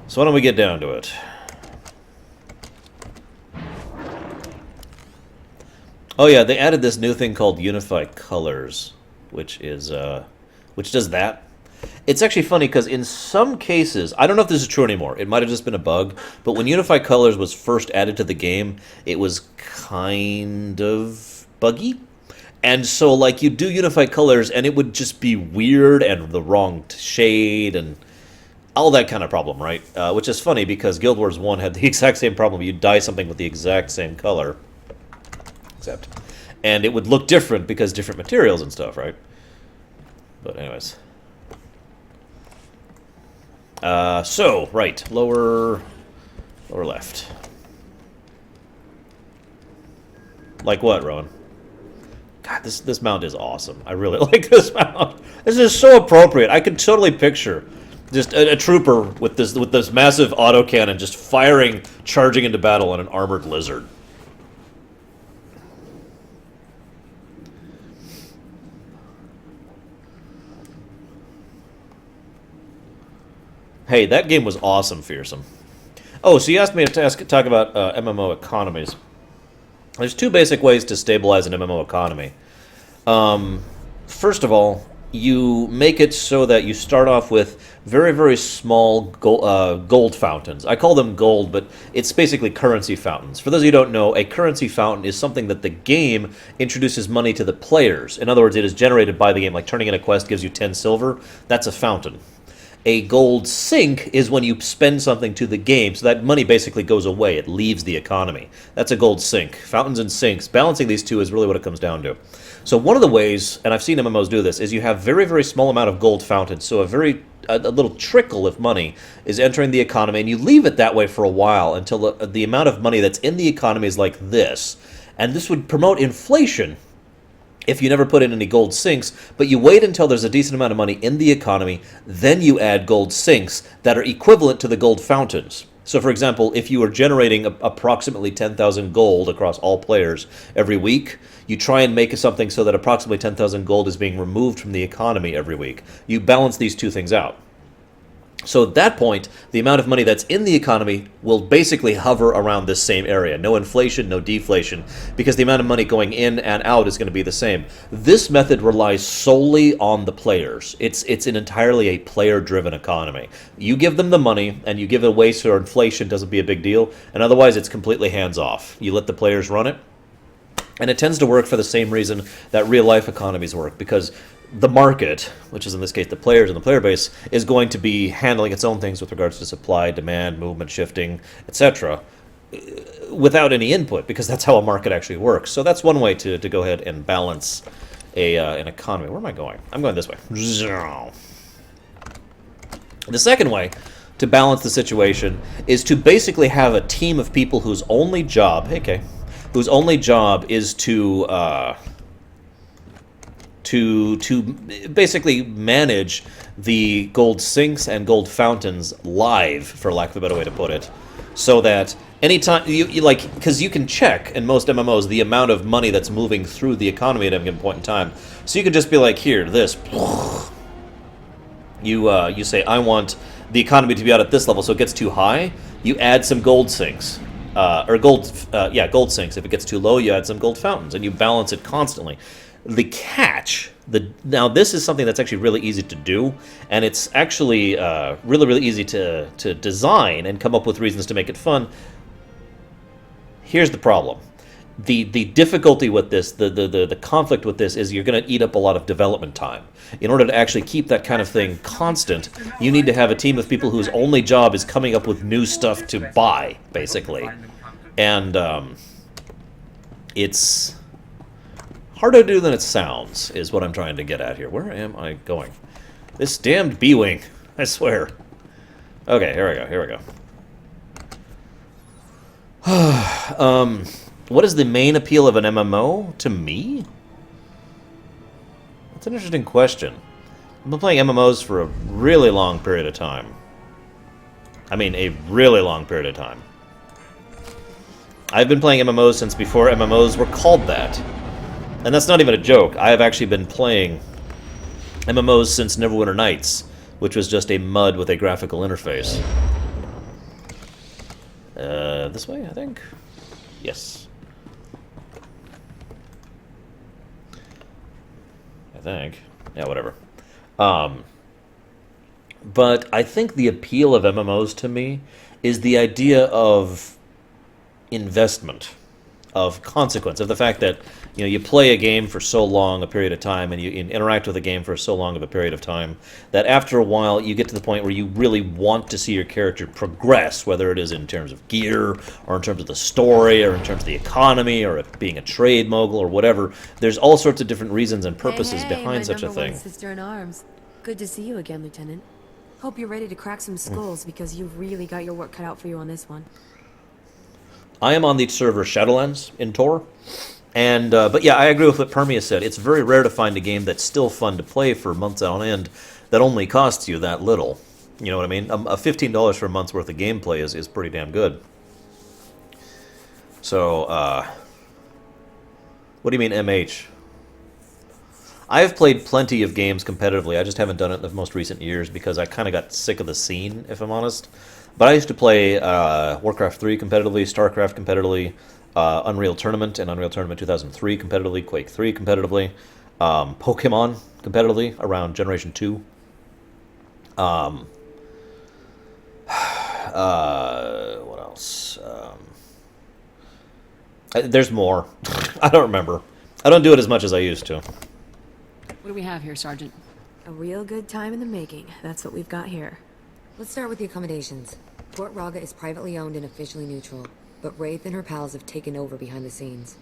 So why don't we get down to it? Oh yeah, they added this new thing called Unify Colors, which is which does that. It's actually funny because in some cases, I don't know if this is true anymore. It might have just been a bug, but when Unify Colors was first added to the game, it was kind of buggy. And so, like, you do Unify Colors, and it would just be weird and the wrong shade and all that kind of problem, right? Which is funny because Guild Wars 1 had the exact same problem. You'd dye something with the exact same color, and it would look different because different materials and stuff, right? But anyways. So, right, lower left. Like what, Rowan? God, this mount is awesome. I really like this mount. This is so appropriate. I can totally picture just a trooper with this massive autocannon just firing, charging into battle on an armored lizard. Hey, that game was awesome, Fearsome. Oh, so you asked me to talk about MMO economies. There's two basic ways to stabilize an MMO economy. First of all, you make it so that you start off with very, very small gold fountains. I call them gold, but it's basically currency fountains. For those of you who don't know, a currency fountain is something that the game introduces money to the players. In other words, it is generated by the game, like turning in a quest gives you 10 silver. That's a fountain. A gold sink is when you spend something to the game, so that money basically goes away. It leaves the economy. That's a gold sink. Fountains and sinks, balancing these two is really what it comes down to. So one of the ways, and I've seen MMOs do this, is you have very, very small amount of gold fountains, so a little trickle of money is entering the economy, and you leave it that way for a while until the amount of money that's in the economy is like this. And this would promote inflation if you never put in any gold sinks, but you wait until there's a decent amount of money in the economy, then you add gold sinks that are equivalent to the gold fountains. So for example, if you are generating approximately 10,000 gold across all players every week, you try and make something so that approximately 10,000 gold is being removed from the economy every week. You balance these two things out. So at that point, the amount of money that's in the economy will basically hover around this same area. No inflation, no deflation, because the amount of money going in and out is going to be the same. This method relies solely on the players. It's an entirely a player-driven economy. You give them the money, and you give it away so inflation doesn't be a big deal, and otherwise it's completely hands-off. You let the players run it, and it tends to work for the same reason that real-life economies work, because the market, which is in this case the players and the player base, is going to be handling its own things with regards to supply, demand, movement, shifting, etc., without any input, because that's how a market actually works. So that's one way to go ahead and balance an economy. Where am I going? I'm going this way. The second way to balance the situation is to basically have a team of people whose only job, whose only job is to basically manage the gold sinks and gold fountains live, for lack of a better way to put it, so that anytime you like, because you can check in most MMOs the amount of money that's moving through the economy at any given point in time. So you can just be like, here, this. You say, I want the economy to be out at this level, so it gets too high. You add some gold sinks. Gold sinks. If it gets too low, you add some gold fountains, and you balance it constantly. The catch, now this is something that's actually really easy to do, and it's actually really, really easy to design and come up with reasons to make it fun. Here's the problem. The difficulty with this, the conflict with this is you're going to eat up a lot of development time. In order to actually keep that kind of thing constant, you need to have a team of people whose only job is coming up with new stuff to buy, basically. And it's harder to do than it sounds, is what I'm trying to get at here. Where am I going? This damned B-Wing, I swear. Okay, here we go. What is the main appeal of an MMO to me? That's an interesting question. I've been playing MMOs for a really long period of time. I mean, a really long period of time. I've been playing MMOs since before MMOs were called that. And that's not even a joke. I have actually been playing MMOs since Neverwinter Nights, which was just a MUD with a graphical interface. This way, I think? Yes. I think. Yeah, whatever. But I think the appeal of MMOs to me is the idea of investment, of consequence, of the fact that you play a game for so long a period of time, and you interact with a game for so long of a period of time, that after a while you get to the point where you really want to see your character progress, whether it is in terms of gear, or in terms of the story, or in terms of the economy, or it being a trade mogul, or whatever. There's all sorts of different reasons and purposes behind such a thing. My sister in arms. Good to see you again, Lieutenant. Hope you're ready to crack some skulls, because you've really got your work cut out for you on this one. I am on the server Shadowlands in Tor, and but yeah, I agree with what Permius said. It's very rare to find a game that's still fun to play for months on end that only costs you that little. You know what I mean? A $15 for a month's worth of gameplay is pretty damn good. So, what do you mean MH? I have played plenty of games competitively. I just haven't done it in the most recent years because I kind of got sick of the scene, if I'm honest. But I used to play Warcraft 3 competitively, StarCraft competitively, Unreal Tournament and Unreal Tournament 2003 competitively, Quake 3 competitively, Pokemon competitively around Generation 2. What else? There's more. I don't remember. I don't do it as much as I used to. What do we have here, Sergeant? A real good time in the making. That's what we've got here. Let's start with the accommodations. Fort Raga is privately owned and officially neutral, but Wraith and her pals have taken over behind the scenes.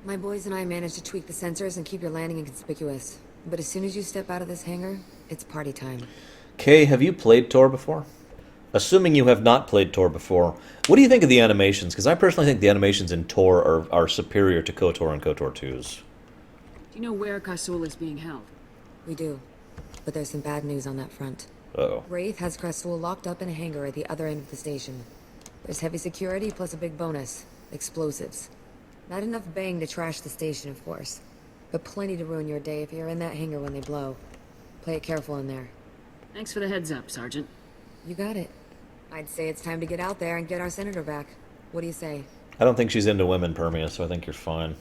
My boys and I managed to tweak the sensors and keep your landing inconspicuous, but as soon as you step out of this hangar, it's party time. Kay, have you played Tor before? Assuming you have not played Tor before, what do you think of the animations? Because I personally think the animations in Tor are superior to KOTOR and KOTOR 2's. Do you know where Krasul is being held? We do, but there's some bad news on that front. Uh-oh. Wraith has Krasul locked up in a hangar at the other end of the station. There's heavy security plus a big bonus, explosives. Not enough bang to trash the station, of course, but plenty to ruin your day if you're in that hangar when they blow. Play it careful in there. Thanks for the heads up, Sergeant. You got it. I'd say it's time to get out there and get our senator back. What do you say? I don't think she's into women, Permius, so I think you're fine.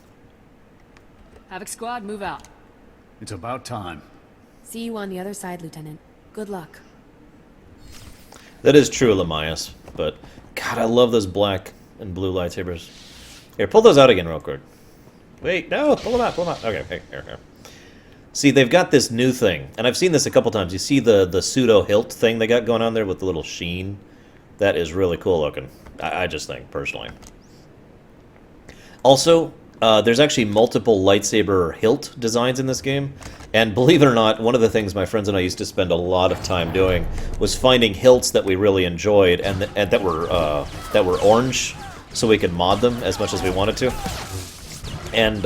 Havoc Squad, move out. It's about time. See you on the other side, Lieutenant. Good luck. That is true, Lamias, but God, I love those black and blue lightsabers. Here, pull those out again real quick. Wait, no, pull them out, pull them out. Okay, here. See, they've got this new thing, and I've seen this a couple times. You see the pseudo-hilt thing they got going on there with the little sheen? That is really cool looking, I just think, personally. Also, there's actually multiple lightsaber hilt designs in this game, and believe it or not, one of the things my friends and I used to spend a lot of time doing was finding hilts that we really enjoyed and that were orange, so we could mod them as much as we wanted to, and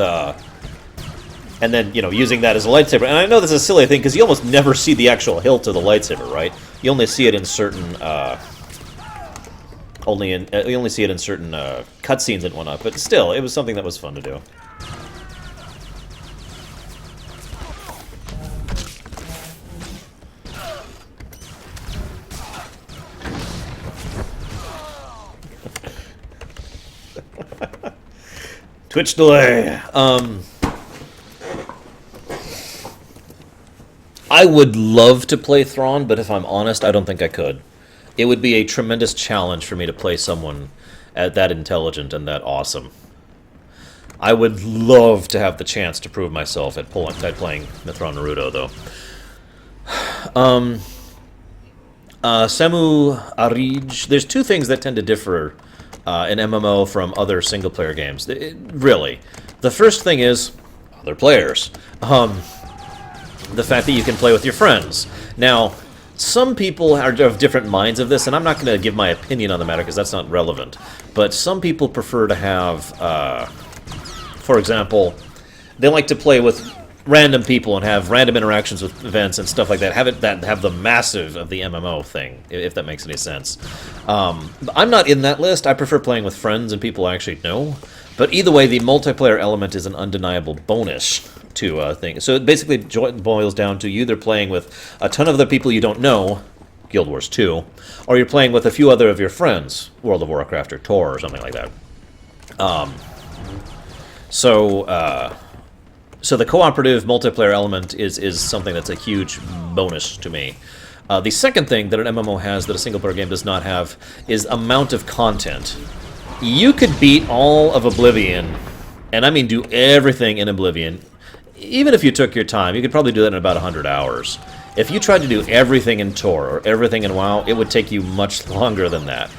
then using that as a lightsaber. And I know this is a silly thing because you almost never see the actual hilt of the lightsaber, right? You only see it in certain you only see it in certain cutscenes and whatnot, but still, it was something that was fun to do. Twitch delay. I would love to play Thrawn, but if I'm honest, I don't think I could. It would be a tremendous challenge for me to play someone that intelligent and that awesome. I would love to have the chance to prove myself at playing Mithron Naruto, though. Semu Arij. There's two things that tend to differ in MMO from other single-player games. Really. The first thing is other players. The fact that you can play with your friends. Now, some people are of different minds of this, and I'm not going to give my opinion on the matter because that's not relevant. But some people prefer to have, for example, they like to play with random people and have random interactions with events and stuff like that. Have the massive of the MMO thing, if that makes any sense. I'm not in that list. I prefer playing with friends and people I actually know. But either way, the multiplayer element is an undeniable bonus to things. So it basically boils down to you either playing with a ton of other people you don't know, Guild Wars 2, or you're playing with a few other of your friends, World of Warcraft or Tor or something like that. So the cooperative multiplayer element is something that's a huge bonus to me. The second thing that an MMO has that a single-player game does not have is amount of content. You could beat all of Oblivion, and I mean do everything in Oblivion. Even if you took your time, you could probably do that in about 100 hours. If you tried to do everything in Tor or everything in WoW, it would take you much longer than that.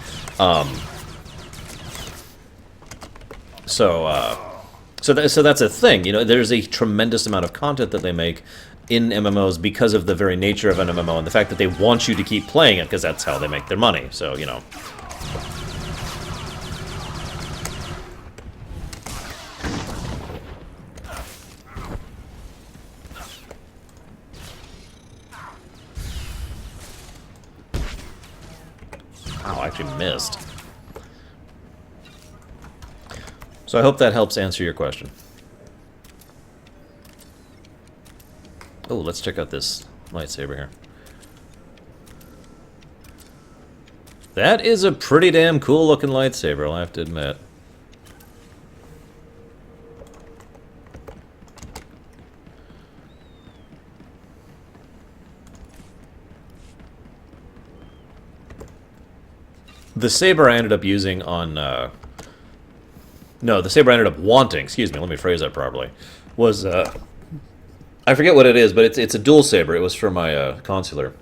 So that's a thing. You know, there's a tremendous amount of content that they make in MMOs because of the very nature of an MMO and the fact that they want you to keep playing it because that's how they make their money. So, you know. Wow, I actually missed. So I hope that helps answer your question. Oh, let's check out this lightsaber here. That is a pretty damn cool looking lightsaber, I'll have to admit. The saber I ended up using on... No, the saber I ended up wanting, excuse me, let me phrase that properly, was... I forget what it is, but it's a dual saber. It was for my consular.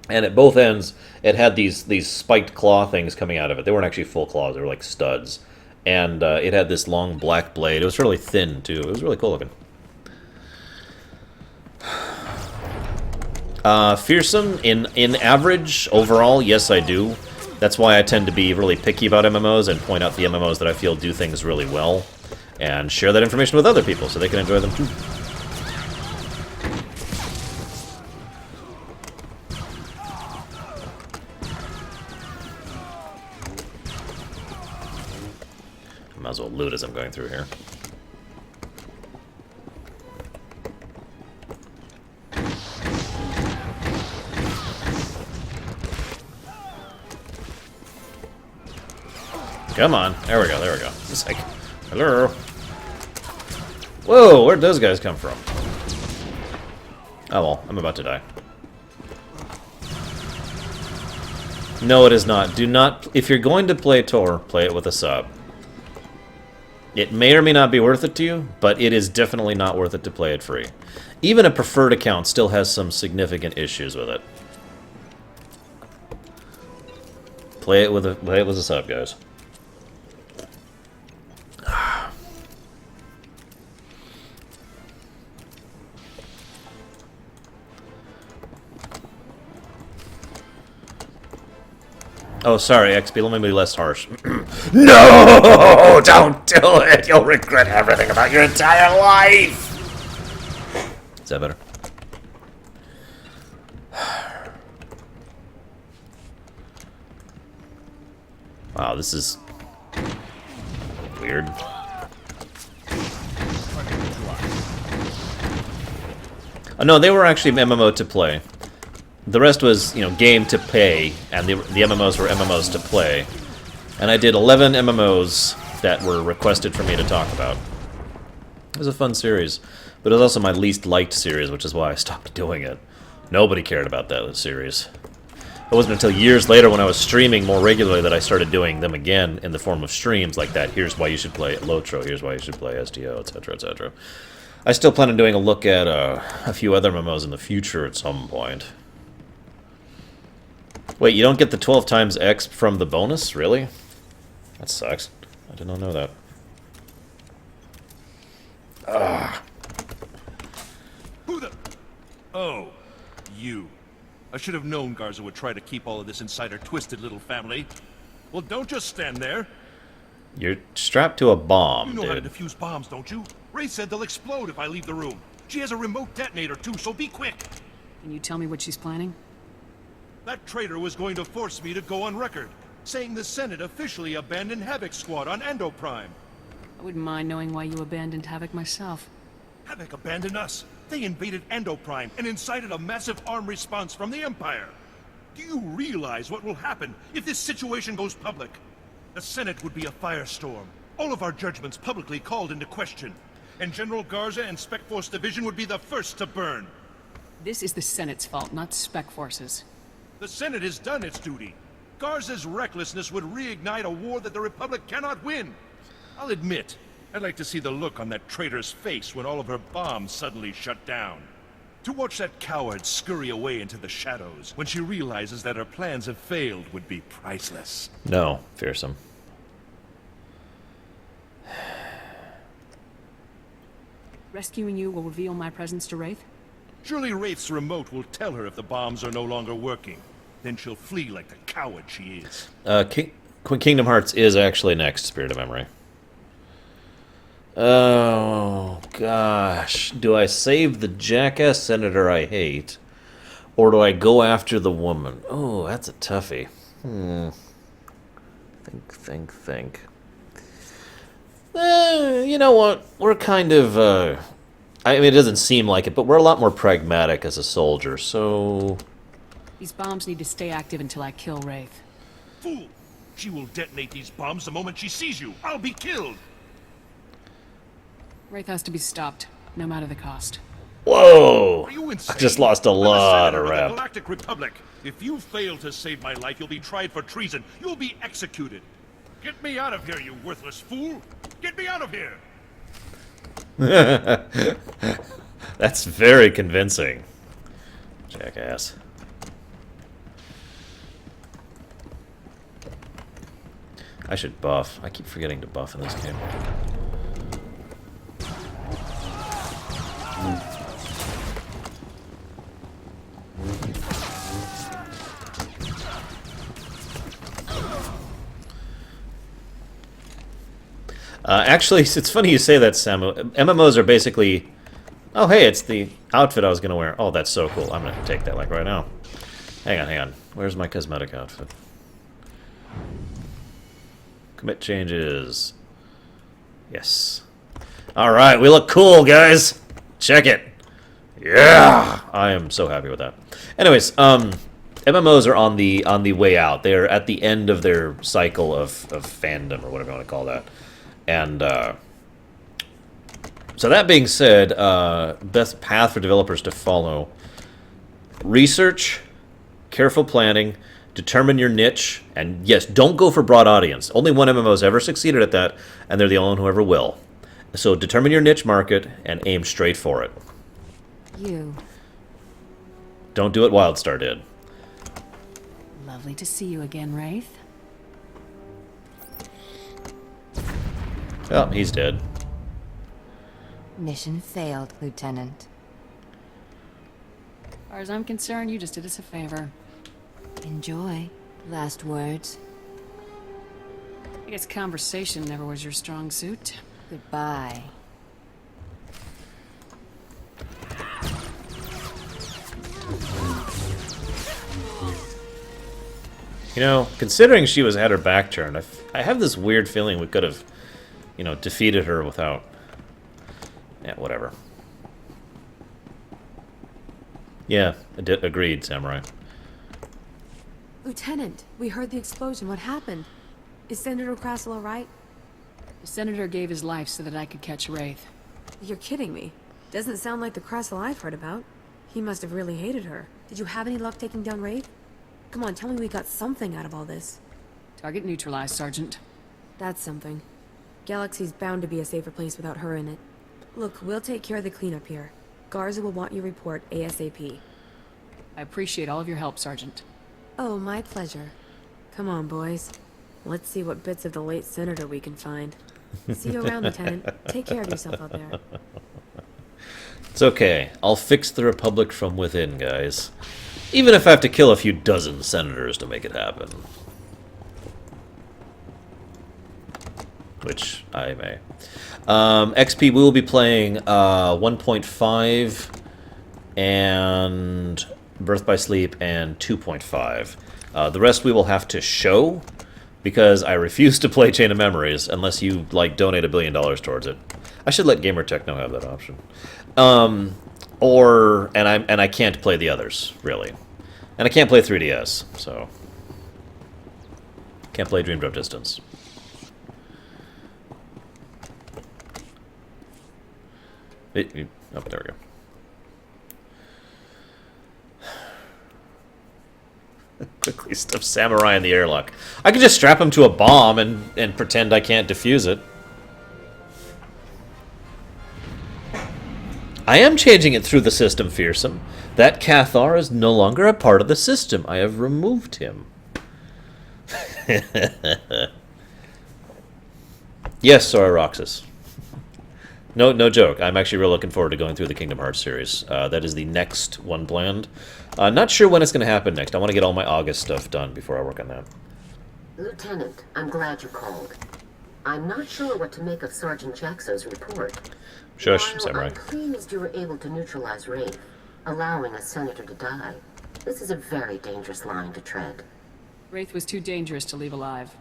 And at both ends, it had these spiked claw things coming out of it. They weren't actually full claws, they were like studs. And it had this long black blade. It was really thin, too. It was really cool looking. Fearsome, in average, overall, yes I do. That's why I tend to be really picky about MMOs and point out the MMOs that I feel do things really well. And share that information with other people so they can enjoy them too. Might as well loot as I'm going through here. Come on. There we go, there we go. It's like, hello. Whoa, where'd those guys come from? Oh well, I'm about to die. No, it is not. Do not... If you're going to play Tor, play it with a sub. It may or may not be worth it to you, but it is definitely not worth it to play it free. Even a preferred account still has some significant issues with it. Play it with a sub, guys. Oh, sorry, XP. Let me be less harsh. No! Don't do it! You'll regret everything about your entire life! Is that better? Wow, this is... weird. Oh, no, they were actually MMO to play. The rest was, you know, game to pay, and the MMOs were MMOs to play. And I did 11 MMOs that were requested for me to talk about. It was a fun series, but it was also my least liked series, which is why I stopped doing it. Nobody cared about that series. It wasn't until years later when I was streaming more regularly that I started doing them again in the form of streams like that. Here's why you should play Lotro, here's why you should play STO, etc., etc. I still plan on doing a look at a few other MMOs in the future at some point. Wait, you don't get the 12 times X from the bonus? Really? That sucks. I did not know that. Ugh. Who the... Oh, you. I should have known Garza would try to keep all of this inside her twisted little family. Well, don't just stand there. You're strapped to a bomb, You know how to dude. defuse bombs, don't you? Ray said they'll explode if I leave the room. She has a remote detonator, too, so be quick. Can you tell me what she's planning? That traitor was going to force me to go on record, saying the Senate officially abandoned Havoc Squad on Endo Prime. I wouldn't mind knowing why you abandoned Havoc myself. Havoc abandoned us. They invaded Endo Prime and incited a massive armed response from the Empire. Do you realize what will happen if this situation goes public? The Senate would be a firestorm. All of our judgments publicly called into question. And General Garza and Spec Force Division would be the first to burn. This is the Senate's fault, not Spec Force's. The Senate has done its duty. Garza's recklessness would reignite a war that the Republic cannot win. I'll admit, I'd like to see the look on that traitor's face when all of her bombs suddenly shut down. To watch that coward scurry away into the shadows when she realizes that her plans have failed would be priceless. No, fearsome. Rescuing you will reveal my presence to Wraith? Surely Wraith's remote will tell her if the bombs are no longer working. Then she'll flee like the coward she is. Kingdom Hearts is actually next, Spirit of Memory. Oh, gosh. Do I save the jackass senator I hate? Or do I go after the woman? Oh, that's a toughie. Think. You know what? We're kind of, I mean, it doesn't seem like it, but we're a lot more pragmatic as a soldier, so... These bombs need to stay active until I kill Wraith. Fool! She will detonate these bombs the moment she sees you. I'll be killed! Wraith has to be stopped, no matter the cost. Whoa! Are you insane? I just lost a I'm lot senator of the rep. Galactic Republic. If you fail to save my life, you'll be tried for treason. You'll be executed. Get me out of here, you worthless fool! Get me out of here! That's very convincing. Jackass. I should buff. I keep forgetting to buff in this game. Actually, it's funny you say that, Samu. MMOs are basically... Oh, hey, it's the outfit I was going to wear. Oh, that's so cool. I'm going to take that, like, right now. Hang on. Where's my cosmetic outfit? Commit changes. Yes. Alright, we look cool, guys! Check it! Yeah! I am so happy with that. Anyways, MMOs are on the way out. They're at the end of their cycle of fandom, or whatever you want to call that. And, so that being said, best path for developers to follow. Research, careful planning, determine your niche, and yes, don't go for broad audience. Only one MMO's ever succeeded at that, and they're the only one who ever will. So determine your niche market and aim straight for it. You. Don't do what WildStar did. Lovely to see you again, Wraith. Oh, he's dead. Mission failed, Lieutenant. As far as I'm concerned, you just did us a favor. Enjoy. Last words. I guess conversation never was your strong suit. Goodbye. You know, considering she had her back turned, I have this weird feeling we could have, you know, defeated her without... Yeah, whatever. Yeah, agreed, Samurai. Lieutenant, we heard the explosion. What happened? Is Senator Crassel all right? The Senator gave his life so that I could catch Wraith. You're kidding me. Doesn't sound like the Crassel I've heard about. He must have really hated her. Did you have any luck taking down Wraith? Come on, tell me we got something out of all this. Target neutralized, Sergeant. That's something. Galaxy's bound to be a safer place without her in it. Look, we'll take care of the cleanup here. Garza will want your report ASAP. I appreciate all of your help, Sergeant. Oh, my pleasure. Come on, boys. Let's see what bits of the late senator we can find. See you around, Lieutenant. Take care of yourself out there. It's okay. I'll fix the Republic from within, guys. Even if I have to kill a few dozen senators to make it happen. Which I may. XP, we will be playing 1.5 and Birth by Sleep and 2.5. The rest we will have to show, because I refuse to play Chain of Memories unless you, like, donate $1 billion towards it. I should let Gamertech know have that option. And I can't play the others, really. And I can't play 3DS, so... Can't play Dream Drop Distance. Oh, there we go. Quickly stuff Samurai in the airlock. I could just strap him to a bomb and pretend I can't defuse it. I am changing it through the system, Fearsome. That Cathar is no longer a part of the system. I have removed him. Yes, sorry, Roxas. No joke. I'm actually real looking forward to going through the Kingdom Hearts series. That is the next one planned. Not sure when it's going to happen next. I want to get all my August stuff done before I work on that. Lieutenant, I'm glad you called. I'm not sure what to make of Sergeant Jaxo's report. Shush, While Samurai. I'm pleased you were able to neutralize Wraith, allowing a senator to die, this is a very dangerous line to tread. Wraith was too dangerous to leave alive.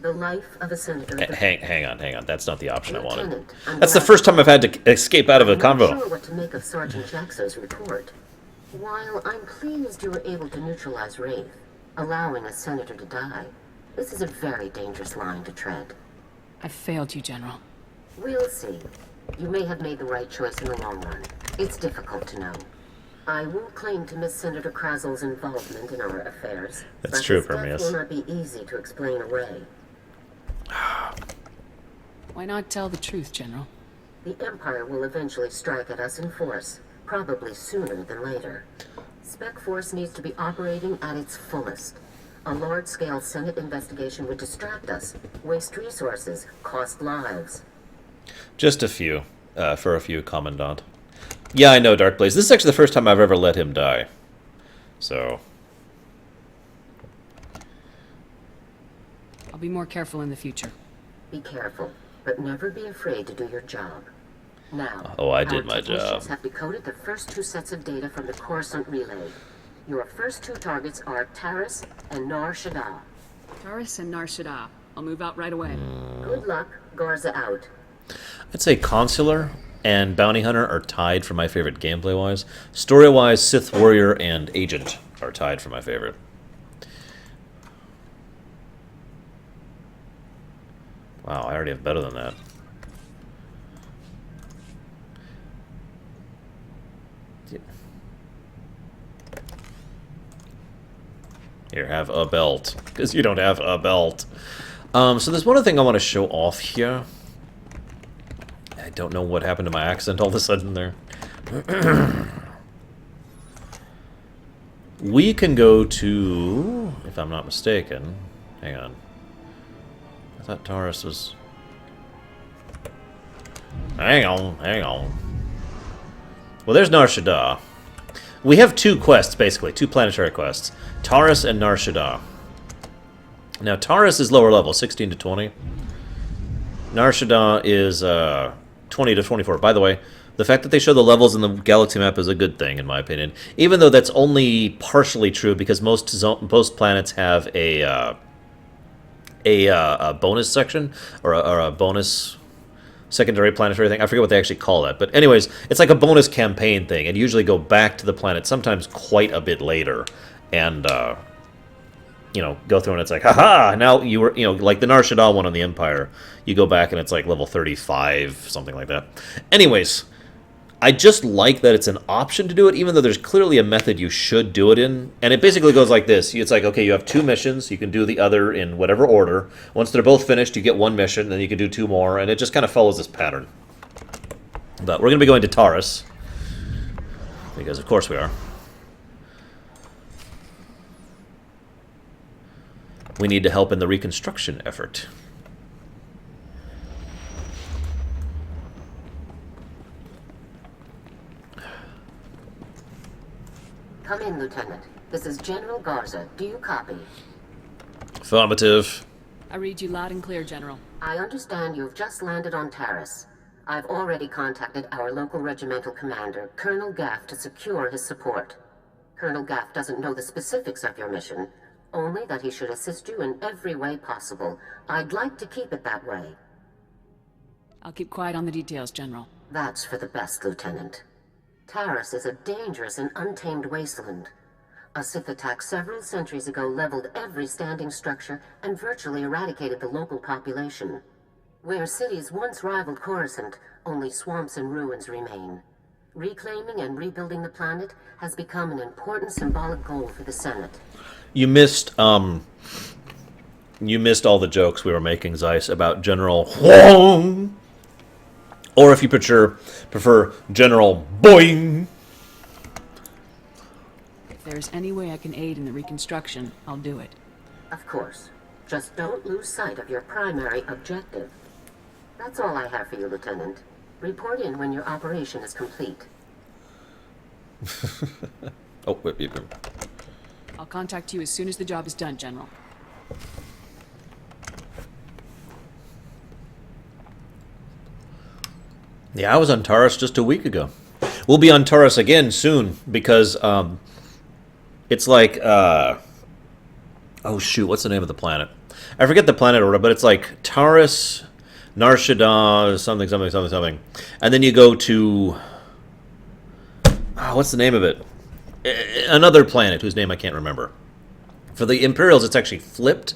The life of a senator... Hang on. That's not the option I wanted. Lieutenant, I'm That's the glad first time I've had to escape out of a I'm not convo. sure what to make of Sergeant Jaxo's report. While I'm pleased you were able to neutralize Wraith, allowing a senator to die, this is a very dangerous line to tread. I failed you, General. We'll see. You may have made the right choice in the long run. It's difficult to know. I won't claim to miss Senator Krazel's involvement in our affairs. That's but true, his death Permeus. will not be easy to explain away. Why not tell the truth, General? The Empire will eventually strike at us in force, probably sooner than later. Spec Force needs to be operating at its fullest. A large-scale Senate investigation would distract us, waste resources, cost lives. Just a few. For a few, Commandant. Yeah, I know, Darkblaze. This is actually the first time I've ever let him die. So... I'll be more careful in the future. Be careful, but never be afraid to do your job. Now, Oh, I did our my technicians job. have decoded the first two sets of data from the Coruscant relay. Your first two targets are Taris and Nar Shaddaa. Taris and Nar Shaddaa. I'll move out right away. Good luck, Garza out. I'd say Consular and Bounty Hunter are tied for my favorite gameplay-wise. Story-wise, Sith Warrior and Agent are tied for my favorite. Wow, I already have better than that. Here, have a belt. Because you don't have a belt. So there's one other thing I want to show off here. I don't know what happened to my accent all of a sudden there. We can go to, if I'm not mistaken, hang on. I thought Taris was... Hang on. Well, there's Nar Shaddaa. We have two quests, basically, two planetary quests. Taris and Nar Shaddaa. Now, Taris is lower level, 16 to 20. Nar Shaddaa is 20 to 24. By the way, the fact that they show the levels in the galaxy map is a good thing, in my opinion. Even though that's only partially true, because most planets have a bonus section, or a bonus secondary planetary thing. I forget what they actually call that. But anyways, it's like a bonus campaign thing, and you usually go back to the planet sometimes quite a bit later, and go through and it's like, haha, now you were, like the Nar Shaddaa one on the Empire, you go back and it's like level 35, something like that. Anyways, I just like that it's an option to do it, even though there's clearly a method you should do it in. And it basically goes like this. It's like, okay, you have two missions. You can do the other in whatever order. Once they're both finished, you get one mission, then you can do two more, and it just kind of follows this pattern. But we're going to be going to Taris, because of course we are. We need to help in the reconstruction effort. Come in, Lieutenant. This is General Garza. Do you copy? Affirmative. I read you loud and clear, General. I understand you've just landed on Taris. I've already contacted our local regimental commander, Colonel Gaff, to secure his support. Colonel Gaff doesn't know the specifics of your mission, only that he should assist you in every way possible. I'd like to keep it that way. I'll keep quiet on the details, General. That's for the best, Lieutenant. Taris is a dangerous and untamed wasteland. A Sith attack several centuries ago leveled every standing structure and virtually eradicated the local population. Where cities once rivaled Coruscant, only swamps and ruins remain. Reclaiming and rebuilding the planet has become an important symbolic goal for the Senate. You missed all the jokes we were making, Zeiss, about General Huang. Or if you prefer General Boing. If there's any way I can aid in the reconstruction, I'll do it. Of course. Just don't lose sight of your primary objective. That's all I have for you, Lieutenant. Report in when your operation is complete. Oh, wait, you can. I'll contact you as soon as the job is done, General. Yeah, I was on Taris just a week ago. We'll be on Taris again soon because it's like oh shoot, what's the name of the planet? I forget the planet order, but it's like Taris, Nar Shaddaa, something, and then you go to what's the name of it? Another planet whose name I can't remember. For the Imperials, it's actually flipped,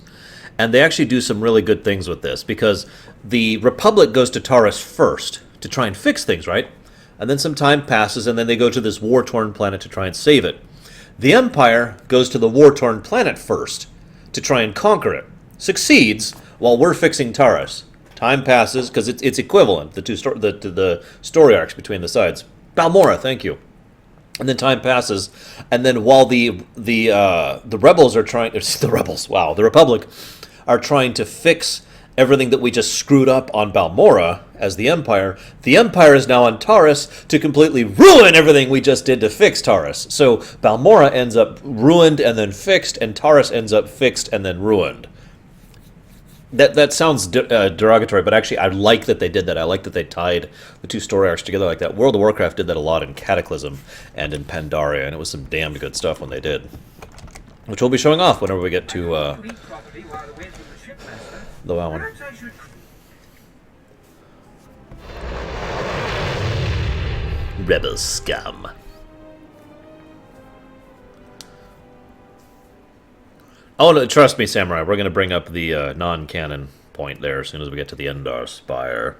and they actually do some really good things with this because the Republic goes to Taris first to try and fix things, right? And then some time passes, and then they go to this war-torn planet to try and save it. The Empire goes to the war-torn planet first to try and conquer it. Succeeds while we're fixing Taris. Time passes because it's equivalent, the story arcs between the sides. Balmorra, thank you. And then time passes, and then while the rebels are trying, the Republic are trying to fix everything that we just screwed up on Balmorra as the Empire is now on Taris to completely ruin everything we just did to fix Taris. So Balmorra ends up ruined and then fixed, and Taris ends up fixed and then ruined. That sounds derogatory, but actually I like that they did that. I like that they tied the two story arcs together like that. World of Warcraft did that a lot in Cataclysm and in Pandaria, and it was some damned good stuff when they did. Which we'll be showing off whenever we get to the WoW one. Rebel scum. Oh, no, trust me, Samurai. We're going to bring up the non-canon point there as soon as we get to the Endar Spire.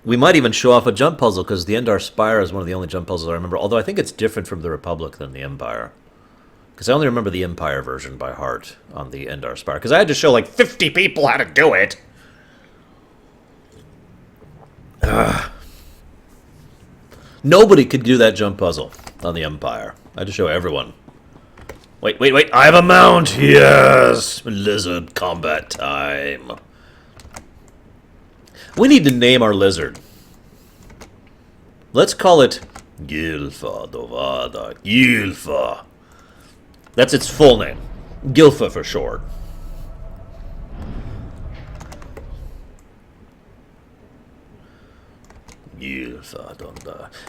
We might even show off a jump puzzle, because the Endar Spire is one of the only jump puzzles I remember, although I think it's different from the Republic than the Empire. Because I only remember the Empire version by heart on the Endar Spire, because I had to show like 50 people how to do it! Nobody could do that jump puzzle on the Empire. I had to show everyone. Wait, I have a mount! Yes! Lizard combat time. We need to name our lizard. Let's call it Gilfa Dovada. Gilfa. That's its full name. Gilfa for short.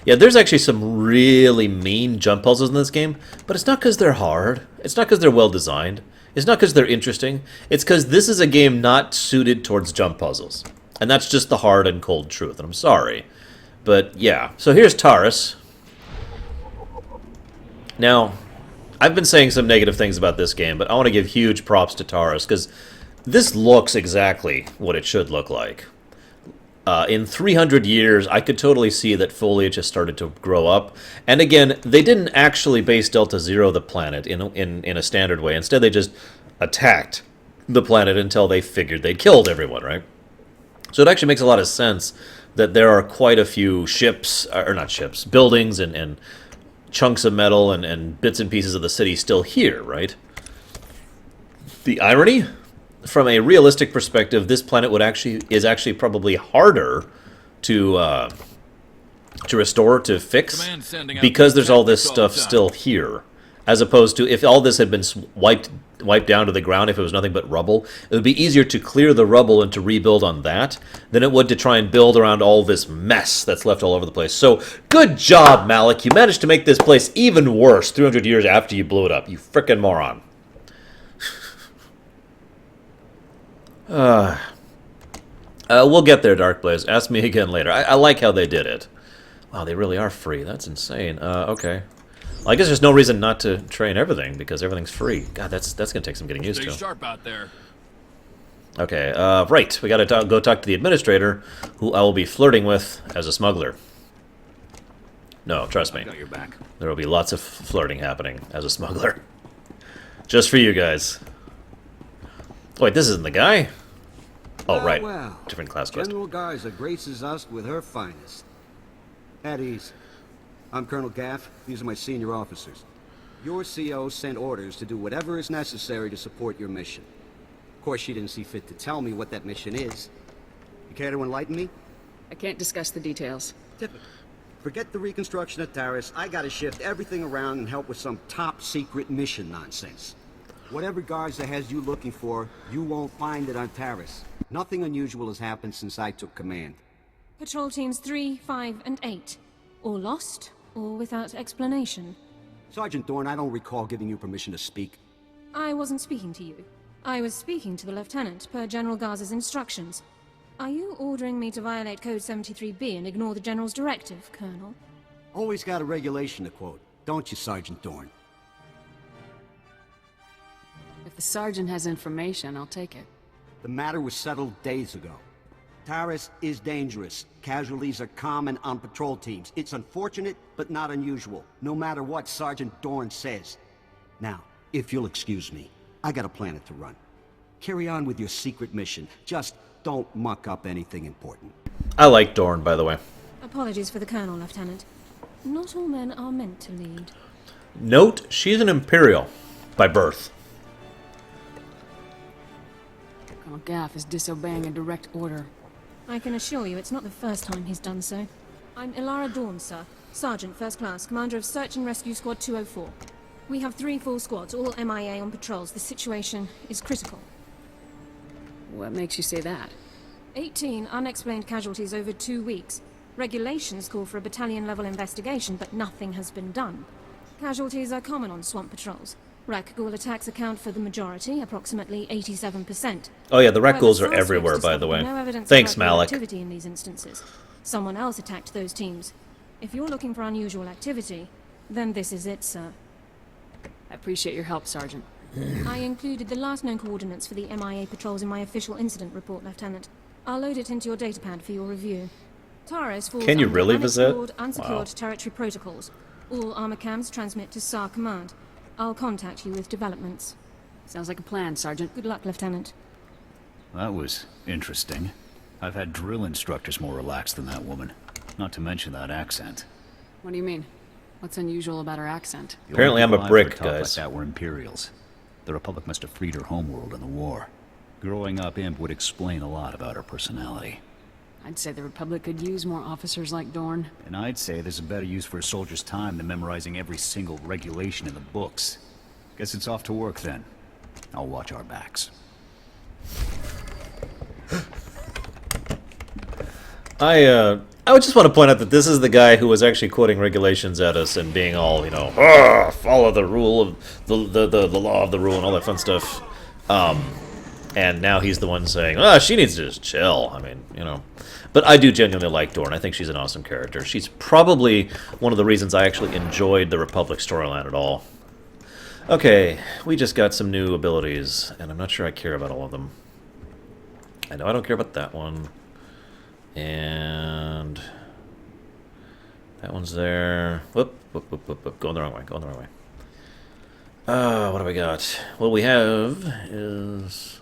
Yeah, there's actually some really mean jump puzzles in this game, but it's not because they're hard. It's not because they're well designed. It's not because they're interesting. It's because this is a game not suited towards jump puzzles. And that's just the hard and cold truth, and I'm sorry. But yeah, so here's Taris. Now, I've been saying some negative things about this game, but I want to give huge props to Taris, because this looks exactly what it should look like. In 300 years, I could totally see that foliage has started to grow up. And again, they didn't actually base Delta Zero the planet in a standard way. Instead, they just attacked the planet until they figured they'd killed everyone, right? So it actually makes a lot of sense that there are quite a few ships, or not ships, buildings and chunks of metal and bits and pieces of the city still here, right? The irony? From a realistic perspective, this planet is actually probably harder to restore, to fix, because there's all this stuff still here, as opposed to if all this had been wiped down to the ground, if it was nothing but rubble, it would be easier to clear the rubble and to rebuild on that than it would to try and build around all this mess that's left all over the place. So, good job, Malik. You managed to make this place even worse 300 years after you blew it up. You frickin' moron. We'll get there, Darkblaze. Ask me again later. I like how they did it. Wow, they really are free. That's insane. Okay. I guess there's no reason not to train everything, because everything's free. God, that's gonna take some getting used Stay to. sharp out there. Okay, right. We gotta go talk to the administrator, who I will be flirting with as a smuggler. No, trust me. I got your back. There will be lots of flirting happening as a smuggler. Just for you guys. Oh, wait, this isn't the guy? Oh, right. Well, Different class quest. General Garza graces us with her finest. At ease. I'm Colonel Gaff. These are my senior officers. Your CO sent orders to do whatever is necessary to support your mission. Of course, she didn't see fit to tell me what that mission is. You care to enlighten me? I can't discuss the details. Typical. Forget the reconstruction of Taris. I gotta shift everything around and help with some top-secret mission nonsense. Whatever Garza has you looking for, you won't find it on Taris. Nothing unusual has happened since I took command. Patrol teams 3, 5, and 8. All lost, or without explanation. Sergeant Dorn, I don't recall giving you permission to speak. I wasn't speaking to you. I was speaking to the Lieutenant, per General Garza's instructions. Are you ordering me to violate Code 73B and ignore the General's directive, Colonel? Always got a regulation to quote, don't you, Sergeant Dorn? If the sergeant has information, I'll take it. The matter was settled days ago. Taris is dangerous. Casualties are common on patrol teams. It's unfortunate, but not unusual, no matter what Sergeant Dorn says. Now, if you'll excuse me, I got a planet to run. Carry on with your secret mission. Just don't muck up anything important. I like Dorn, by the way. Apologies for the Colonel, Lieutenant. Not all men are meant to lead. Note, she's an Imperial by birth. Colonel Gaff is disobeying a direct order. I can assure you it's not the first time he's done so. I'm Ilara Dawn, sir. Sergeant, First Class, Commander of Search and Rescue Squad 204. We have 3 full squads, all MIA on patrols. The situation is critical. What makes you say that? 18 unexplained casualties over 2 weeks. Regulations call for a battalion-level investigation, but nothing has been done. Casualties are common on swamp patrols. Rakghoul attacks account for the majority, approximately 87%. Oh yeah, the rat However, ghouls are SAR everywhere, scopes by the discovered way. No evidence Thanks, of Rakghoul Malik. activity in these instances. Someone else attacked those teams. If you're looking for unusual activity, then this is it, sir. I appreciate your help, Sergeant. I included the last known coordinates for the MIA patrols in my official incident report, Lieutenant. I'll load it into your datapad for your review. Taris falls Can you under really visit? unexplored, unsecured territory protocols. All armor cams transmit to SAR Command. I'll contact you with developments. Sounds like a plan, Sergeant. Good luck, Lieutenant. That was interesting. I've had drill instructors more relaxed than that woman. Not to mention that accent. What do you mean? What's unusual about her accent? The Apparently only I'm a people I ever brick, talked guys. Like that were Imperials. The Republic must have freed her homeworld in the war. Growing up, Imp would explain a lot about her personality. I'd say the Republic could use more officers like Dorn. And I'd say there's a better use for a soldier's time than memorizing every single regulation in the books. Guess it's off to work then. I'll watch our backs. I would just want to point out that this is the guy who was actually quoting regulations at us and being all, you know, "Ah, follow the rule of the law of the rule and all that fun stuff. And now he's the one saying, she needs to just chill. I mean, you know. But I do genuinely like Dorn. I think she's an awesome character. She's probably one of the reasons I actually enjoyed the Republic storyline at all. Okay, we just got some new abilities, and I'm not sure I care about all of them. I know I don't care about that one. And that one's there. Whoop, whoop, whoop, whoop, whoop. Going the wrong way, going the wrong way. What do we got? What we have is...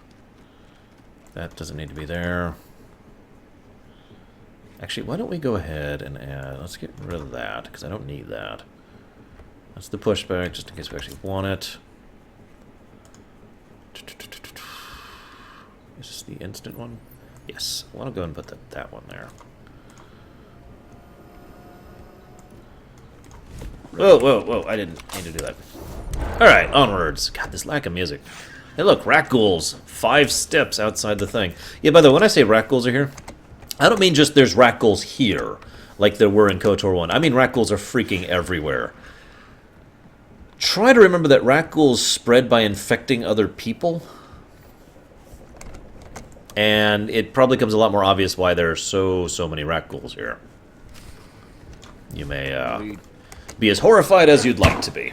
That doesn't need to be there. Actually, why don't we go ahead and add... Let's get rid of that, because I don't need that. That's the pushback, just in case we actually want it. Is this the instant one? Yes. I want to go and put that one there. Whoa, whoa, whoa. I didn't need to do that. Alright, onwards. God, this lack of music. Hey, look, rat ghouls. 5 steps outside the thing. Yeah, by the way, when I say rat ghouls are here, I don't mean just there's rat ghouls here, like there were in KOTOR 1. I mean rat ghouls are freaking everywhere. Try to remember that rat ghouls spread by infecting other people. And it probably becomes a lot more obvious why there are so many rat ghouls here. You may Be as horrified as you'd like to be.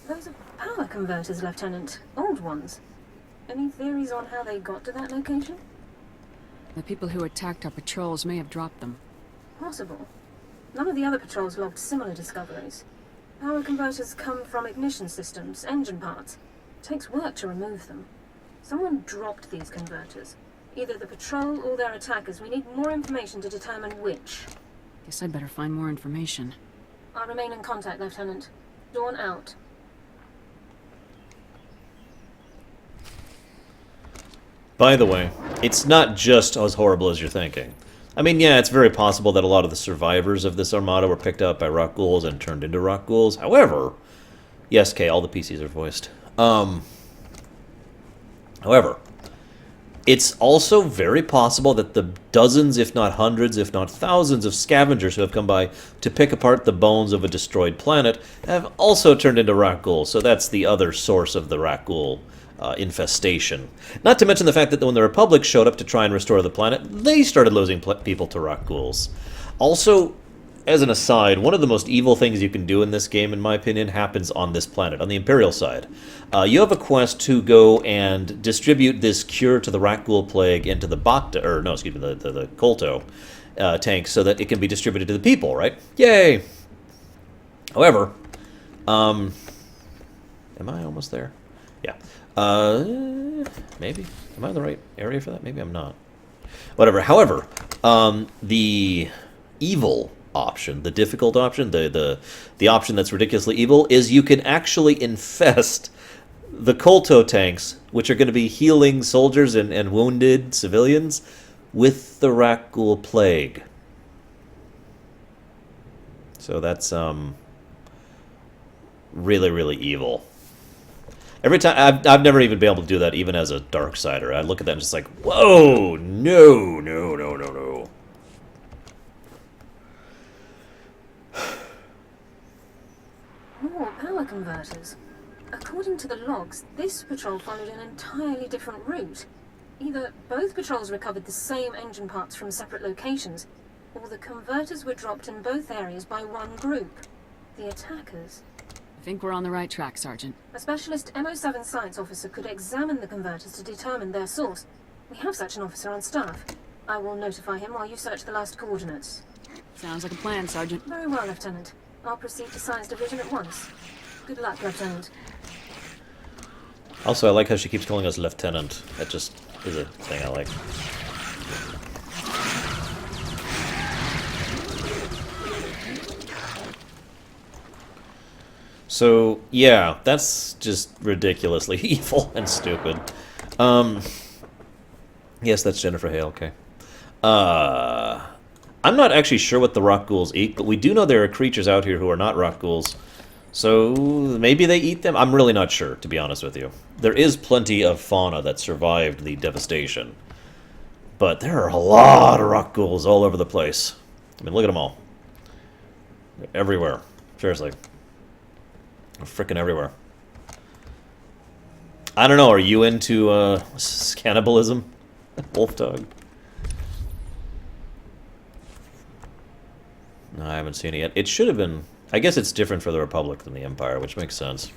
Those are power converters, Lieutenant. Old ones. Any theories on how they got to that location? The people who attacked our patrols may have dropped them. Possible. None of the other patrols logged similar discoveries. Power converters come from ignition systems, engine parts. It takes work to remove them. Someone dropped these converters. Either the patrol or their attackers. We need more information to determine which. Guess I'd better find more information. I'll remain in contact, Lieutenant. Dawn out. By the way, it's not just as horrible as you're thinking. I mean, yeah, it's very possible that a lot of the survivors of this armada were picked up by rock ghouls and turned into rock ghouls. However, yes, Kay, all the PCs are voiced. However, it's also very possible that the dozens, if not hundreds, if not thousands of scavengers who have come by to pick apart the bones of a destroyed planet have also turned into rock ghouls. So that's the other source of the rock ghoul infestation. Not to mention the fact that when the Republic showed up to try and restore the planet, they started losing people to rock ghouls. Also, as an aside, one of the most evil things you can do in this game, in my opinion, happens on this planet, on the Imperial side. You have a quest to go and distribute this cure to the rock ghoul plague into the Bacta, or no, excuse me, the Kolto tank, so that it can be distributed to the people, right? Yay! However, am I almost there? Yeah. Maybe. Am I in the right area for that? Maybe I'm not. Whatever. However, the evil option, the difficult option, the option that's ridiculously evil, is you can actually infest the Kolto tanks, which are going to be healing soldiers and wounded civilians, with the rock ghoul plague. So that's really, really evil. Every time, I've never even been able to do that, even as a Darksider. I look at that and just like, whoa, no, no, no, no, no. More power converters. According to the logs, this patrol followed an entirely different route. Either both patrols recovered the same engine parts from separate locations, or the converters were dropped in both areas by one group. The attackers. I think we're on the right track, Sergeant. A specialist MO7 science officer could examine the converters to determine their source. We have such an officer on staff. I will notify him while you search the last coordinates. Sounds like a plan, Sergeant. Very well, Lieutenant. I'll proceed to Science Division at once. Good luck, Lieutenant. Also, I like how she keeps calling us Lieutenant. That just is a thing I like. So, yeah, that's just ridiculously evil and stupid. Yes, that's Jennifer Hale, okay. I'm not actually sure what the rock ghouls eat, but we do know there are creatures out here who are not rock ghouls. So, maybe they eat them? I'm really not sure, to be honest with you. There is plenty of fauna that survived the devastation. But there are a lot of rock ghouls all over the place. I mean, look at them all. They're everywhere. Seriously. Frickin' everywhere. I don't know, are you into cannibalism? Wolf dog? No, I haven't seen it yet. It should have been... I guess it's different for the Republic than the Empire, which makes sense.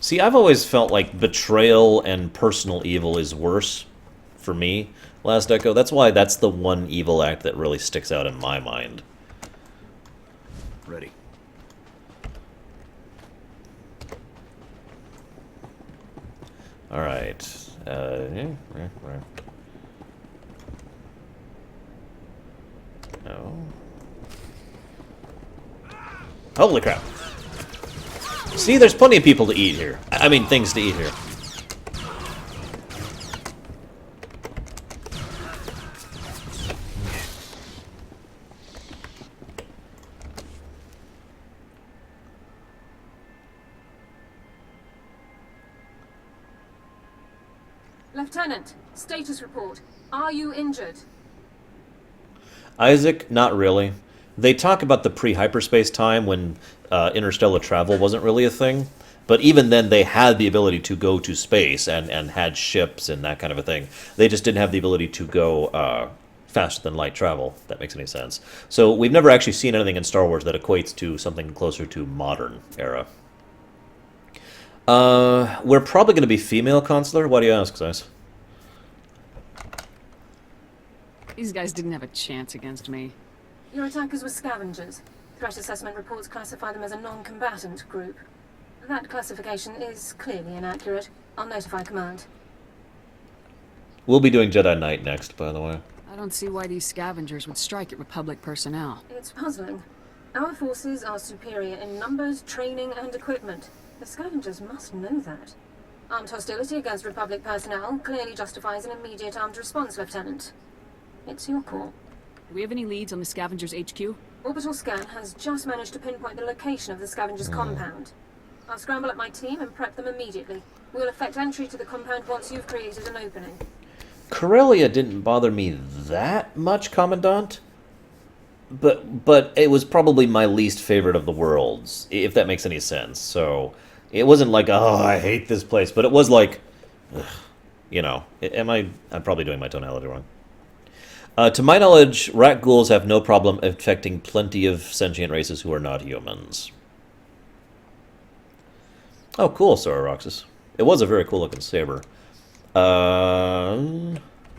See, I've always felt like betrayal and personal evil is worse for me, Last Echo. That's why that's the one evil act that really sticks out in my mind. Ready. All right. No. Holy crap. See, there's plenty of people to eat here. I mean, things to eat here. Lieutenant, status report. Are you injured? Isaac, not really. They talk about the pre-hyperspace time when interstellar travel wasn't really a thing. But even then, they had the ability to go to space and had ships and that kind of a thing. They just didn't have the ability to go faster than light travel, if that makes any sense. So we've never actually seen anything in Star Wars that equates to something closer to modern era. We're probably going to be female consular. Why do you ask, Zeiss? These guys didn't have a chance against me. Your attackers were scavengers. Threat assessment reports classify them as a non-combatant group. That classification is clearly inaccurate. I'll notify command. We'll be doing Jedi Knight next, by the way. I don't see why these scavengers would strike at Republic personnel. It's puzzling. Our forces are superior in numbers, training, and equipment. The scavengers must know that. Armed hostility against Republic personnel clearly justifies an immediate armed response, Lieutenant. It's your call. Do we have any leads on the scavengers' HQ? Orbital scan has just managed to pinpoint the location of the scavengers' compound. I'll scramble up my team and prep them immediately. We'll effect entry to the compound once you've created an opening. Corellia didn't bother me that much, Commandant. But it was probably my least favorite of the worlds, if that makes any sense. So it wasn't like, oh, I hate this place. But it was like, ugh, you know, I'm probably doing my tonality wrong. To my knowledge, rat ghouls have no problem affecting plenty of sentient races who are not humans. Oh, cool, Sauroxus. It was a very cool-looking saber.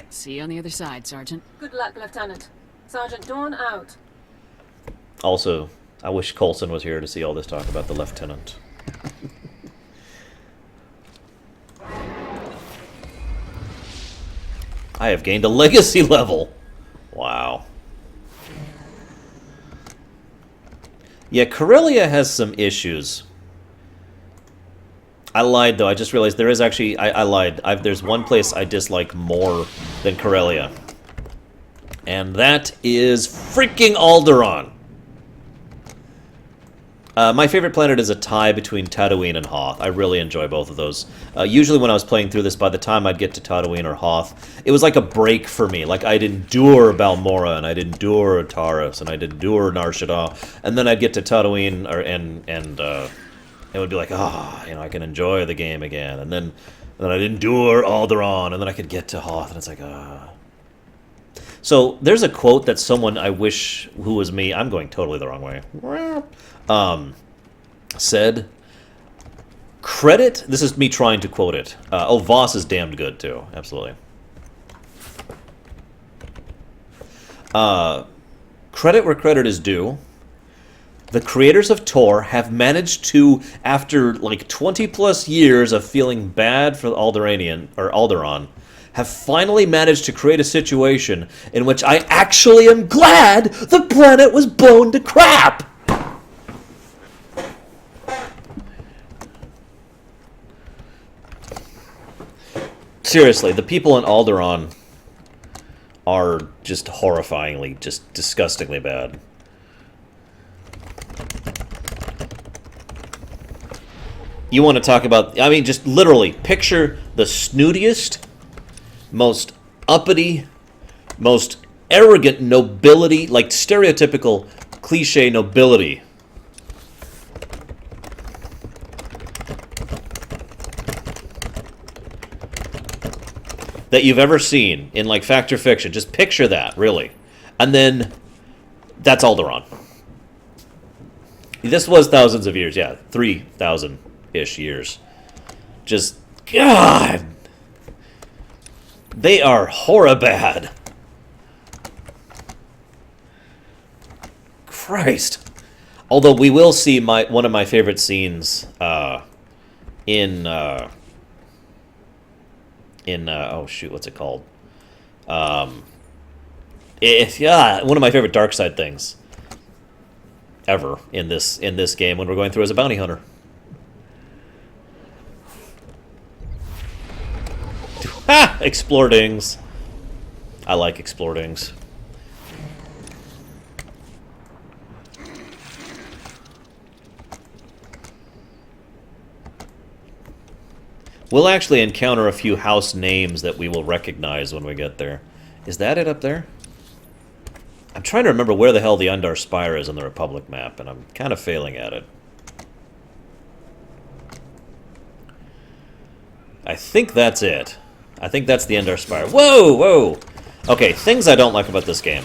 See you on the other side, Sergeant. Good luck, Lieutenant. Sergeant Dawn out. Also, I wish Coulson was here to see all this talk about the Lieutenant. I have gained a legacy level. Wow. Yeah, Corellia has some issues. I lied, though. I just realized there is actually... I lied. There's one place I dislike more than Corellia. And that is freaking Alderaan. My favorite planet is a tie between Tatooine and Hoth. I really enjoy both of those. Usually when I was playing through this, by the time I'd get to Tatooine or Hoth, it was like a break for me. Like, I'd endure Balmorra, and I'd endure Taris, and I'd endure Nar Shaddaa, and then I'd get to Tatooine, and it would be like, you know, I can enjoy the game again. And then I'd endure Alderaan, and then I could get to Hoth, and it's like, So, there's a quote that someone, I wish, who was me, I'm going totally the wrong way, said, credit, this is me trying to quote it. Voss is damned good, too, absolutely. Credit where credit is due. The creators of Tor have managed to, after like 20 plus years of feeling bad for Alderaan, have finally managed to create a situation in which I actually am glad the planet was blown to crap! Seriously, the people in Alderaan are just horrifyingly, just disgustingly bad. You want to talk about... I mean, just literally, picture the snootiest, most uppity, most arrogant nobility, like stereotypical cliche nobility. That you've ever seen in, like, fact or fiction. Just picture that, really. And then, that's Alderaan. This was thousands of years, yeah. 3,000-ish years. Just, God! They are horribad. Christ. Although we will see one of my favorite scenes in oh shoot, what's it called? Yeah, one of my favorite dark side things ever in this game when we're going through as a bounty hunter. Ha! Explodings. I like explodings. We'll actually encounter a few house names that we will recognize when we get there. Is that it up there? I'm trying to remember where the hell the Undar Spire is on the Republic map, and I'm kind of failing at it. I think that's it. I think that's the Endar Spire. Whoa, whoa! Okay, things I don't like about this game.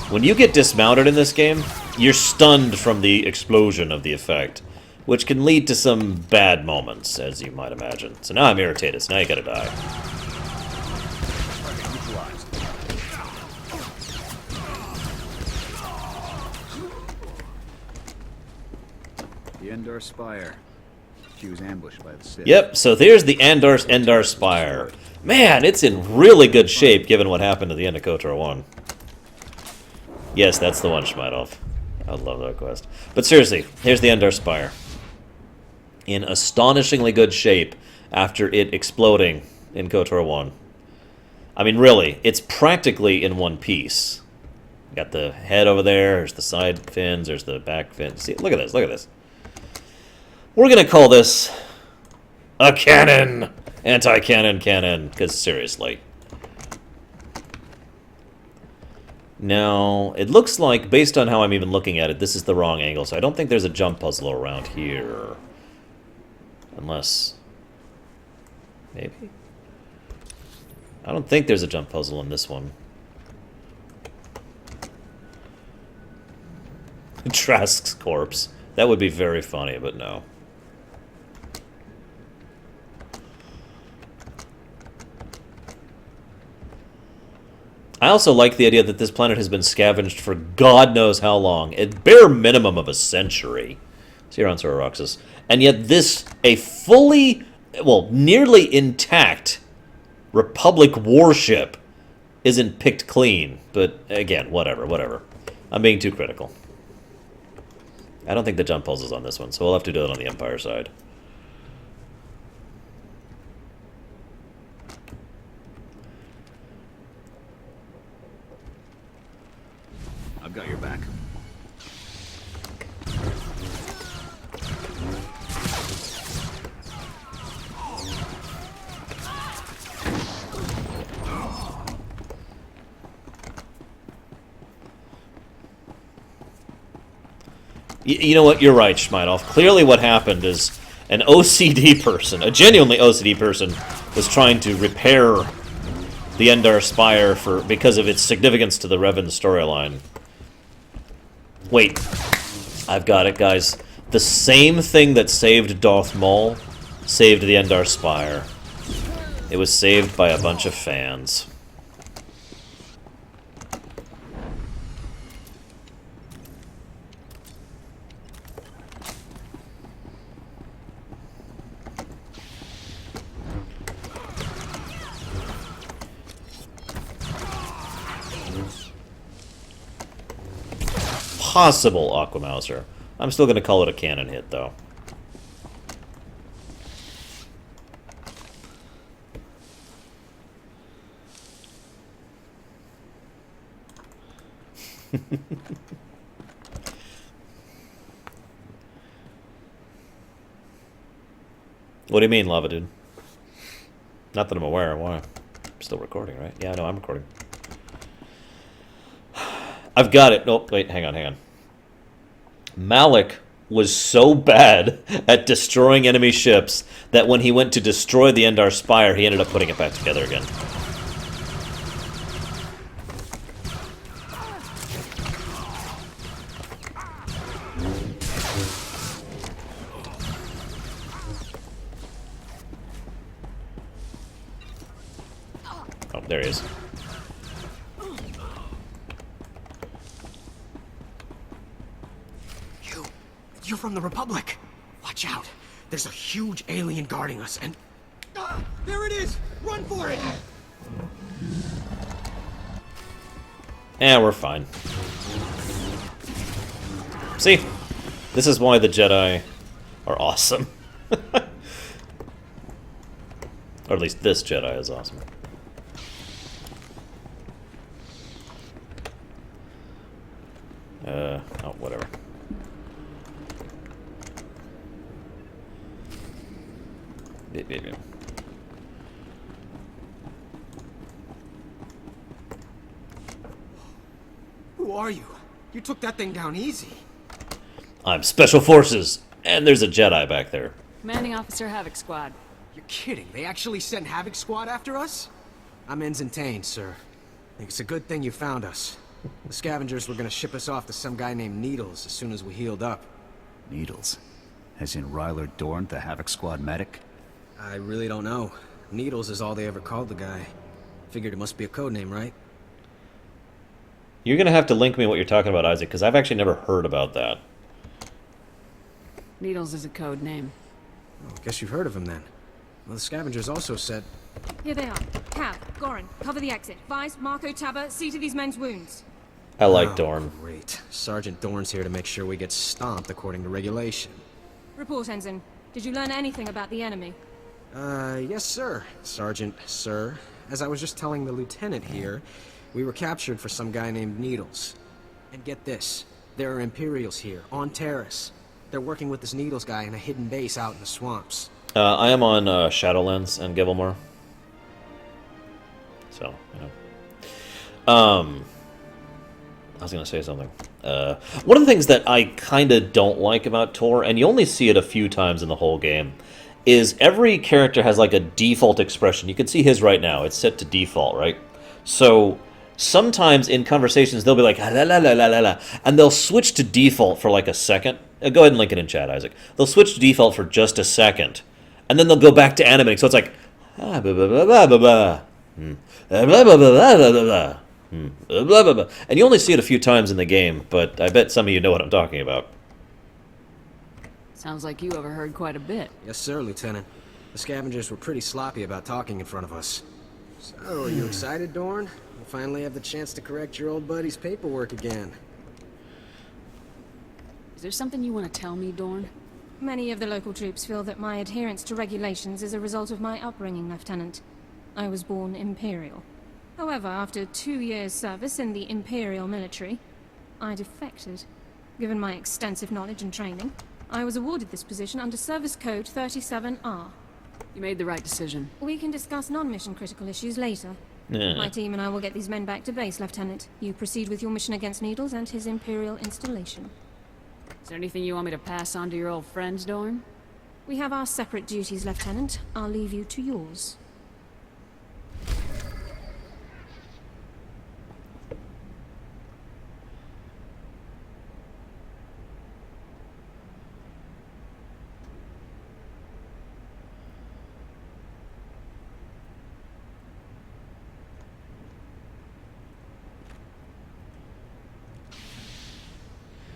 When you get dismounted in this game, you're stunned from the explosion of the effect, which can lead to some bad moments, as you might imagine. So now I'm irritated, so now you gotta die. The Endar Spire. She was ambushed by the Sith. Yep, so there's the Endar Spire. Man, it's in really good shape given what happened at the end of KOTOR 1. Yes, that's the one, Schmeidolf. I love that quest. But seriously, here's the Endar Spire. In astonishingly good shape after it exploding in KOTOR 1. I mean, really, it's practically in one piece. Got the head over there, there's the side fins, there's the back fins. See, look at this, look at this. We're gonna call this a cannon! Anti-cannon cannon, because seriously. Now, it looks like, based on how I'm even looking at it, this is the wrong angle, so I don't think there's a jump puzzle around here. Unless... maybe? I don't think there's a jump puzzle in this one. Trask's corpse. That would be very funny, but no. I also like the idea that this planet has been scavenged for God knows how long. At bare minimum of a century. So you're on Sororoxus. And yet this, a fully, well, nearly intact Republic warship isn't picked clean. But again, whatever, whatever. I'm being too critical. I don't think the jump puzzle's on this one, so we'll have to do it on the Empire side. I've got your back. You know what? You're right, Schmeidolf. Clearly what happened is an OCD person, a genuinely OCD person, was trying to repair the Endar Spire because of its significance to the Revan storyline. Wait. I've got it, guys. The same thing that saved Darth Maul saved the Endar Spire. It was saved by a bunch of fans. Possible Aquamauser. I'm still going to call it a cannon hit, though. What do you mean, Lava Dude? Not that I'm aware. Why? I'm still recording, right? Yeah, no, I'm recording. I've got it. Oh, wait, hang on, hang on. Malik was so bad at destroying enemy ships that when he went to destroy the Endar Spire, he ended up putting it back together again. Oh, there he is. You're from the Republic. Watch out. There's a huge alien guarding us, and... Ah, there it is! Run for it! Yeah, we're fine. See? This is why the Jedi are awesome. Or at least this Jedi is awesome. Oh, whatever. Yeah. Who are you? You took that thing down easy. I'm Special Forces, and there's a Jedi back there. Commanding Officer Havoc Squad. You're kidding. They actually sent Havoc Squad after us? I'm Ensign, sir. I think it's a good thing you found us. The scavengers were gonna ship us off to some guy named Needles as soon as we healed up. Needles? As in Ryler Dorn, the Havoc Squad medic? I really don't know. Needles is all they ever called the guy. Figured it must be a code name, right? You're going to have to link me what you're talking about, Isaac, because I've actually never heard about that. Needles is a code name. Well, I guess you've heard of him then. Well, the scavengers also said... Here they are. Cav, Goran, cover the exit. Vice, Marco, Tabba, see to these men's wounds. I like Dorn. Great. Sergeant Dorn's here to make sure we get stomped according to regulation. Report, Ensign. Did you learn anything about the enemy? Yes, sir. Sergeant, sir. As I was just telling the lieutenant here, we were captured for some guy named Needles. And get this, there are Imperials here, on Taris. They're working with this Needles guy in a hidden base out in the swamps. I am on Shadowlands and Givelmore. So, you know. I was going to say something. One of the things that I kind of don't like about Tor, and you only see it a few times in the whole game, is every character has like a default expression. You can see his right now. It's set to default, right? So sometimes in conversations they'll be like, la la la la la la, and they'll switch to default for like a second. Go ahead and link it in chat, Isaac. They'll switch to default for just a second, and then they'll go back to animating. So it's like, blah, blah, blah, blah, blah, blah, blah, blah, blah, blah, blah, blah. Blah, blah, blah. And you only see it a few times in the game, but I bet some of you know what I'm talking about. Sounds like you overheard quite a bit. Yes, sir, Lieutenant. The scavengers were pretty sloppy about talking in front of us. So, are you excited, Dorn? We'll finally have the chance to correct your old buddy's paperwork again. Is there something you want to tell me, Dorn? Many of the local troops feel that my adherence to regulations is a result of my upbringing, Lieutenant. I was born Imperial. However, after 2 years' service in the Imperial military, I defected. Given my extensive knowledge and training, I was awarded this position under Service Code 37R. You made the right decision. We can discuss non-mission critical issues later. My team and I will get these men back to base, Lieutenant. You proceed with your mission against Needles and his Imperial installation. Is there anything you want me to pass on to your old friends, Dorn? We have our separate duties, Lieutenant. I'll leave you to yours.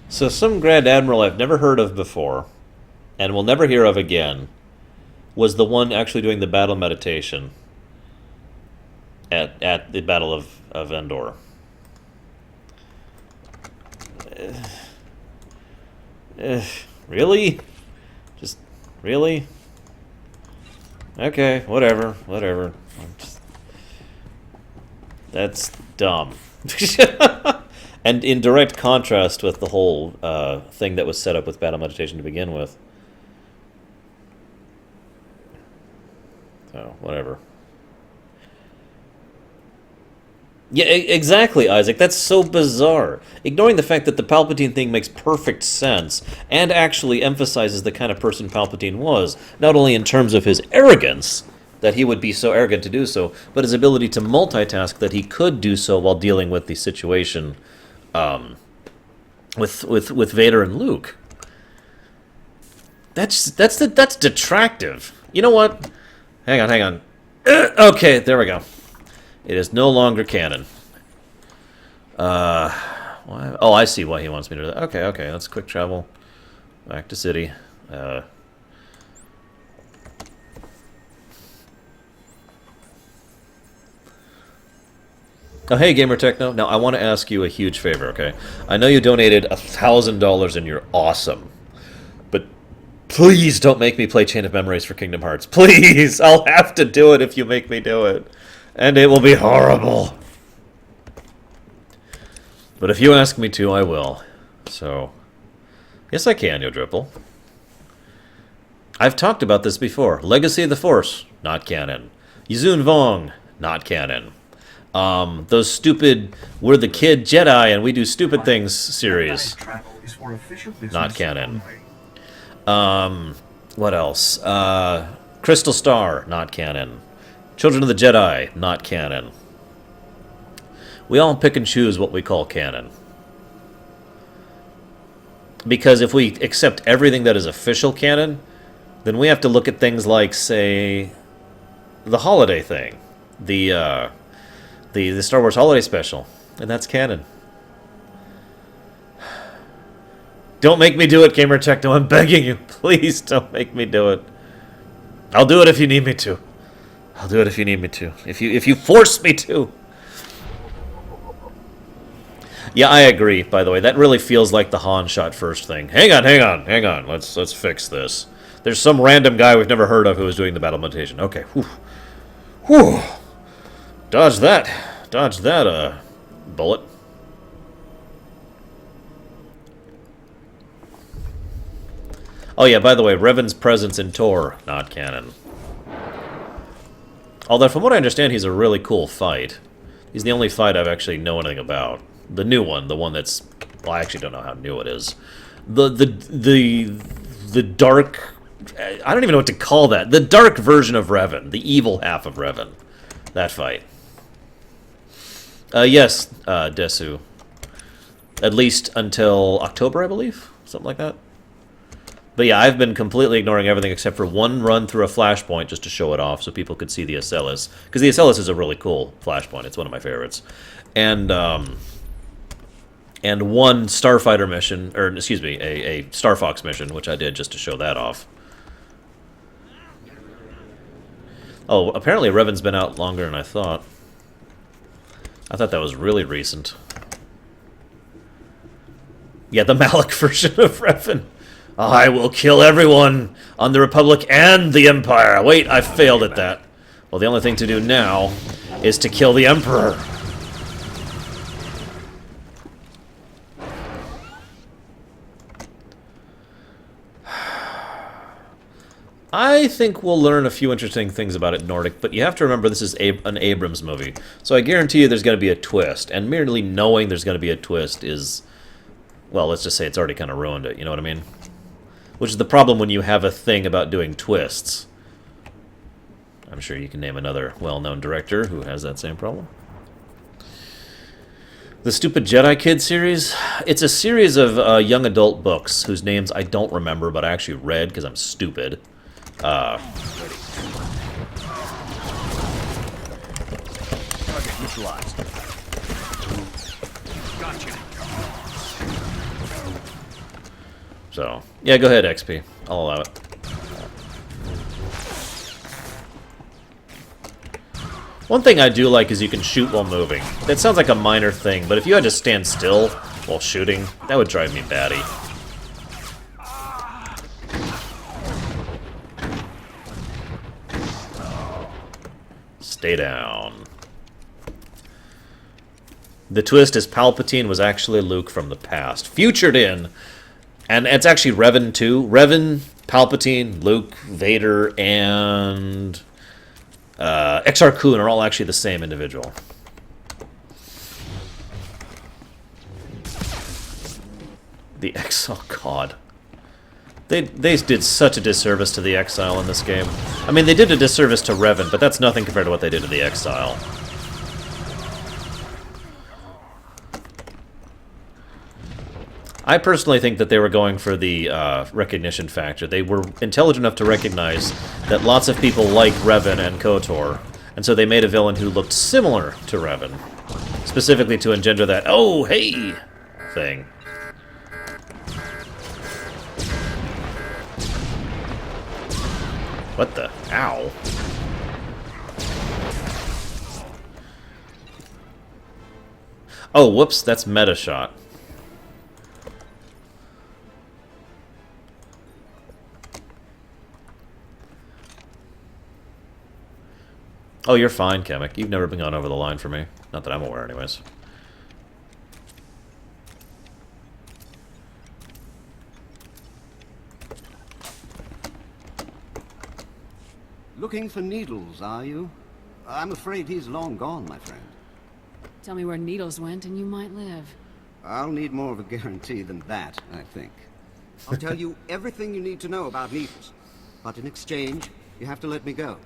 So some Grand Admiral I've never heard of before, and will never hear of again, was the one actually doing the battle meditation at the Battle of Endor. Really? Just, really? Okay, whatever. That's dumb. And in direct contrast with the whole thing that was set up with battle meditation to begin with. So, whatever. Yeah, exactly, Isaac. That's so bizarre. Ignoring the fact that the Palpatine thing makes perfect sense and actually emphasizes the kind of person Palpatine was, not only in terms of his arrogance, that he would be so arrogant to do so, but his ability to multitask, that he could do so while dealing with the situation with Vader and Luke. That's detractive. You know what? Hang on. Okay, there we go. It is no longer canon. Why? Oh, I see why he wants me to do that. Okay, let's quick travel back to city. Oh, hey, Gamer Techno. Now, I want to ask you a huge favor, okay? I know you donated $1,000 and you're awesome. But please don't make me play Chain of Memories for Kingdom Hearts. Please! I'll have to do it if you make me do it. And it will be horrible. But if you ask me to, I will. So, yes, I can, Yodripple. I've talked about this before. Legacy of the Force, not canon. Yizun Vong, not canon. Those stupid "We're the Kid Jedi and we do stupid things" series, not canon. What else? Crystal Star, not canon. Children of the Jedi, not canon. We all pick and choose what we call canon. Because if we accept everything that is official canon, then we have to look at things like, say, the holiday thing. The Star Wars Holiday Special. And that's canon. Don't make me do it, Gamer Techno. I'm begging you. Please don't make me do it. I'll do it if you need me to. I'll do it if you need me to. If you force me to. Yeah, I agree, by the way. That really feels like the Han shot first thing. Hang on. Let's fix this. There's some random guy we've never heard of who is doing the battle meditation. Okay. Whew. Dodge that, bullet. Oh yeah, by the way, Revan's presence in Tor, not canon. Although, from what I understand, he's a really cool fight. He's the only fight I've actually know anything about. The new one, the one that's... Well, I actually don't know how new it is. The dark... I don't even know what to call that. The dark version of Revan. The evil half of Revan. That fight. Yes, Desu. At least until October, I believe? Something like that. But yeah, I've been completely ignoring everything except for one run through a flashpoint just to show it off so people could see the Acellus. Because the Acellus is a really cool flashpoint. It's one of my favorites. And one Starfighter mission, or excuse me, a Star Fox mission, which I did just to show that off. Oh, apparently Revan's been out longer than I thought. I thought that was really recent. Yeah, the Malak version of Revan. I will kill everyone on the Republic and the Empire. Wait, I failed at that. Well, the only thing to do now is to kill the Emperor. I think we'll learn a few interesting things about it, Nordic, but you have to remember this is an Abrams movie. So I guarantee you there's going to be a twist, and merely knowing there's going to be a twist is, well, let's just say it's already kind of ruined it, you know what I mean? Which is the problem when you have a thing about doing twists. I'm sure you can name another well-known director who has that same problem. The Stupid Jedi Kid series? It's a series of young adult books whose names I don't remember, but I actually read because I'm stupid. Target neutralized. Gotcha. So, yeah, go ahead, XP. I'll allow it. One thing I do like is you can shoot while moving. That sounds like a minor thing, but if you had to stand still while shooting, that would drive me batty. Stay down. The twist is Palpatine was actually Luke from the past. Futured in. And it's actually Revan too. Revan, Palpatine, Luke, Vader, and Exar Kun are all actually the same individual. The Exile, God. They did such a disservice to the Exile in this game. I mean, they did a disservice to Revan, but that's nothing compared to what they did to the Exile. I personally think that they were going for the recognition factor. They were intelligent enough to recognize that lots of people like Revan and KOTOR, and so they made a villain who looked similar to Revan, specifically to engender that, oh, hey, thing. What the? Ow. Oh, whoops, that's meta shot. Oh, you're fine, Kamek. You've never been gone over the line for me. Not that I'm aware, anyways. Looking for Needles, are you? I'm afraid he's long gone, my friend. Tell me where Needles went and you might live. I'll need more of a guarantee than that, I think. I'll tell you everything you need to know about Needles. But in exchange, You have to let me go.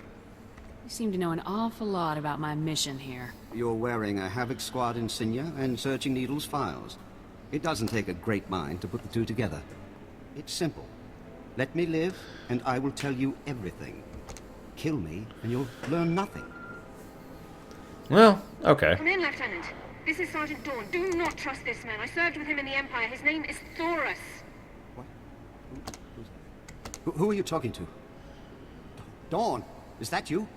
You seem to know an awful lot about my mission here. You're wearing a Havoc Squad insignia and searching Needle's files. It doesn't take a great mind to put the two together. It's simple. Let me live, and I will tell you everything. Kill me, and you'll learn nothing. Well, okay. Come in, Lieutenant. This is Sergeant Dawn. Do not trust this man. I served with him in the Empire. His name is Taris. What? Who are you talking to? Dawn, is that you?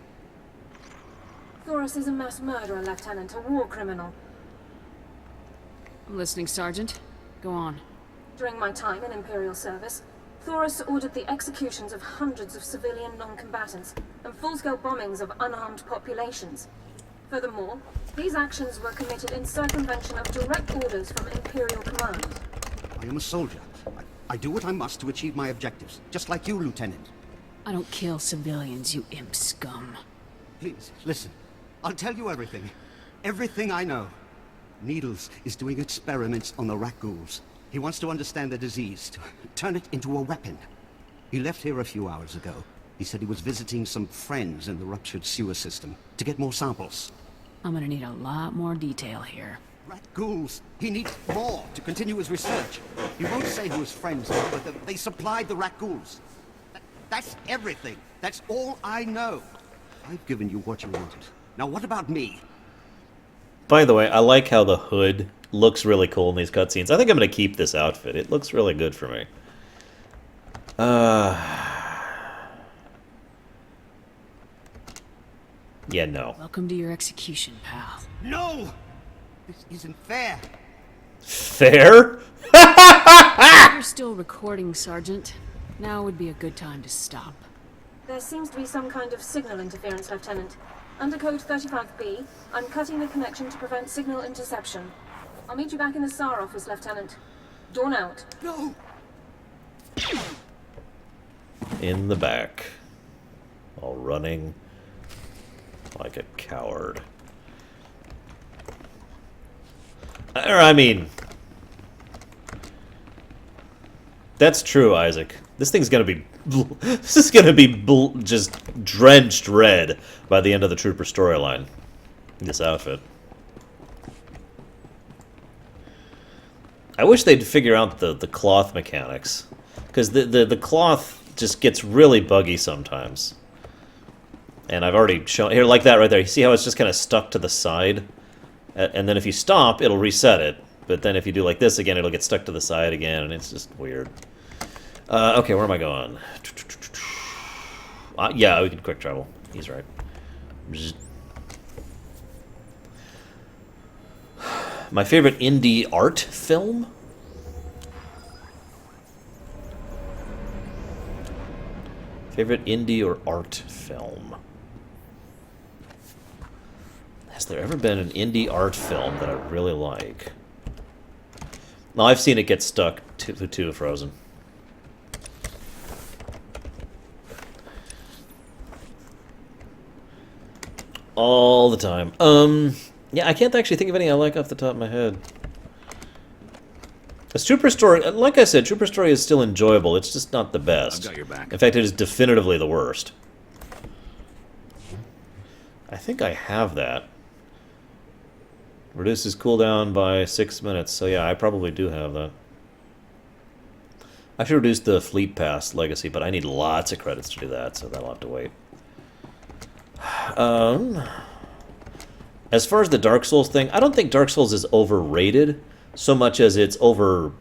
Taris is a mass murderer, Lieutenant. A war criminal. I'm listening, Sergeant. Go on. During my time in Imperial service, Taris ordered the executions of hundreds of civilian non-combatants and full-scale bombings of unarmed populations. Furthermore, these actions were committed in circumvention of direct orders from Imperial command. I am a soldier. I do what I must to achieve my objectives, just like you, Lieutenant. I don't kill civilians, you imp scum. Please, listen. I'll tell you everything. Everything I know. Needles is doing experiments on the rat ghouls. He wants to understand the disease, to turn it into a weapon. He left here a few hours ago. He said he was visiting some friends in the ruptured sewer system to get more samples. I'm gonna need a lot more detail here. Rat ghouls. He needs more to continue his research. He won't say who his friends are, but they supplied the rat ghouls. That's everything. That's all I know. I've given you what you wanted. Now what about me? By the way, I like how the hood looks really cool in these cutscenes. I think I'm going to keep this outfit. It looks really good for me. Yeah, no. Welcome to your execution, pal. No! This isn't fair. Fair? You're still recording, Sergeant. Now would be a good time to stop. There seems to be some kind of signal interference, Lieutenant. Under code 35B, I'm cutting the connection to prevent signal interception. I'll meet you back in the SAR office, Lieutenant. Dawn out. No! In the back. All running like a coward. Or, I mean... That's true, Isaac. This thing's gonna be... This is gonna be just drenched red by the end of the Trooper storyline. This outfit. I wish they'd figure out the cloth mechanics. Because the cloth just gets really buggy sometimes. And I've already shown... Here, like that right there. You see how it's just kind of stuck to the side? And then if you stop, it'll reset it. But then if you do like this again, it'll get stuck to the side again, and it's just weird. Okay, where am I going? Yeah, we can quick travel. He's right. My favorite indie art film? Favorite indie or art film? Has there ever been an indie art film that I really like? No, I've seen it get stuck to Frozen. All the time. Yeah, I can't actually think of any I like off the top of my head. This Trooper Story, like I said, Trooper Story is still enjoyable. It's just not the best. I've got your back. In fact, it is definitively the worst. I think I have that. Reduces cooldown by 6 minutes. So yeah, I probably do have that. I should reduce the Fleet Pass Legacy, but I need lots of credits to do that, so that'll have to wait. As far as the Dark Souls thing, I don't think Dark Souls is overrated so much as it's over...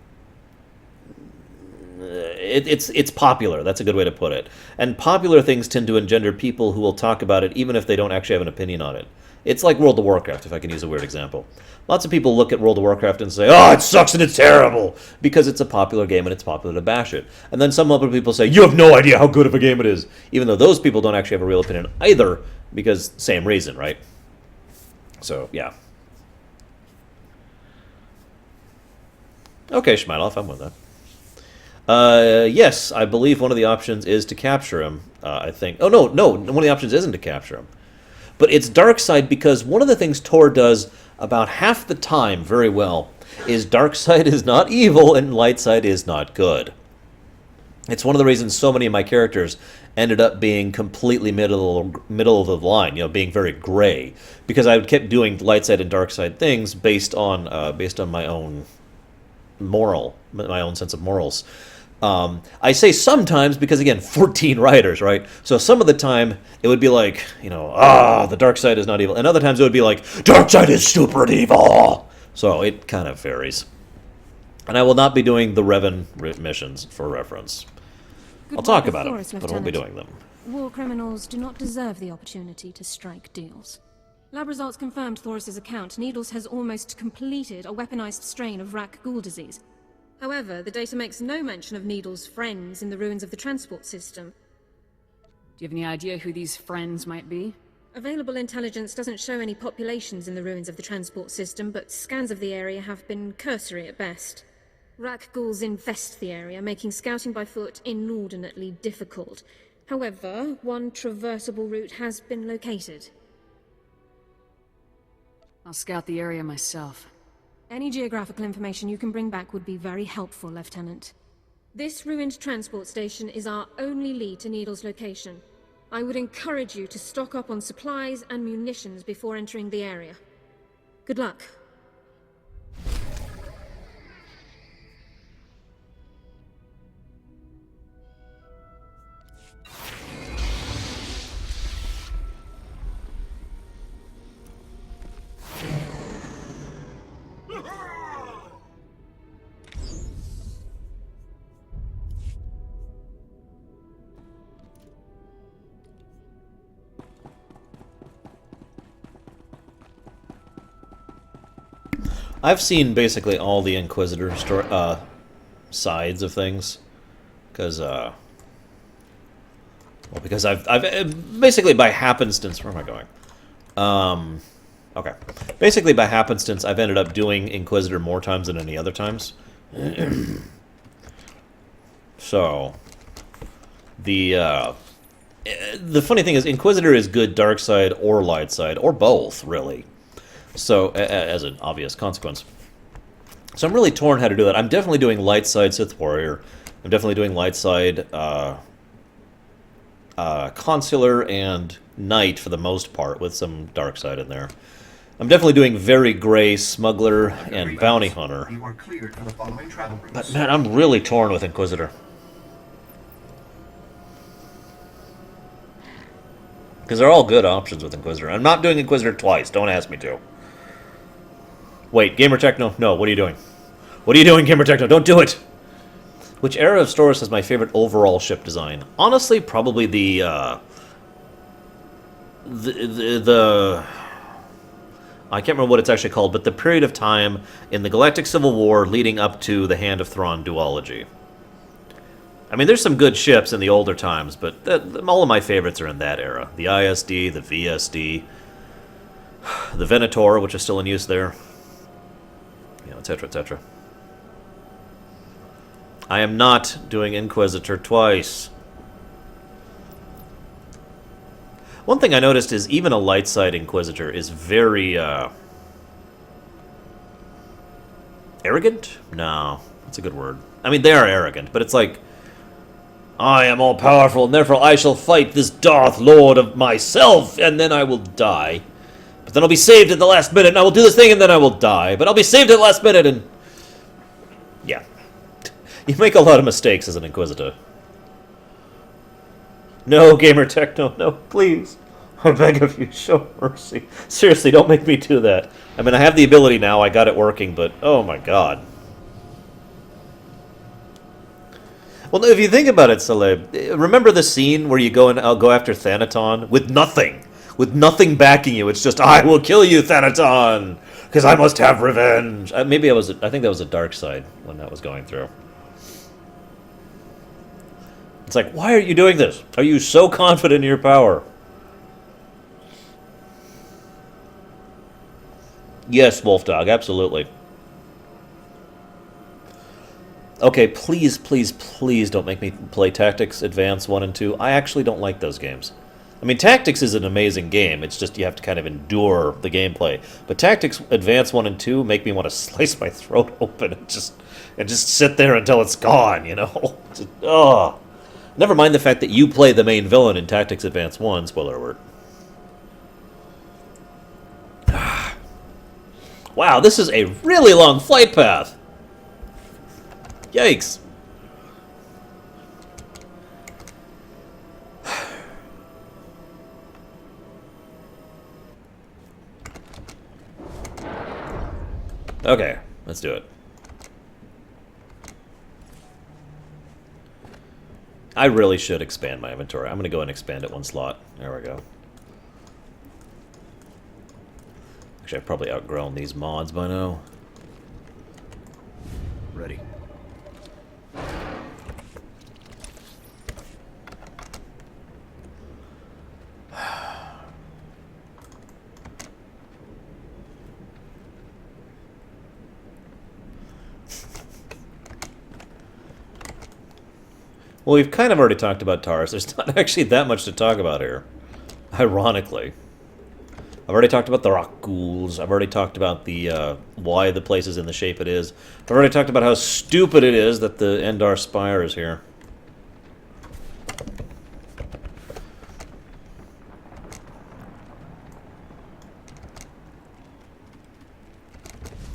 It's popular. That's a good way to put it. And popular things tend to engender people who will talk about it even if they don't actually have an opinion on it. It's like World of Warcraft, if I can use a weird example. Lots of people look at World of Warcraft and say, oh, it sucks and it's terrible, because it's a popular game and it's popular to bash it. And then some other people say, you have no idea how good of a game it is, even though those people don't actually have a real opinion either, because same reason, right? So, yeah. Okay, Schmeidoff, I'm with that. Yes, I believe one of the options is to capture him, I think. Oh, no, one of the options isn't to capture him. But it's dark side because one of the things Tor does about half the time very well is dark side is not evil and light side is not good. It's one of the reasons so many of my characters ended up being completely middle of the line, being very gray, because I kept doing light side and dark side things based on my own my own sense of morals. I say sometimes because, again, 14 writers, right? So some of the time it would be like, the dark side is not evil, and other times it would be like, dark side is stupid evil. So it kind of varies. And I will not be doing the Revan missions for reference. I'll talk about them, but I won't be doing them. War criminals do not deserve the opportunity to strike deals. Lab results confirmed Thoris's account. Needles has almost completed a weaponized strain of Rak Ghoul disease. However, the data makes no mention of Needles' friends in the ruins of the transport system. Do you have any idea who these friends might be? Available intelligence doesn't show any populations in the ruins of the transport system, but scans of the area have been cursory at best. Rak Ghouls infest the area, making scouting by foot inordinately difficult. However, one traversable route has been located. I'll scout the area myself. Any geographical information you can bring back would be very helpful, Lieutenant. This ruined transport station is our only lead to Needle's location. I would encourage you to stock up on supplies and munitions before entering the area. Good luck. I've seen basically all the Inquisitor sides of things, because I've basically by happenstance. Where am I going? Okay, basically by happenstance, I've ended up doing Inquisitor more times than any other times. So the funny thing is, Inquisitor is good dark side or light side or both, really. So, as an obvious consequence. So I'm really torn how to do that. I'm definitely doing light side Sith Warrior. I'm definitely doing light side Consular and Knight for the most part, with some dark side in there. I'm definitely doing very gray Smuggler and Bounty Hunter. You are cleared for the following travel routes. But man, I'm really torn with Inquisitor. Because they're all good options with Inquisitor. I'm not doing Inquisitor twice. Don't ask me to. Wait, Gamer Techno? No, what are you doing? What are you doing, Gamer Techno? Don't do it! Which era of Storis has my favorite overall ship design? Honestly, probably the I can't remember what it's actually called, but the period of time in the Galactic Civil War leading up to the Hand of Thrawn duology. I mean, there's some good ships in the older times, but all of my favorites are in that era. The ISD, the VSD, the Venator, which is still in use there. Etc., etc. I am not doing Inquisitor twice. One thing I noticed is even a light side Inquisitor is very, arrogant? No, that's a good word. I mean, they are arrogant, but it's like, I am all powerful, and therefore I shall fight this Darth Lord of myself, and then I will die. But then I'll be saved at the last minute, and I will do this thing, and then I will die. But I'll be saved at the last minute, and... yeah. You make a lot of mistakes as an Inquisitor. No, Gamer Techno, no, please. I beg of you, show mercy. Seriously, don't make me do that. I mean, I have the ability now, I got it working, but oh my god. Well, if you think about it, Saleh, remember the scene where you go after Thanaton with nothing? With nothing backing you, it's just, I will kill you, Thanaton, because I must have revenge. I think that was a dark side when that was going through. It's like, why are you doing this? Are you so confident in your power? Yes, Wolfdog, absolutely. Okay, please, please, please don't make me play Tactics Advance 1 and 2. I actually don't like those games. I mean, Tactics is an amazing game. It's just you have to kind of endure the gameplay. But Tactics Advance 1 and 2 make me want to slice my throat open and just sit there until it's gone, you know? Just, oh. Never mind the fact that you play the main villain in Tactics Advance 1, spoiler alert. Wow, this is a really long flight path. Yikes. Okay, let's do it. I really should expand my inventory. I'm going to go and expand it one slot. There we go. Actually, I've probably outgrown these mods by now. Ready. Well, we've kind of already talked about Taris. There's not actually that much to talk about here. Ironically. I've already talked about the rock ghouls. I've already talked about the why the place is in the shape it is. I've already talked about how stupid it is that the Endar Spire is here.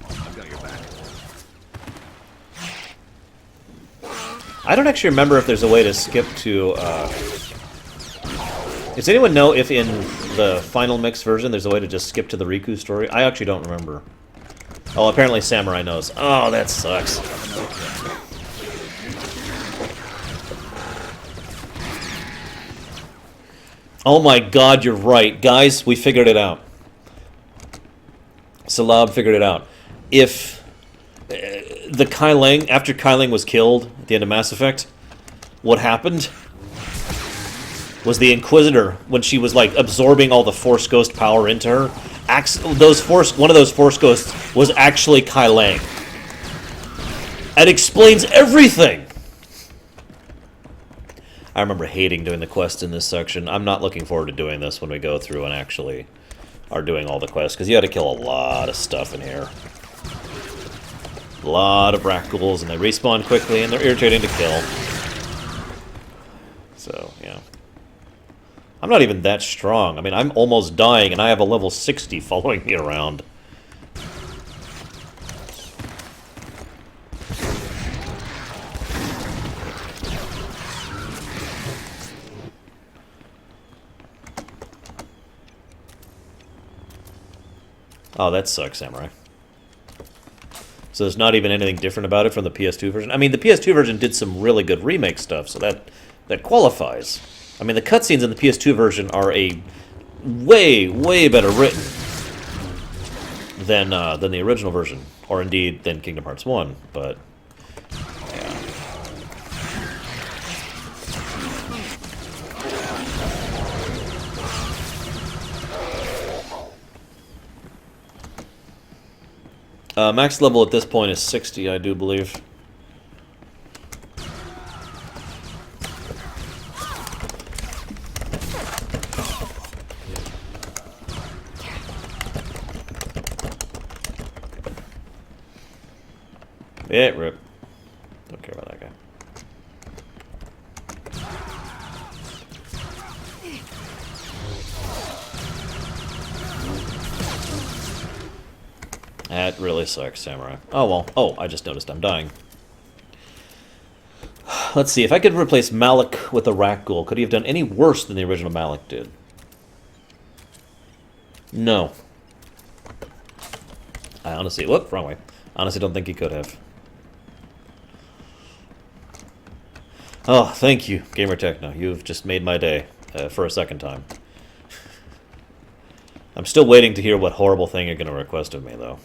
I've got your back. I don't actually remember if there's a way to skip to... Does anyone know if in the final mix version there's a way to just skip to the Riku story? I actually don't remember. Oh, apparently Samurai knows. Oh, that sucks. Oh my god, you're right. Guys, we figured it out. Salab figured it out. If the Kai Ling, after Kai Ling was killed at the end of Mass Effect, what happened was the Inquisitor, when she was like absorbing all the Force Ghost power into her, one of those Force Ghosts was actually Kai Ling. It explains everything! I remember hating doing the quests in this section. I'm not looking forward to doing this when we go through and actually are doing all the quests, because you had to kill a lot of stuff in here. A lot of rat ghouls, and they respawn quickly, and they're irritating to kill. So, yeah. I'm not even that strong. I mean, I'm almost dying, and I have a level 60 following me around. Oh, that sucks, Samurai. So there's not even anything different about it from the PS2 version? I mean, the PS2 version did some really good remake stuff, so that qualifies. I mean, the cutscenes in the PS2 version are a way, way better written than the original version, or indeed than Kingdom Hearts 1. But yeah. Max level at this point is 60, I do believe. Yeah, rip. Don't care about that guy. That really sucks, Samurai. Oh, well. Oh, I just noticed I'm dying. Let's see. If I could replace Malik with a rat ghoul, could he have done any worse than the original Malik did? No. I honestly... Whoop, wrong way. Honestly don't think he could have. Oh, thank you, Gamer Techno. You've just made my day for a second time. I'm still waiting to hear what horrible thing you're going to request of me, though.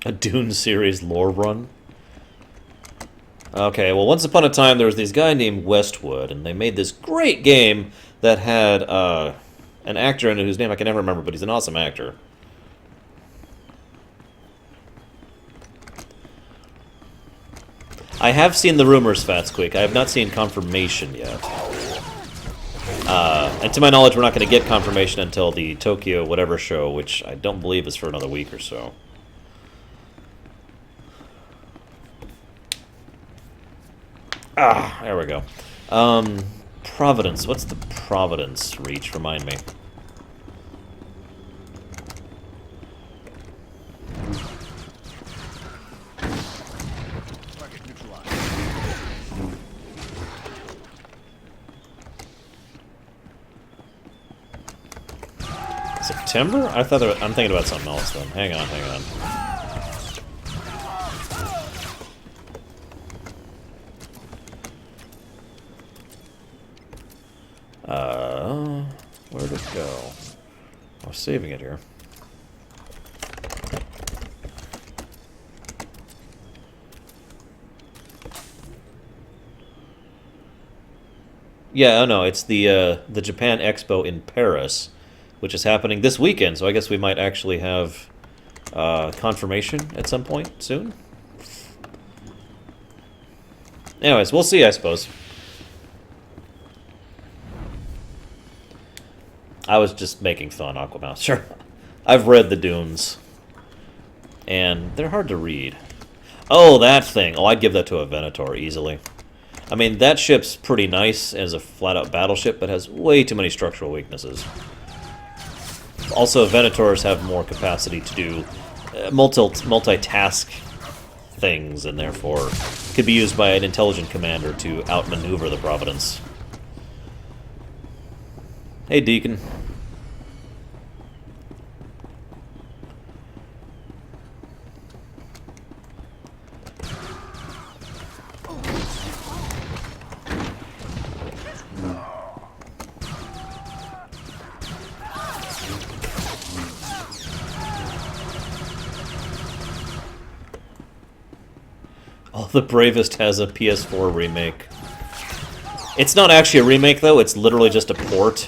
A Dune series lore run? Okay, well, once upon a time there was this guy named Westwood, and they made this great game that had an actor in it whose name I can never remember, but he's an awesome actor. I have seen the rumors, Fatsqueak. I have not seen confirmation yet. And to my knowledge, we're not going to get confirmation until the Tokyo whatever show, which I don't believe is for another week or so. Ah, there we go. Providence. What's the Providence reach? Remind me. September? I thought I'm thinking about something else then. Hang on, hang on. Where'd it go? I was saving it here. Yeah, oh no, it's the Japan Expo in Paris, which is happening this weekend, so I guess we might actually have confirmation at some point soon. Anyways, we'll see, I suppose. I was just making fun, Aquamouse. Sure. I've read the Dunes. And they're hard to read. Oh, that thing. Oh, I'd give that to a Venator easily. I mean, that ship's pretty nice as a flat-out battleship, but has way too many structural weaknesses. Also, Venators have more capacity to do multitask things, and therefore could be used by an intelligent commander to outmaneuver the Providence. Hey, Deacon. All the Bravest has a PS4 remake. It's not actually a remake, though. It's literally just a port.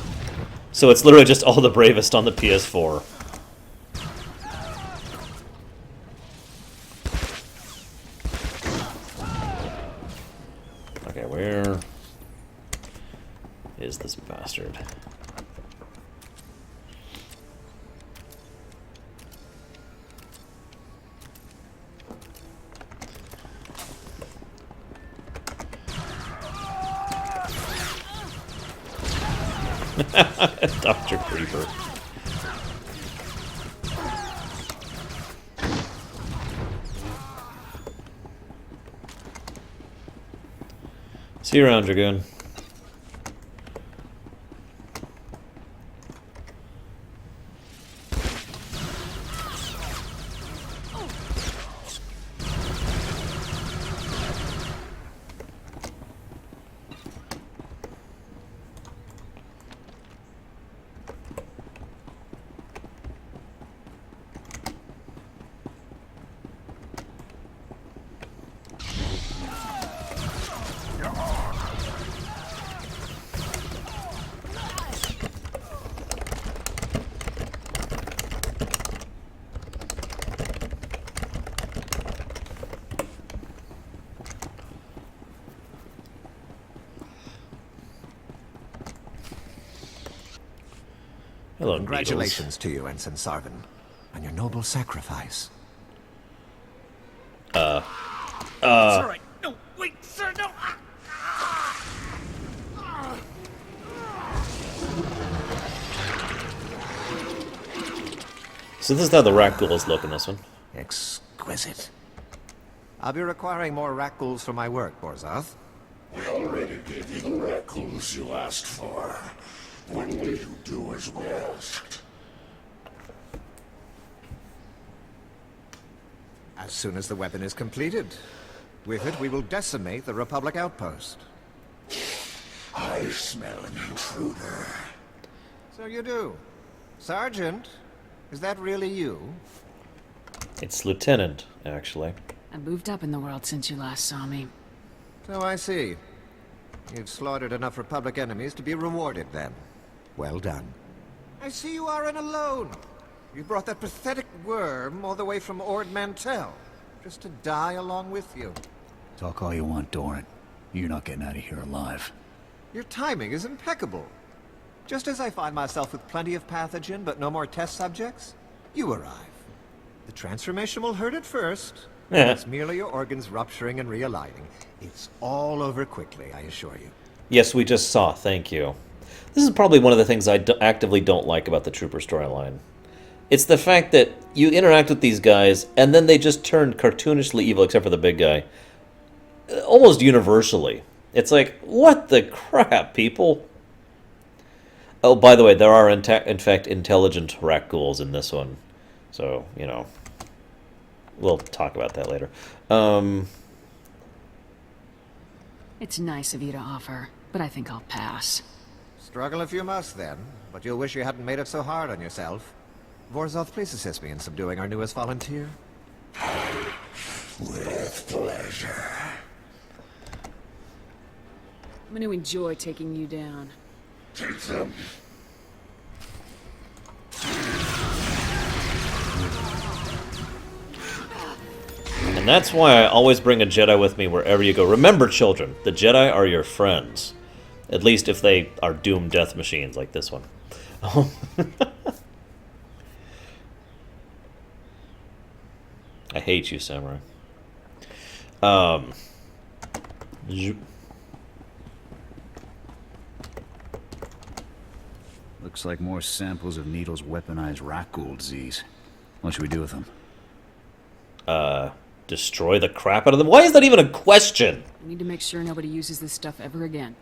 So it's literally just All the Bravest on the PS4. Okay, where is this bastard? Dr. Creeper. See you around, Dragoon. Hello, congratulations to you, Ensign Sarvin, on your noble sacrifice. It's all right. No, wait, sir, no. So this is how the rat ghouls look in this one. Exquisite. I'll be requiring more rat ghouls for my work, Borzoth. We already gave you the rat ghouls you asked for. When will you do as we asked? As soon as the weapon is completed. With it, we will decimate the Republic outpost. I smell an intruder. So you do. Sergeant, is that really you? It's Lieutenant, actually. I moved up in the world since you last saw me. So I see. You've slaughtered enough Republic enemies to be rewarded, then. Well done. I see you aren't alone. You brought that pathetic worm all the way from Ord Mantell, just to die along with you. Talk all you want, Doran. You're not getting out of here alive. Your timing is impeccable. Just as I find myself with plenty of pathogen but no more test subjects, you arrive. The transformation will hurt at first. It's merely your organs rupturing and realigning. It's all over quickly, I assure you. Yes, we just saw. Thank you. This is probably one of the things I actively don't like about the Trooper storyline. It's the fact that you interact with these guys, and then they just turn cartoonishly evil, except for the big guy. Almost universally. It's like, what the crap, people? Oh, by the way, there are, in fact, intelligent Rakghouls in this one. So, you know, we'll talk about that later. It's nice of you to offer, but I think I'll pass. Struggle if you must, then. But you'll wish you hadn't made it so hard on yourself. Vorzoth, please assist me in subduing our newest volunteer. With pleasure. I'm going to enjoy taking you down. Take them. And that's why I always bring a Jedi with me wherever you go. Remember, children, the Jedi are your friends. At least if they are doomed death machines like this one. I hate you, Samurai. Looks like more samples of Needle's weaponized Rakghoul disease. What should we do with them? Destroy the crap out of them? Why is that even a question? We need to make sure nobody uses this stuff ever again.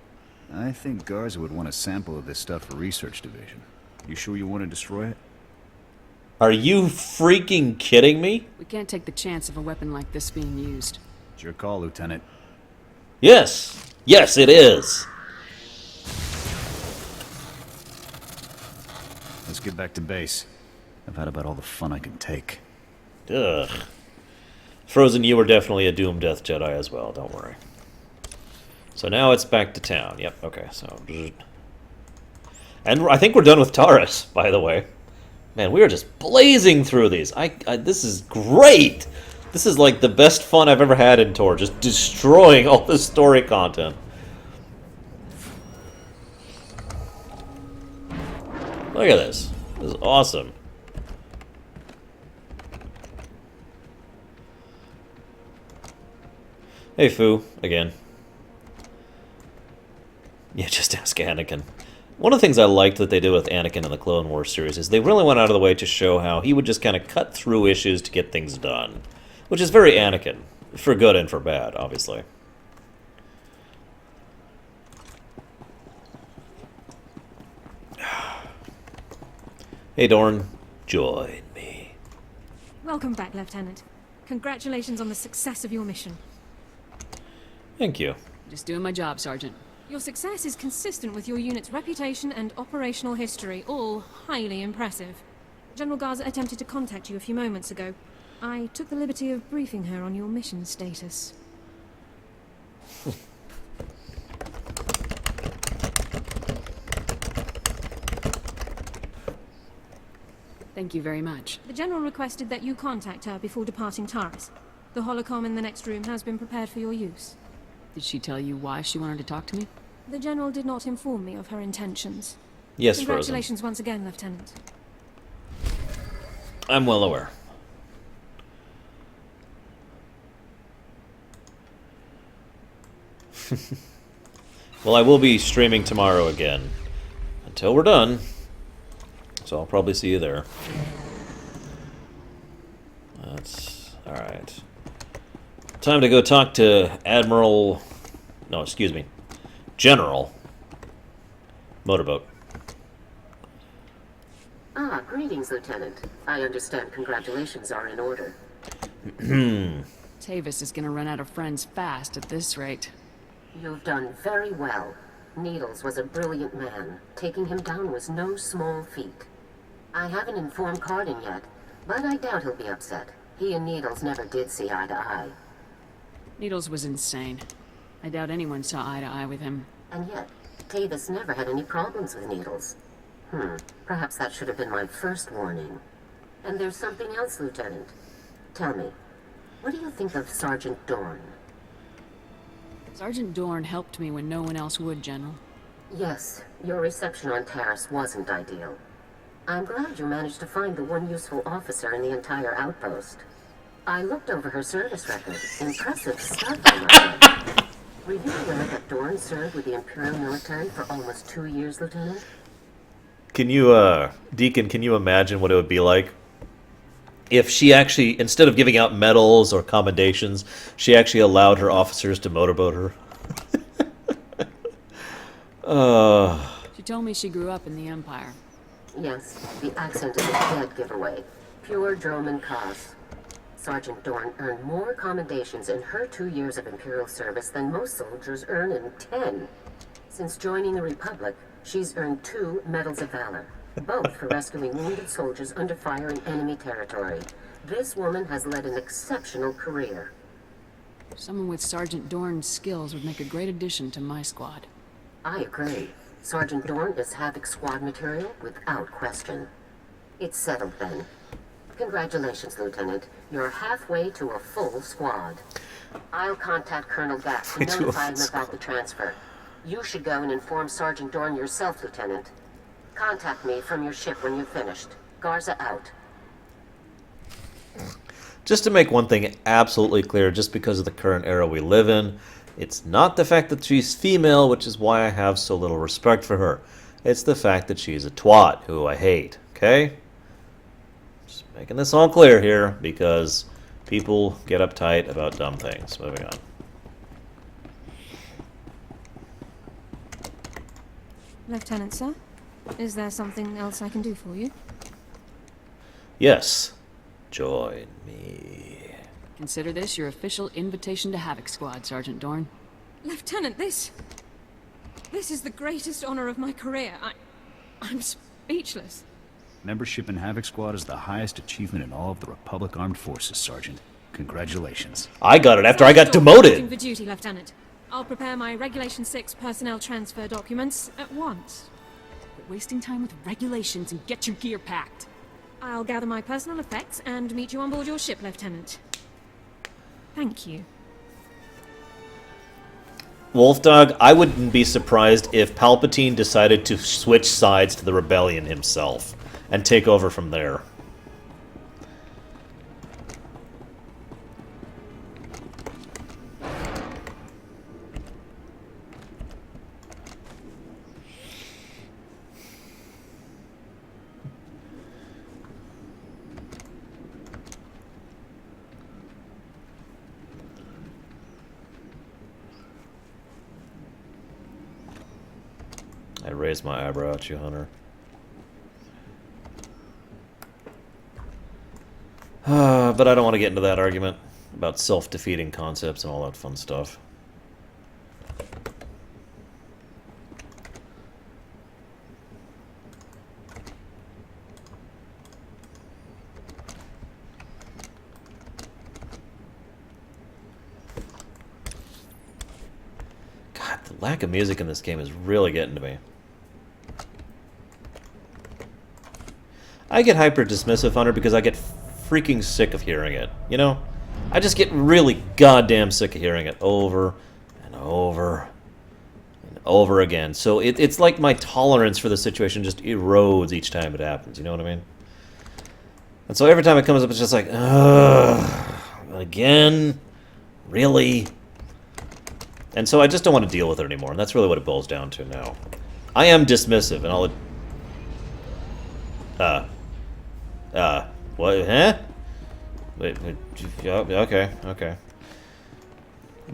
I think Garza would want a sample of this stuff for research division. You sure you want to destroy it? Are you freaking kidding me? We can't take the chance of a weapon like this being used. It's your call, Lieutenant. Yes. Yes, it is. Let's get back to base. I've had about all the fun I can take. Ugh. Frozen, you were definitely a doomed death Jedi as well, don't worry. So now it's back to town. Yep, okay, so... And I think we're done with Taris, by the way. Man, we are just blazing through these. This is great! This is like the best fun I've ever had in Tor, just destroying all the story content. Look at this. This is awesome. Hey, Fu, again. Yeah, just ask Anakin. One of the things I liked that they did with Anakin in the Clone Wars series is they really went out of the way to show how he would just kind of cut through issues to get things done. Which is very Anakin. For good and for bad, obviously. Hey, Dorn. Join me. Welcome back, Lieutenant. Congratulations on the success of your mission. Thank you. Just doing my job, Sergeant. Your success is consistent with your unit's reputation and operational history, all highly impressive. General Garza attempted to contact you a few moments ago. I took the liberty of briefing her on your mission status. Thank you very much. The General requested that you contact her before departing Taris. The holocom in the next room has been prepared for your use. Did she tell you why she wanted to talk to me? The General did not inform me of her intentions. Yes, Congratulations once again, Lieutenant. I'm well aware. Well, I will be streaming tomorrow again. Until we're done. So I'll probably see you there. That's... alright. Time to go talk to Admiral... No, excuse me. General. Motorboat. Ah, greetings, Lieutenant. I understand congratulations are in order. Tavis is gonna run out of friends fast at this rate. You've done very well. Needles was a brilliant man. Taking him down was no small feat. I haven't informed Cardin yet, but I doubt he'll be upset. He and Needles never did see eye to eye. Needles was insane. I doubt anyone saw eye to eye with him. And yet, Tavis never had any problems with Needles. Perhaps that should have been my first warning. And there's something else, Lieutenant. Tell me, what do you think of Sergeant Dorn? Sergeant Dorn helped me when no one else would, General. Yes, your reception on Taris wasn't ideal. I'm glad you managed to find the one useful officer in the entire outpost. I looked over her service record. Impressive stuff, I must say. Were you aware that Dorn served with the Imperial military for almost 2 years, Lieutenant? Can you, Deacon, can you imagine what it would be like if she actually, instead of giving out medals or commendations, she actually allowed her officers to motorboat her? She told me she grew up in the Empire. Yes, the accent is a dead giveaway. Pure Droman Cos. Sergeant Dorn earned more commendations in her 2 years of Imperial service than most soldiers earn in 10. Since joining the Republic, she's earned 2 Medals of Valor, both for rescuing wounded soldiers under fire in enemy territory. This woman has led an exceptional career. Someone with Sergeant Dorn's skills would make a great addition to my squad. I agree. Sergeant Dorn is Havoc squad material without question. It's settled then. Congratulations, Lieutenant. You're halfway to a full squad. I'll contact Colonel Gaff to notify him about the transfer. You should go and inform Sergeant Dorn yourself, Lieutenant. Contact me from your ship when you're finished. Garza out. Just to make one thing absolutely clear, just because of the current era we live in, it's not the fact that she's female, which is why I have so little respect for her. It's the fact that she's a twat, who I hate, okay? Just making this all clear here, because people get uptight about dumb things. Moving on. Lieutenant, sir? Is there something else I can do for you? Yes. Join me. Consider this your official invitation to Havoc Squad, Sergeant Dorn. Lieutenant, this is the greatest honor of my career. I'm speechless. Membership in Havoc Squad is the highest achievement in all of the Republic Armed Forces, Sergeant. Congratulations. I got it after I got demoted. For duty, Lieutenant. I'll prepare my Regulation 6 personnel transfer documents at once. Quit wasting time with regulations and get your gear packed. I'll gather my personal effects and meet you on board your ship, Lieutenant. Thank you. Wolfdog, I wouldn't be surprised if Palpatine decided to switch sides to the Rebellion himself and take over from there. I raised my eyebrow at you, Hunter. But I don't want to get into that argument about self-defeating concepts and all that fun stuff. God, the lack of music in this game is really getting to me. I get hyper dismissive, Hunter, because I get freaking sick of hearing it. You know? I just get really goddamn sick of hearing it over and over and over again. So it's like my tolerance for the situation just erodes each time it happens. You know what I mean? And so every time it comes up, it's just like, ugh, again? Really? And so I just don't want to deal with it anymore, and that's really what it boils down to now. I am dismissive, and I'll... what, huh? Wait, okay.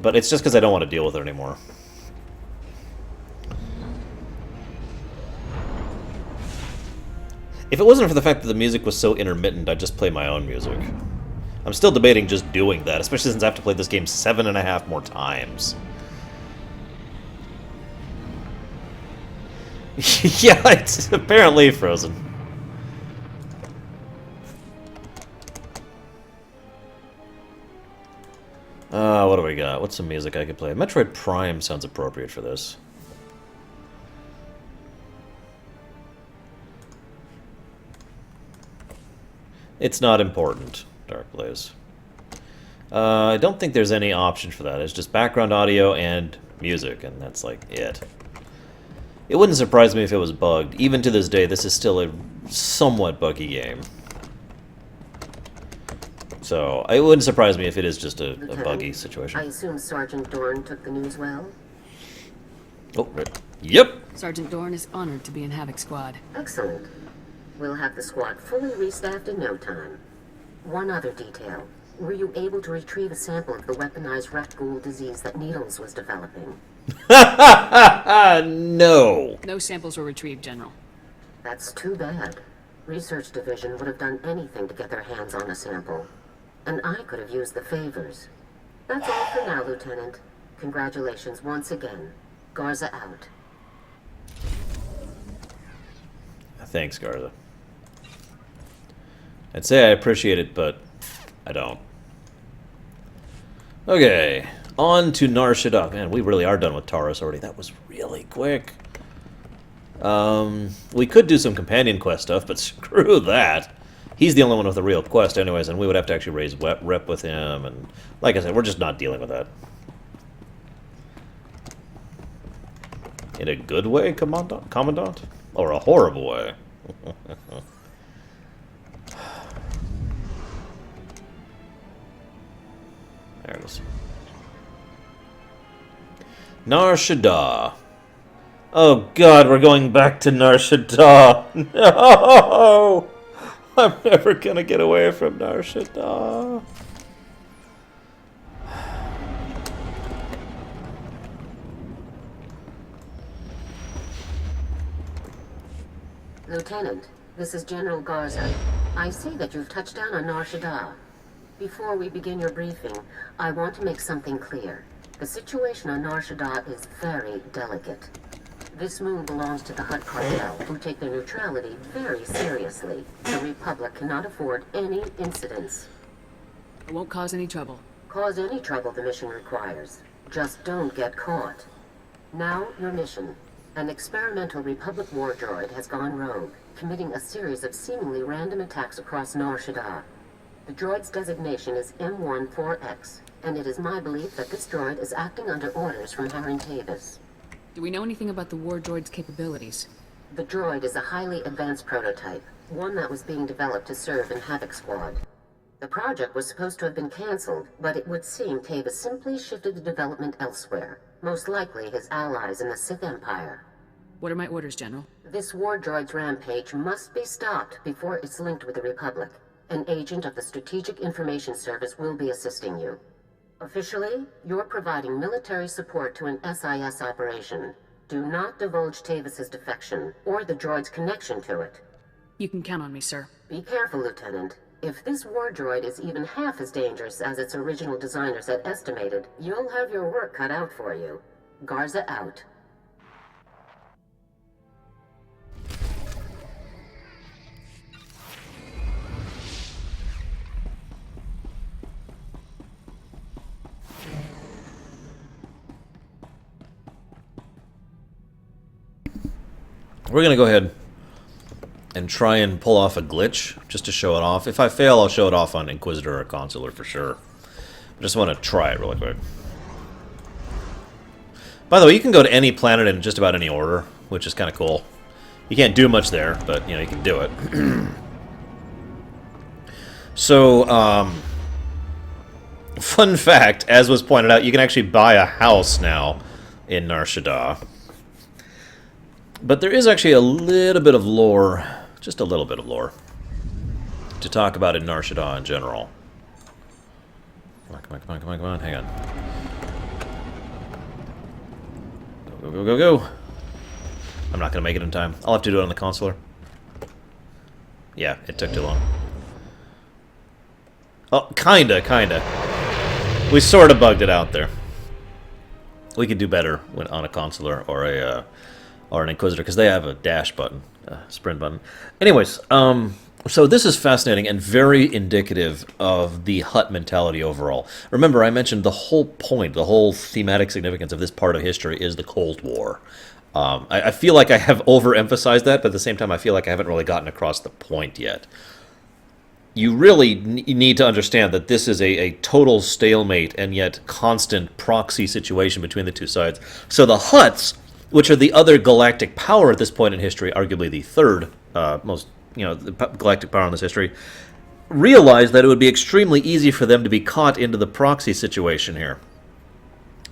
But it's just because I don't want to deal with it anymore. If it wasn't for the fact that the music was so intermittent, I'd just play my own music. I'm still debating just doing that, especially since I have to play this game 7.5 more times. Yeah, it's apparently frozen. What do we got? What's some music I could play? Metroid Prime sounds appropriate for this. It's not important, Dark Blaze. I don't think there's any option for that. It's just background audio and music, and that's like it. It wouldn't surprise me if it was bugged. Even to this day, this is still a somewhat buggy game. So, it wouldn't surprise me if it is just a buggy situation. I assume Sergeant Dorn took the news well? Oh, right. Yep! Sergeant Dorn is honored to be in Havoc Squad. Excellent. We'll have the squad fully restaffed in no time. One other detail. Were you able to retrieve a sample of the weaponized rat ghoul disease that Needles was developing? No! No samples were retrieved, General. That's too bad. Research Division would have done anything to get their hands on a sample. And I could have used the favors. That's all for now, Lieutenant. Congratulations once again. Garza out. Thanks, Garza. I'd say I appreciate it, but I don't. Okay, on to Nar Shaddaa. Man, we really are done with Taris already. That was really quick. We could do some companion quest stuff, but screw that. He's the only one with a real quest anyways, and we would have to actually raise rep with him, and like I said, we're just not dealing with that. In a good way, Commandant? Or a horrible way? There it is. Nar Shaddaa. Oh god, we're going back to Nar Shaddaa. No! I'm never gonna get away from Nar Shaddaa. Lieutenant, this is General Garza. I see that you've touched down on Nar Shaddaa. Before we begin your briefing, I want to make something clear. The situation on Nar Shaddaa is very delicate. This moon belongs to the Hutt cartel, who take their neutrality very seriously. The Republic cannot afford any incidents. It won't cause any trouble. Cause any trouble the mission requires. Just don't get caught. Now, your mission. An experimental Republic war droid has gone rogue, committing a series of seemingly random attacks across Nar Shaddaa. The droid's designation is M14X, and it is my belief that this droid is acting under orders from Harry Tavis. Do we know anything about the war droid's capabilities? The droid is a highly advanced prototype, one that was being developed to serve in Havoc Squad. The project was supposed to have been cancelled, but it would seem Tavis simply shifted the development elsewhere, most likely his allies in the Sith Empire. What are my orders, General? This war droid's rampage must be stopped before it's linked with the Republic. An agent of the Strategic Information Service will be assisting you. Officially, you're providing military support to an SIS operation. Do not divulge Tavis's defection, or the droid's connection to it. You can count on me, sir. Be careful, Lieutenant. If this war droid is even half as dangerous as its original designers had estimated, you'll have your work cut out for you. Garza out. We're going to go ahead and try and pull off a glitch, just to show it off. If I fail, I'll show it off on Inquisitor or Consular for sure. I just want to try it really quick. By the way, you can go to any planet in just about any order, which is kind of cool. You can't do much there, but, you know, you can do it. So, fun fact, as was pointed out, you can actually buy a house now in Nar Shaddaa. But there is actually a little bit of lore, just a little bit of lore, to talk about in Nar Shaddaa in general. Come on, hang on. Go. I'm not going to make it in time. I'll have to do it on the consular. Yeah, it took too long. Oh, kinda. We sort of bugged it out there. We could do better when on a consular or an Inquisitor, because they have a dash button, a sprint button. Anyways, So this is fascinating and very indicative of the Hutt mentality overall. Remember, I mentioned the whole point, the whole thematic significance of this part of history is the Cold War. I feel like I have overemphasized that, but at the same time, I feel like I haven't really gotten across the point yet. You really need to understand that this is a total stalemate and yet constant proxy situation between the two sides. So the Hutts, which are the other galactic power at this point in history, arguably the third most the galactic power in this history, realized that it would be extremely easy for them to be caught into the proxy situation here.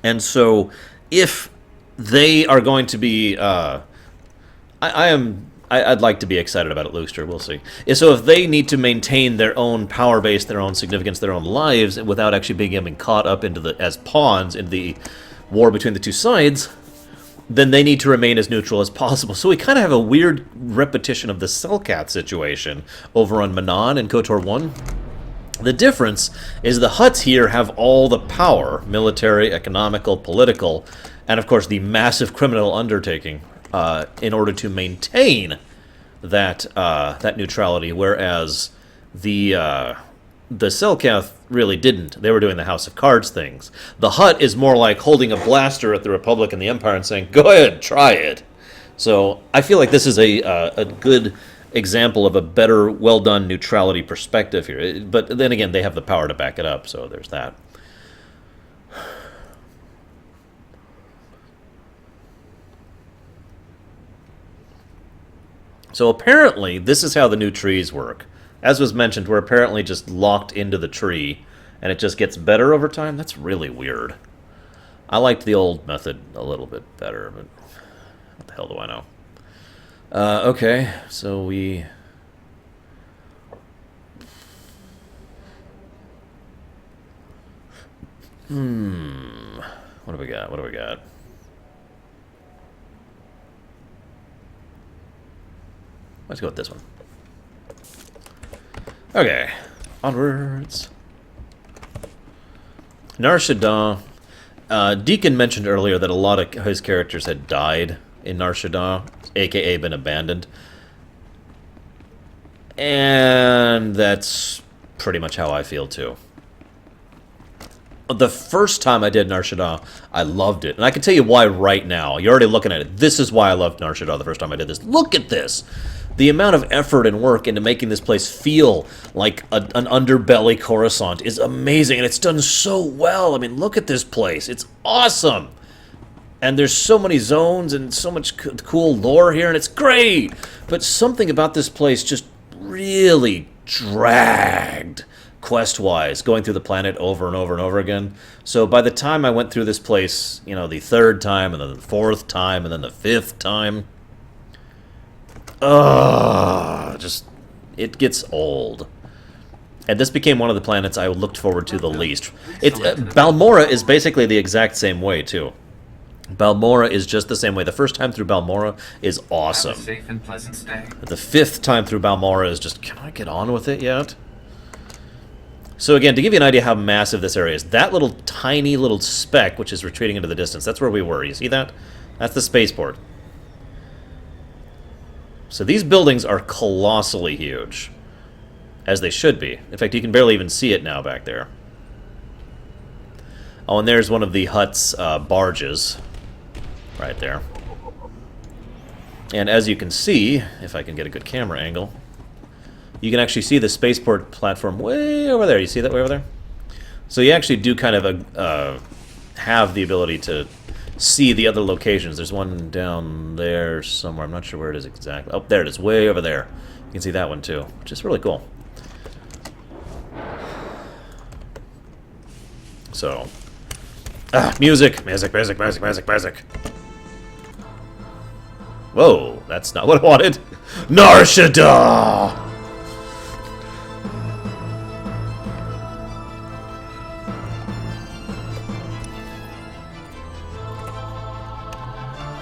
And so, if they are going to be, I'd like to be excited about it, Looster. We'll see. So, if they need to maintain their own power base, their own significance, their own lives, without actually being caught up into as pawns in the war between the two sides, then they need to remain as neutral as possible. So we kind of have a weird repetition of the Selkath situation over on Manan and KOTOR 1. The difference is the Hutts here have all the power, military, economical, political, and of course the massive criminal undertaking in order to maintain that that neutrality, whereas the Selkath really didn't. They were doing the House of Cards things. The Hutt is more like holding a blaster at the Republic and the Empire and saying, go ahead, try it. So I feel like this is a good example of a better, well-done neutrality perspective here. But then again, they have the power to back it up, so there's that. So apparently, this is how the new trees work. As was mentioned, we're apparently just locked into the tree, and it just gets better over time. That's really weird. I liked the old method a little bit better, but what the hell do I know? Okay, so we... What do we got? What do we got? Let's go with this one. Okay, onwards. Nar Shaddaa. Deacon mentioned earlier that a lot of his characters had died in Nar Shaddaa, aka been abandoned. And that's pretty much how I feel too. The first time I did Nar Shaddaa, I loved it. And I can tell you why right now. You're already looking at it. This is why I loved Nar Shaddaa the first time I did this. Look at this! The amount of effort and work into making this place feel like an underbelly Coruscant is amazing, and it's done so well. I mean, look at this place. It's awesome. And there's so many zones and so much cool lore here, and it's great. But something about this place just really dragged quest-wise, going through the planet over and over and over again. So by the time I went through this place, you know, the third time, and then the fourth time, and then the fifth time... just, it gets old. And this became one of the planets I looked forward to the least. Balmorra is basically the exact same way, too. Balmorra is just the same way. The first time through Balmorra is awesome. Have a safe and pleasant stay. The fifth time through Balmorra is just, can I get on with it yet? So again, to give you an idea how massive this area is, that little tiny little speck, which is retreating into the distance, that's where we were. You see that? That's the spaceport. So these buildings are colossally huge, as they should be. In fact, you can barely even see it now back there. Oh, and there's one of the Hutt's barges, right there. And as you can see, if I can get a good camera angle, you can actually see the spaceport platform way over there. You see that way over there? So you actually do kind of have the ability to see the other locations. There's one down there somewhere. I'm not sure where it is exactly. Oh, there it is, way over there. You can see that one too, which is really cool. So, music, music, music, music, music, music. Whoa, that's not what I wanted. Nar Shaddaa!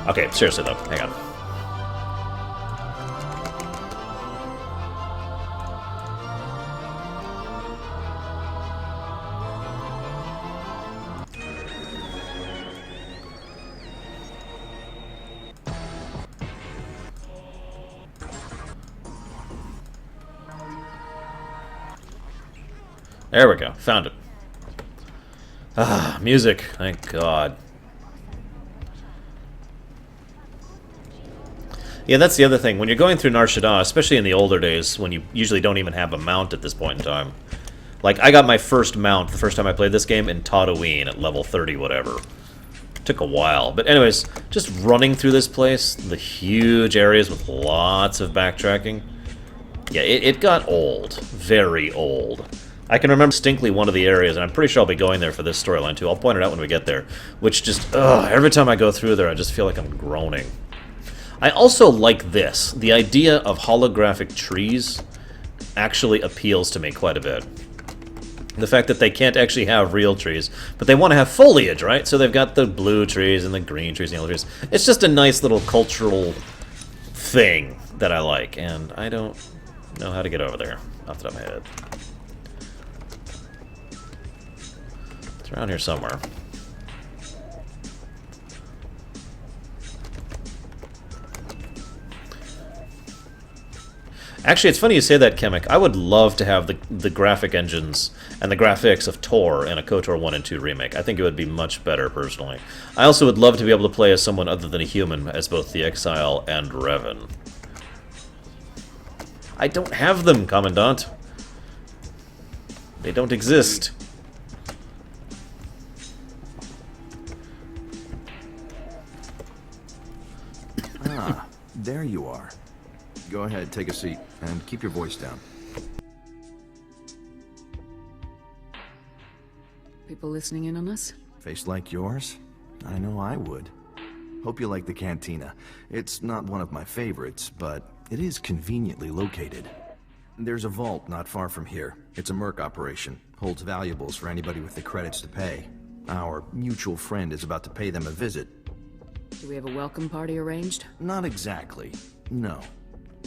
Okay, seriously though, hang on. There we go. Found it. Ah, music. Thank God. Yeah, that's the other thing. When you're going through Nar Shaddaa, especially in the older days, when you usually don't even have a mount at this point in time. Like, I got my first mount the first time I played this game in Tatooine at level 30 whatever. Took a while. But anyways, just running through this place, the huge areas with lots of backtracking. Yeah, it got old. Very old. I can remember distinctly one of the areas, and I'm pretty sure I'll be going there for this storyline too. I'll point it out when we get there. Which just, every time I go through there, I just feel like I'm groaning. I also like this. The idea of holographic trees actually appeals to me quite a bit. The fact that they can't actually have real trees, but they want to have foliage, right? So they've got the blue trees and the green trees and the yellow trees. It's just a nice little cultural thing that I like, and I don't know how to get over there off the top of my head. It's around here somewhere. Actually, it's funny you say that, Kemek. I would love to have the graphic engines and the graphics of Tor in a KOTOR 1 and 2 remake. I think it would be much better, personally. I also would love to be able to play as someone other than a human, as both the Exile and Revan. I don't have them, Commandant. They don't exist. Ah, there you are. Go ahead, take a seat, and keep your voice down. People listening in on us? Face like yours? I know I would. Hope you like the cantina. It's not one of my favorites, but it is conveniently located. There's a vault not far from here. It's a merc operation. Holds valuables for anybody with the credits to pay. Our mutual friend is about to pay them a visit. Do we have a welcome party arranged? Not exactly. No.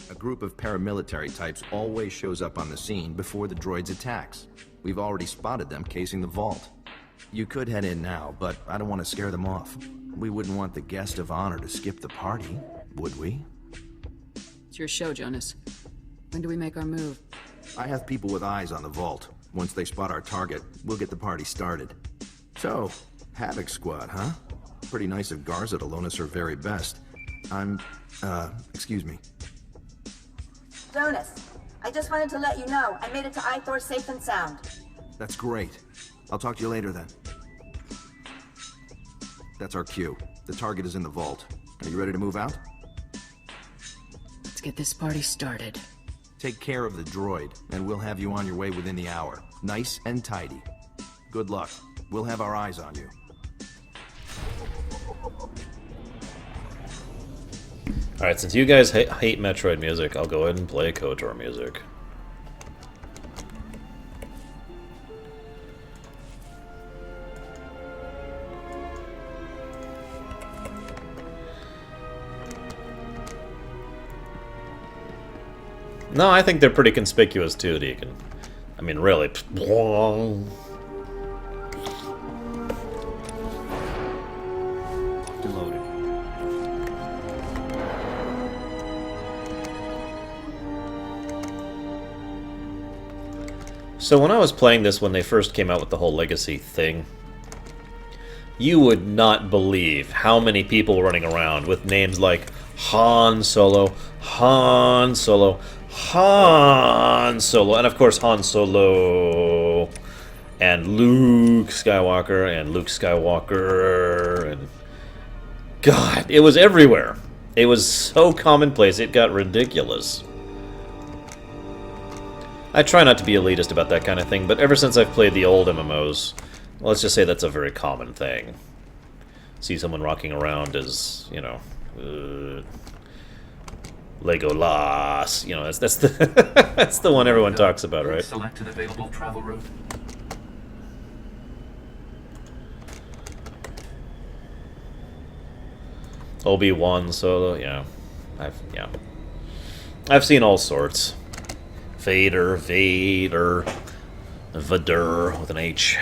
A group of paramilitary types always shows up on the scene before the droid's attacks. We've already spotted them casing the vault. You could head in now, but I don't want to scare them off. We wouldn't want the guest of honor to skip the party, would we? It's your show, Jonas. When do we make our move? I have people with eyes on the vault. Once they spot our target, we'll get the party started. So, Havoc Squad, huh? Pretty nice of Garza to loan us her very best. Excuse me. Jonas, I just wanted to let you know I made it to Ithor safe and sound. That's great. I'll talk to you later then. That's our cue. The target is in the vault. Are you ready to move out? Let's get this party started. Take care of the droid, and we'll have you on your way within the hour. Nice and tidy. Good luck. We'll have our eyes on you. Alright, since you guys hate Metroid music, I'll go ahead and play KOTOR music. No, I think they're pretty conspicuous too, Deacon. I mean, really. So when I was playing this when they first came out with the whole Legacy thing, you would not believe how many people running around with names like Han Solo, Han Solo, Han Solo, and of course Han Solo, and Luke Skywalker, and God, it was everywhere. It was so commonplace, it got ridiculous. I try not to be elitist about that kind of thing, but ever since I've played the old MMOs, let's just say that's a very common thing. See someone rocking around as, you know, Legolas. You know, that's the that's the one everyone talks about, right? Select an available travel route. Obi-Wan Solo, yeah. I've seen all sorts. Vader, Vader with an H.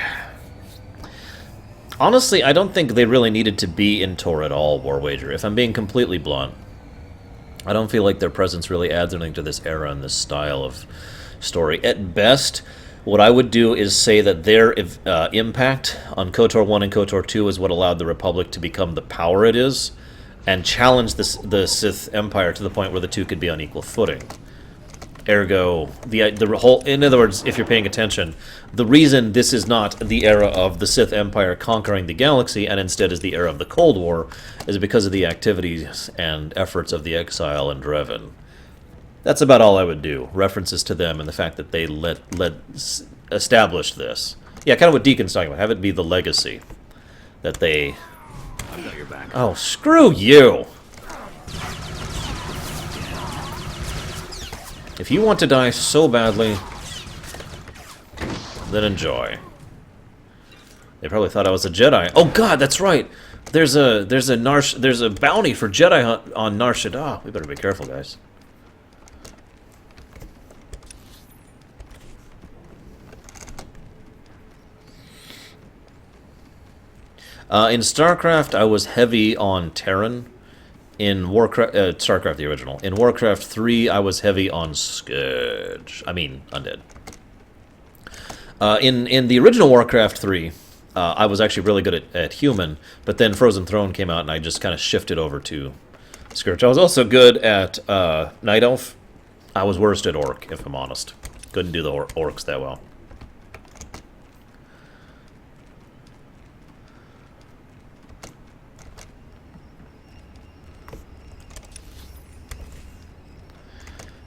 Honestly, I don't think they really needed to be in Tor at all, War Wager, if I'm being completely blunt. I don't feel like their presence really adds anything to this era and this style of story. At best, What I would do is say that their impact on KOTOR 1 and KOTOR 2 is what allowed the Republic to become the power it is, and challenge the Sith Empire to the point where the two could be on equal footing. Ergo, the whole... In other words, if you're paying attention, the reason this is not the era of the Sith Empire conquering the galaxy, and instead is the era of the Cold War, is because of the activities and efforts of the Exile and Revan. That's about all I would do. References to them and the fact that they established this. Yeah, kind of what Deacon's talking about. Have it be the legacy that they... I've got your back. Oh, screw you! If you want to die so badly, then enjoy. They probably thought I was a Jedi. Oh God, that's right. There's a bounty for Jedi hunt on Nar Shaddaa. We better be careful, guys. In StarCraft, I was heavy on Terran. In Warcraft, StarCraft the original. In Warcraft 3, I was heavy on Scourge. I mean, Undead. In the original Warcraft 3, I was actually really good at Human, but then Frozen Throne came out and I just kind of shifted over to Scourge. I was also good at Night Elf. I was worst at Orc, if I'm honest. Couldn't do the Orcs that well.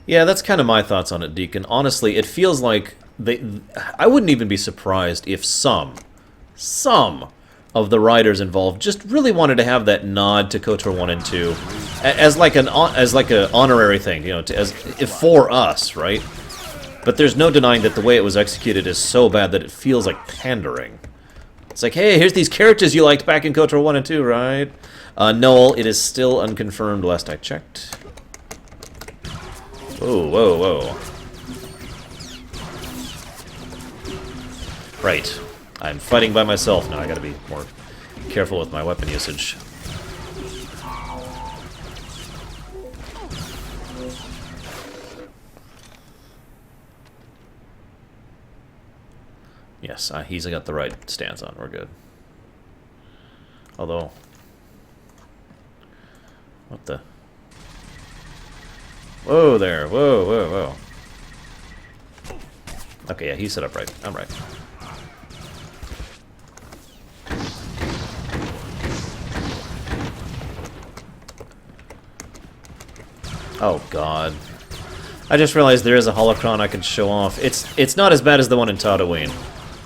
Yeah, that's kind of my thoughts on it, Deacon. Honestly, it feels like I wouldn't even be surprised if some of the writers involved just really wanted to have that nod to KOTOR 1 and 2 as like an honorary thing, you know, for us, right? But there's no denying that the way it was executed is so bad that it feels like pandering. It's like, hey, here's these characters you liked back in KOTOR 1 and 2, right? Noel, it is still unconfirmed last I checked. Whoa, whoa, whoa. Right. I'm fighting by myself now. I gotta be more careful with my weapon usage. Yes, he's got the right stance on. We're good. Although... What the... Whoa there, whoa, whoa, whoa. Okay, yeah, he's set up right. I'm right. Oh God. I just realized there is a holocron I can show off. It's not as bad as the one in Tatooine.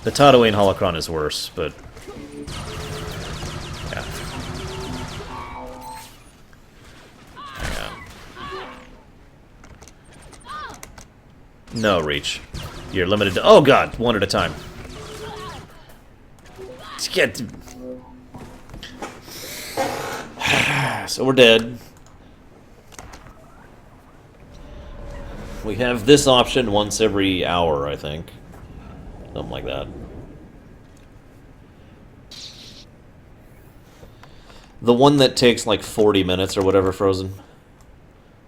The Tatooine holocron is worse, but... Yeah. No, Reach. You're limited to... Oh, God! One at a time. Get... So we're dead. We have this option once every hour, I think. Something like that. The one that takes like 40 minutes or whatever, Frozen.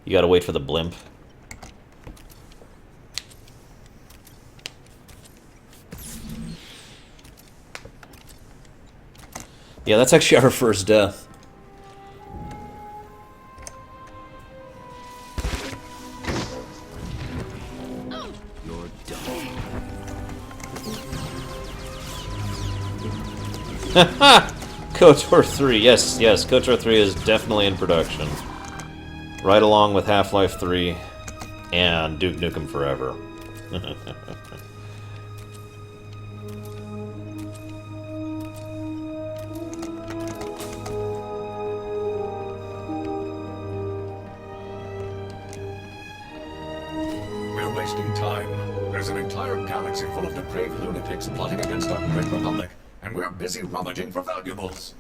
You gotta wait for the blimp. Yeah, that's actually our first death. You're done. Haha! KOTOR 3, yes, yes, KOTOR 3 is definitely in production. Right along with Half-Life 3 and Duke Nukem Forever. We're wasting time. There's an entire galaxy full of depraved lunatics plotting against our great republic, and we're busy rummaging for valuables.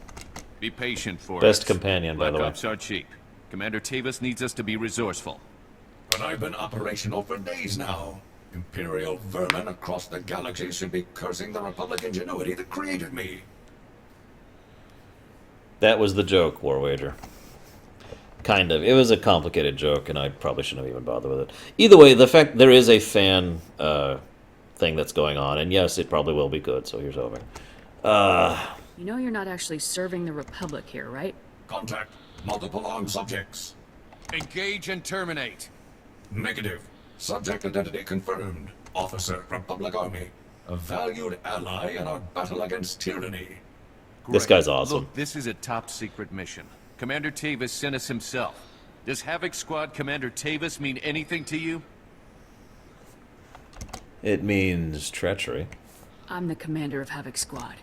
Be patient for Best companion, by the way. Black Ops are cheap. Commander Tavis needs us to be resourceful. But I've been operational for days now. Imperial vermin across the galaxy should be cursing the Republic ingenuity that created me. That was the joke, War Wager. Kind of. It was a complicated joke, and I probably shouldn't have even bothered with it. Either way, the fact there is a fan thing that's going on. And yes, it probably will be good, so here's hoping. You know you're not actually serving the Republic here, right? Contact multiple armed subjects. Engage and terminate. Negative. Subject identity confirmed. Officer, Republic Army. A valued ally in our battle against tyranny. This guy's awesome. Look, this is a top-secret mission. Commander Tavis sent us himself. Does Havoc Squad Commander Tavis mean anything to you? It means treachery. I'm the commander of Havoc Squad.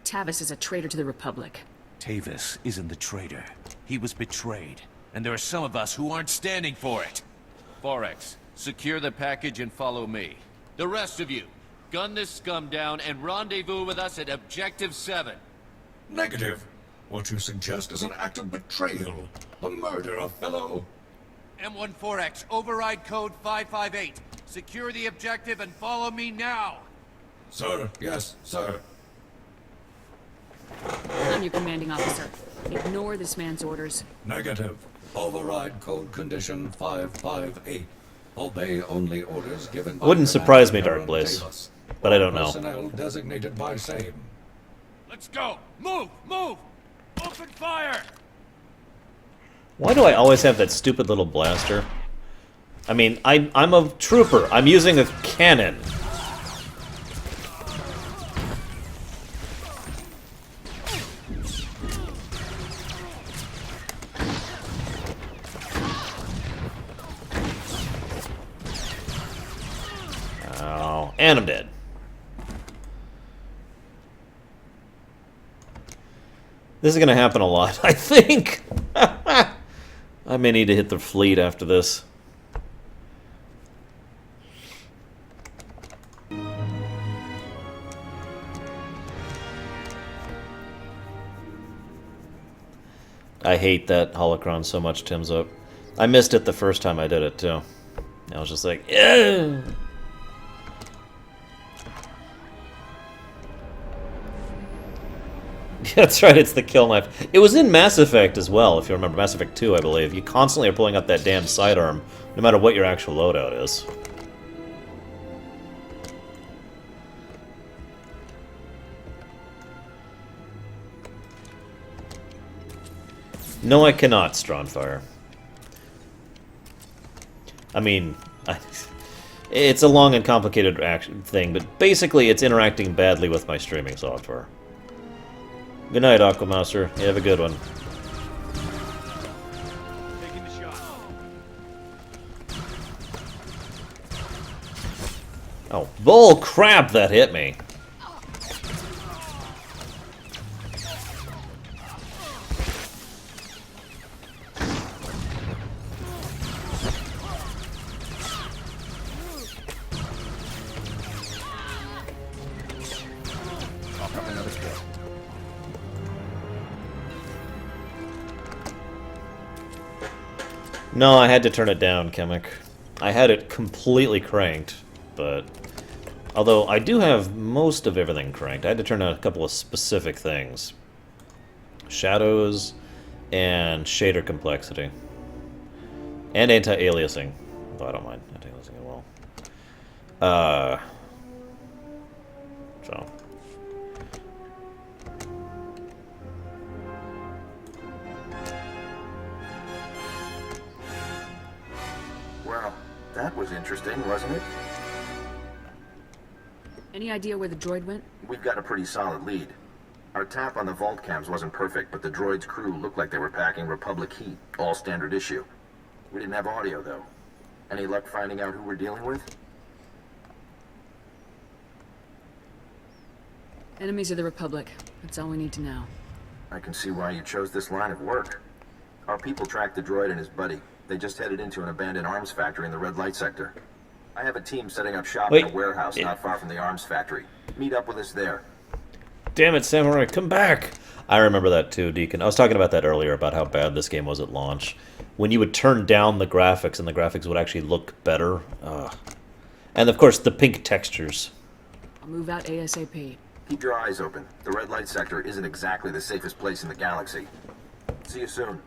Tavis is a traitor to the Republic. Tavis isn't the traitor. He was betrayed. And there are some of us who aren't standing for it. Forex, secure the package and follow me. The rest of you, gun this scum down and rendezvous with us at Objective 7. Negative. What you suggest is an act of betrayal. A murder of fellow... M14X, override code 558. Secure the objective and follow me now. Sir, yes, sir. I'm your commanding officer. Ignore this man's orders. Negative. Override code condition 558. Obey only orders given by... Wouldn't surprise me, Dark Blaze. But I don't know. Personnel designated by same. Let's go. Move, move. Open fire. Why do I always have that stupid little blaster? I mean, I'm a trooper. I'm using a cannon. Oh, and I'm dead. This is going to happen a lot, I think. I may need to hit the fleet after this. I hate that holocron so much, Tim's up. I missed it the first time I did it, too. I was just like, yeah. That's right, it's the kill knife. It was in Mass Effect as well, if you remember. Mass Effect 2, I believe. You constantly are pulling out that damn sidearm, no matter what your actual loadout is. No, I cannot, Strawnfire. I mean, it's a long and complicated thing, but basically it's interacting badly with my streaming software. Good night, Aquamaster. You have a good one. Taking the shot. Oh, bull crap, that hit me. No, I had to turn it down, Chemic. I had it completely cranked, but... Although, I do have most of everything cranked. I had to turn on a couple of specific things. Shadows, and shader complexity. And anti-aliasing. Though I don't mind anti-aliasing as well. So... Well, that was interesting, wasn't it? Any idea where the droid went? We've got a pretty solid lead. Our tap on the vault cams wasn't perfect, but the droid's crew looked like they were packing Republic heat, all standard issue. We didn't have audio, though. Any luck finding out who we're dealing with? Enemies of the Republic. That's all we need to know. I can see why you chose this line of work. Our people tracked the droid and his buddy. They just headed into an abandoned arms factory in the red light sector. I have a team setting up shop in a warehouse not far from the arms factory. Meet up with us there. Damn it, Samurai, come back! I remember that too, Deacon. I was talking about that earlier, about how bad this game was at launch. When you would turn down the graphics, and the graphics would actually look better. And of course, the pink textures. I'll move out ASAP. Keep your eyes open. The red light sector isn't exactly the safest place in the galaxy. See you soon.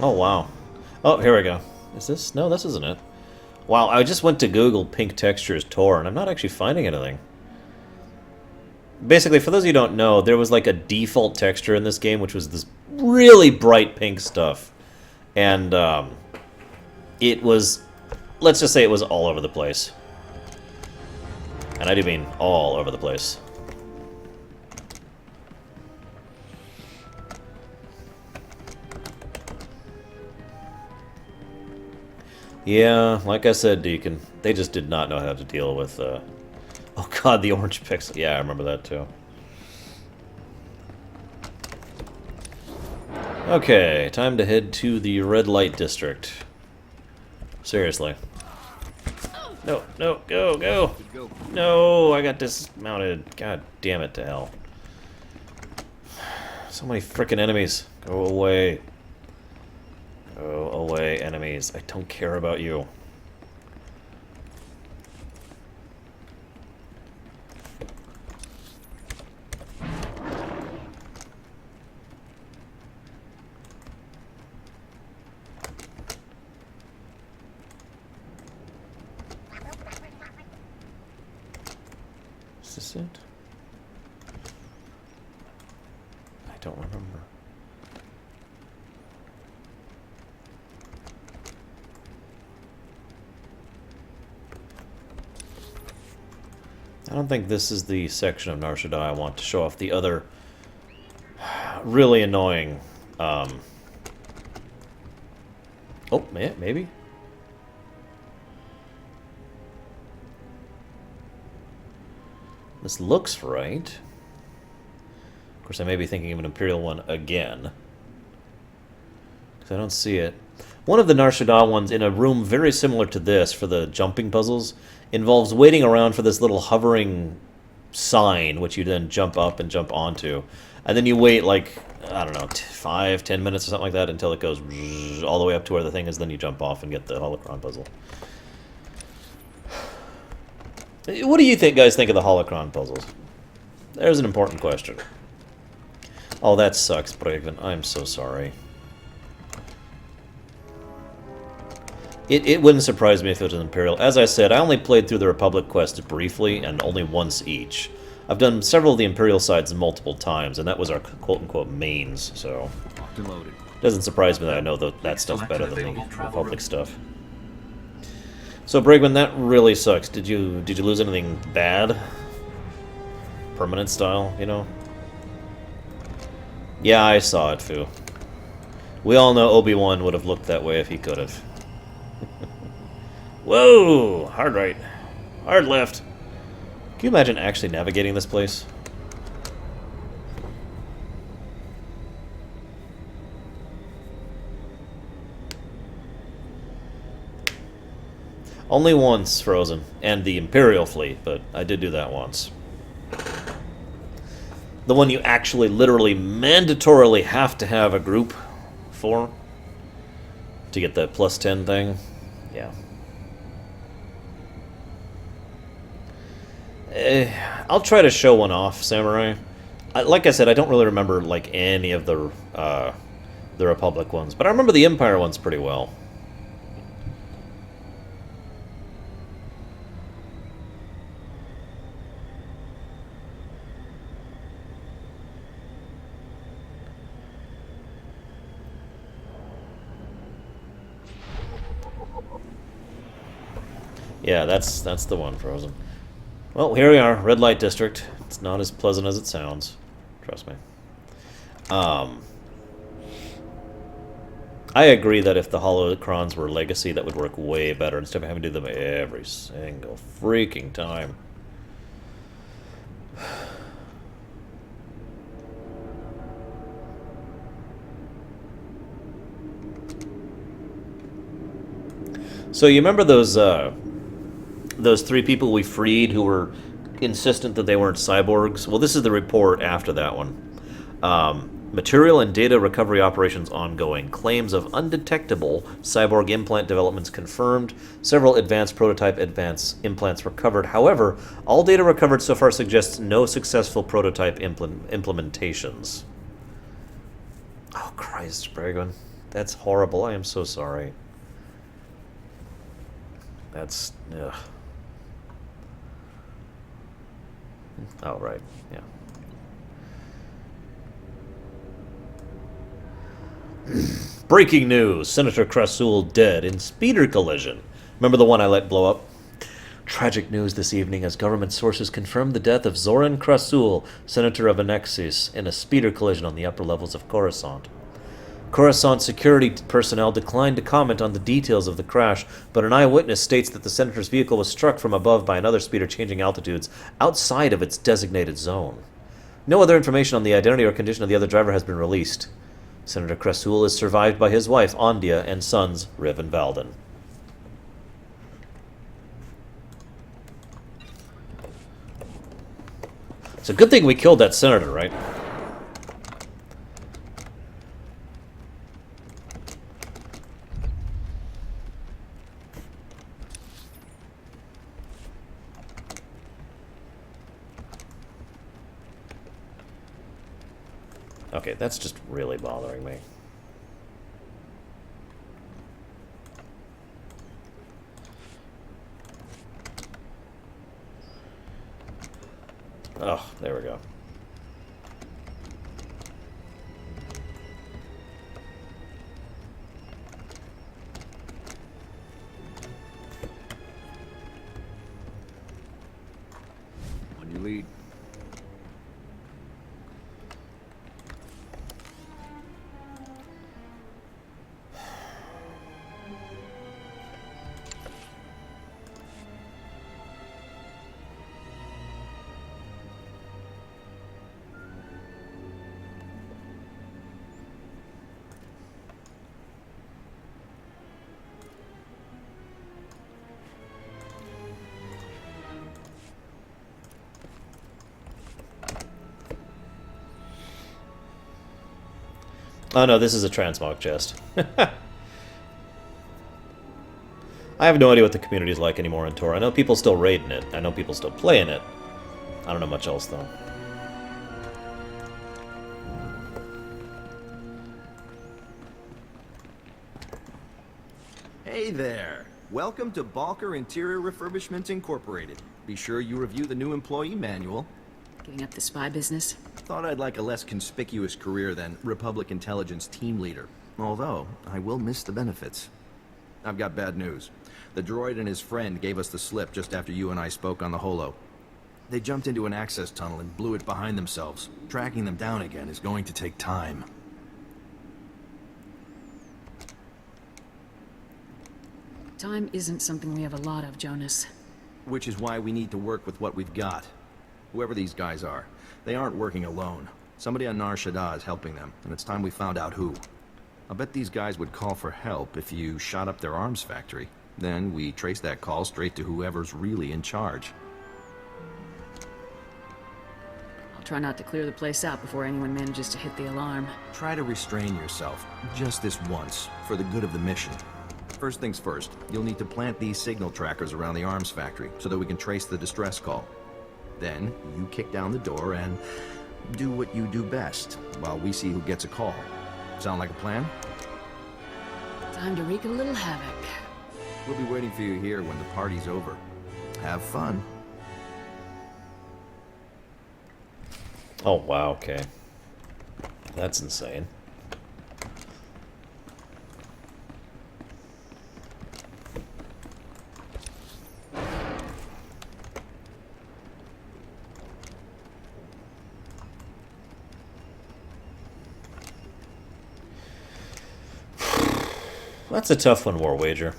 Oh, wow. Oh, here we go. Is this? No, this isn't it. Wow, I just went to Google pink textures Tor, and I'm not actually finding anything. Basically, for those of you who don't know, there was like a default texture in this game, which was this really bright pink stuff. And it was, let's just say it was all over the place. And I do mean all over the place. Yeah, like I said, Deacon, they just did not know how to deal with, oh god, the orange pixel. Yeah, I remember that too. Okay, time to head to the red light district. Seriously. No, no, go, go! No, I got dismounted. God damn it to hell. So many frickin' enemies. Go away. Go away, enemies. I don't care about you. Is this it? I don't remember. I don't think this is the section of Nar Shaddaa I want to show off the other really annoying, oh, maybe? This looks right. Of course, I may be thinking of an Imperial one again, because I don't see it. One of the Nar Shaddaa ones in a room very similar to this for the jumping puzzles involves waiting around for this little hovering sign, which you then jump up and jump onto. And then you wait, like, I don't know, 5-10 minutes or something like that until it goes all the way up to where the thing is, then you jump off and get the holocron puzzle. What do you guys think of the holocron puzzles? There's an important question. Oh, that sucks, Bregvin. I'm so sorry. It wouldn't surprise me if it was an Imperial. As I said, I only played through the Republic quests briefly, and only once each. I've done several of the Imperial sides multiple times, and that was our quote-unquote mains, so... It doesn't surprise me that I know that stuff's better than the Republic stuff. So, Bregman, that really sucks. Did you lose anything bad? Permanent style, you know? Yeah, I saw it, Fu. We all know Obi-Wan would have looked that way if he could have. Whoa! Hard right. Hard left. Can you imagine actually navigating this place? Only once, Frozen. And the Imperial fleet, but I did do that once. The one you actually, literally, mandatorily have to have a group for to get the +10 thing. Yeah. I'll try to show one off, Samurai. Like I said, I don't really remember like any of the Republic ones, but I remember the Empire ones pretty well. Yeah, that's the one, Frozen. Well, here we are, Red Light District. It's not as pleasant as it sounds. Trust me. I agree that if the holocrons were Legacy, that would work way better instead of having to do them every single freaking time. So you remember those 3 people we freed who were insistent that they weren't cyborgs? Well, this is the report after that one. Material and data recovery operations ongoing. Claims of undetectable cyborg implant developments confirmed. Several advanced prototype implants recovered. However, all data recovered so far suggests no successful prototype implementations. Oh, Christ, Bragon. That's horrible. I am so sorry. That's... ugh. Oh, right. Yeah. Breaking news. Senator Krasul dead in speeder collision. Remember the one I let blow up? Tragic news this evening as government sources confirmed the death of Zoran Krasul, senator of Anexis, in a speeder collision on the upper levels of Coruscant. Coruscant security personnel declined to comment on the details of the crash, but an eyewitness states that the senator's vehicle was struck from above by another speeder changing altitudes outside of its designated zone. No other information on the identity or condition of the other driver has been released. Senator Krasul is survived by his wife, Ondia, and sons, Riv and Valden. It's a good thing we killed that senator, right? Okay, that's just really bothering me. Oh, there we go. On your lead. Oh no, this is a transmog chest. I have no idea what the community's like anymore in Tor. I know people still raiding it. I know people still playing it. I don't know much else, though. Hey there! Welcome to Balker Interior Refurbishment Incorporated. Be sure you review the new employee manual. Giving up the spy business? Thought I'd like a less conspicuous career than Republic Intelligence Team Leader. Although, I will miss the benefits. I've got bad news. The droid and his friend gave us the slip just after you and I spoke on the holo. They jumped into an access tunnel and blew it behind themselves. Tracking them down again is going to take time. Time isn't something we have a lot of, Jonas. Which is why we need to work with what we've got. Whoever these guys are, they aren't working alone. Somebody on Nar Shaddaa is helping them, and it's time we found out who. I'll bet these guys would call for help if you shot up their arms factory. Then we trace that call straight to whoever's really in charge. I'll try not to clear the place out before anyone manages to hit the alarm. Try to restrain yourself, just this once, for the good of the mission. First things first, you'll need to plant these signal trackers around the arms factory so that we can trace the distress call. Then, you kick down the door and do what you do best, while we see who gets a call. Sound like a plan? Time to wreak a little havoc. We'll be waiting for you here when the party's over. Have fun. Oh, wow, okay. That's insane. That's a tough one, War Wager.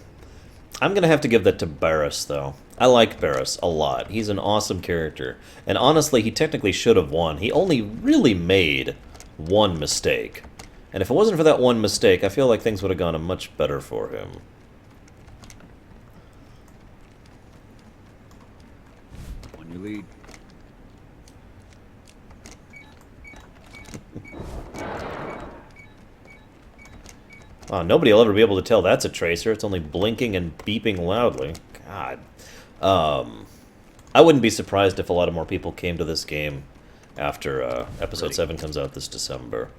I'm going to have to give that to Barris, though. I like Barris a lot. He's an awesome character. And honestly, he technically should have won. He only really made one mistake. And if it wasn't for that one mistake, I feel like things would have gone much better for him. On your lead. Oh, nobody will ever be able to tell that's a tracer. It's only blinking and beeping loudly. God. I wouldn't be surprised if a lot of more people came to this game after Episode 7 comes out this December.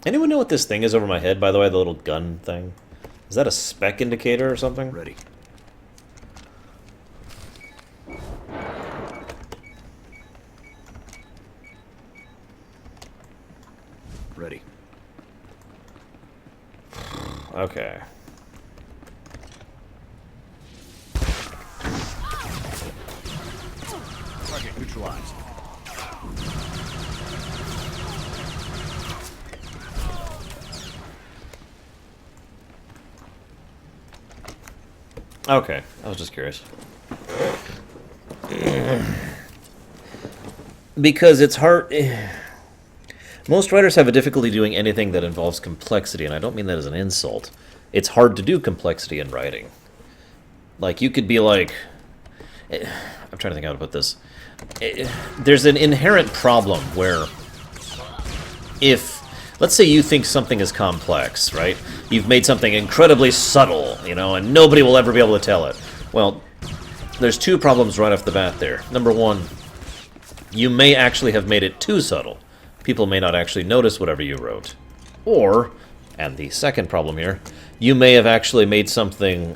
Anyone know what this thing is over my head, by the way, the little gun thing? Is that a spec indicator or something? Ready. Ready. Okay. Target neutralized. Okay, I was just curious. Because it's hard... Most writers have a difficulty doing anything that involves complexity, and I don't mean that as an insult. It's hard to do complexity in writing. Like, you could be like... I'm trying to think how to put this. There's an inherent problem where if... Let's say you think something is complex, right? You've made something incredibly subtle, you know, and nobody will ever be able to tell it. Well, there's two problems right off the bat there. Number one, you may actually have made it too subtle. People may not actually notice whatever you wrote. Or, and the second problem here, you may have actually made something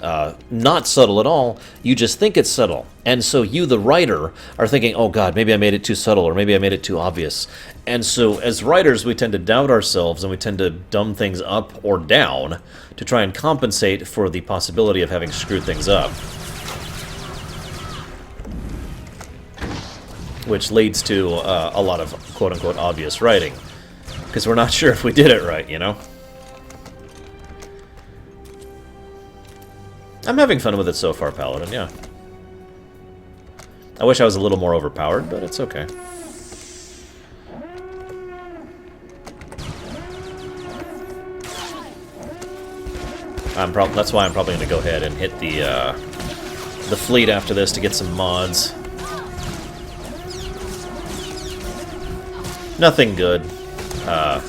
not subtle at all, you just think it's subtle. And so you, the writer, are thinking, oh god, maybe I made it too subtle, or maybe I made it too obvious. And so as writers, we tend to doubt ourselves, and we tend to dumb things up or down to try and compensate for the possibility of having screwed things up. Which leads to a lot of quote-unquote obvious writing. Because we're not sure if we did it right, you know? I'm having fun with it so far, Paladin, yeah. I wish I was a little more overpowered, but it's okay. That's why I'm probably going to go ahead and hit the fleet after this to get some mods. Nothing good. I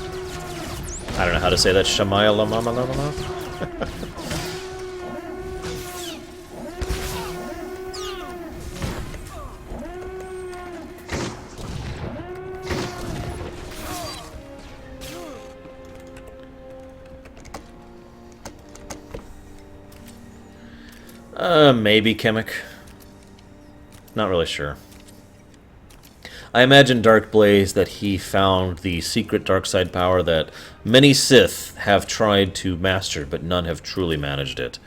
don't know how to say that. Shamaya la mama la mama. Maybe Chemic. Not really sure. I imagine Darkblaze that he found the secret dark side power that many Sith have tried to master, but none have truly managed it.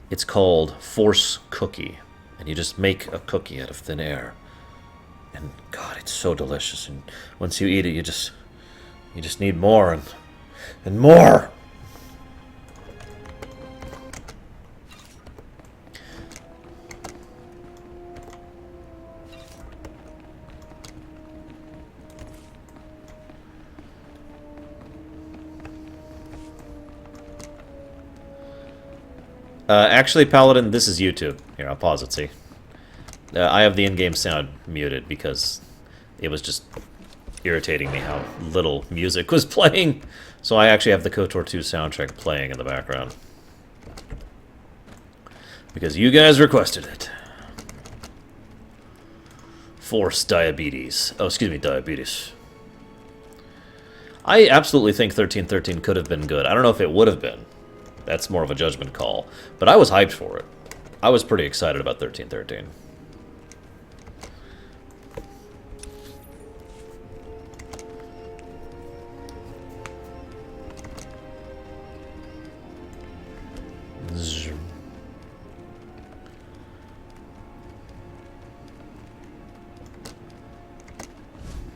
It's called Force Cookie, and you just make a cookie out of thin air. And God, it's so delicious. And once you eat it, you just need more and more. Actually, Paladin, this is YouTube. Here, I'll pause it, see. I have the in-game sound muted because it was just irritating me how little music was playing. So I actually have the KOTOR 2 soundtrack playing in the background. Because you guys requested it. Force diabetes. Oh, excuse me, diabetes. I absolutely think 1313 could have been good. I don't know if it would have been. That's more of a judgment call. But I was hyped for it. I was pretty excited about 1313.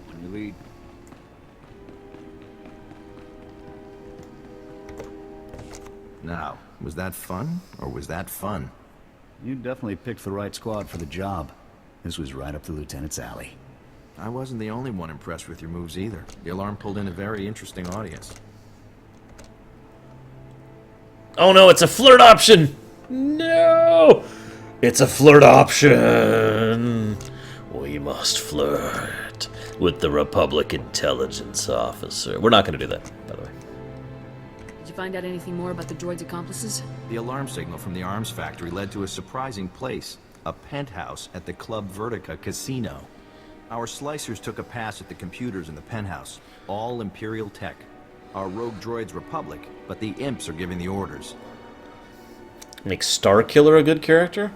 On your lead. Now, was that fun, or was that fun? You definitely picked the right squad for the job. This was right up the Lieutenant's alley. I wasn't the only one impressed with your moves either. The alarm pulled in a very interesting audience. Oh no, it's a flirt option! No! It's a flirt option! We must flirt with the Republic intelligence officer. We're not going to do that, by the way. Did you find out anything more about the droid's accomplices? The alarm signal from the arms factory led to a surprising place, a penthouse at the Club Vertica casino. Our slicers took a pass at the computers in the penthouse, all Imperial tech. Our rogue droid's Republic, but the imps are giving the orders. Make Starkiller a good character?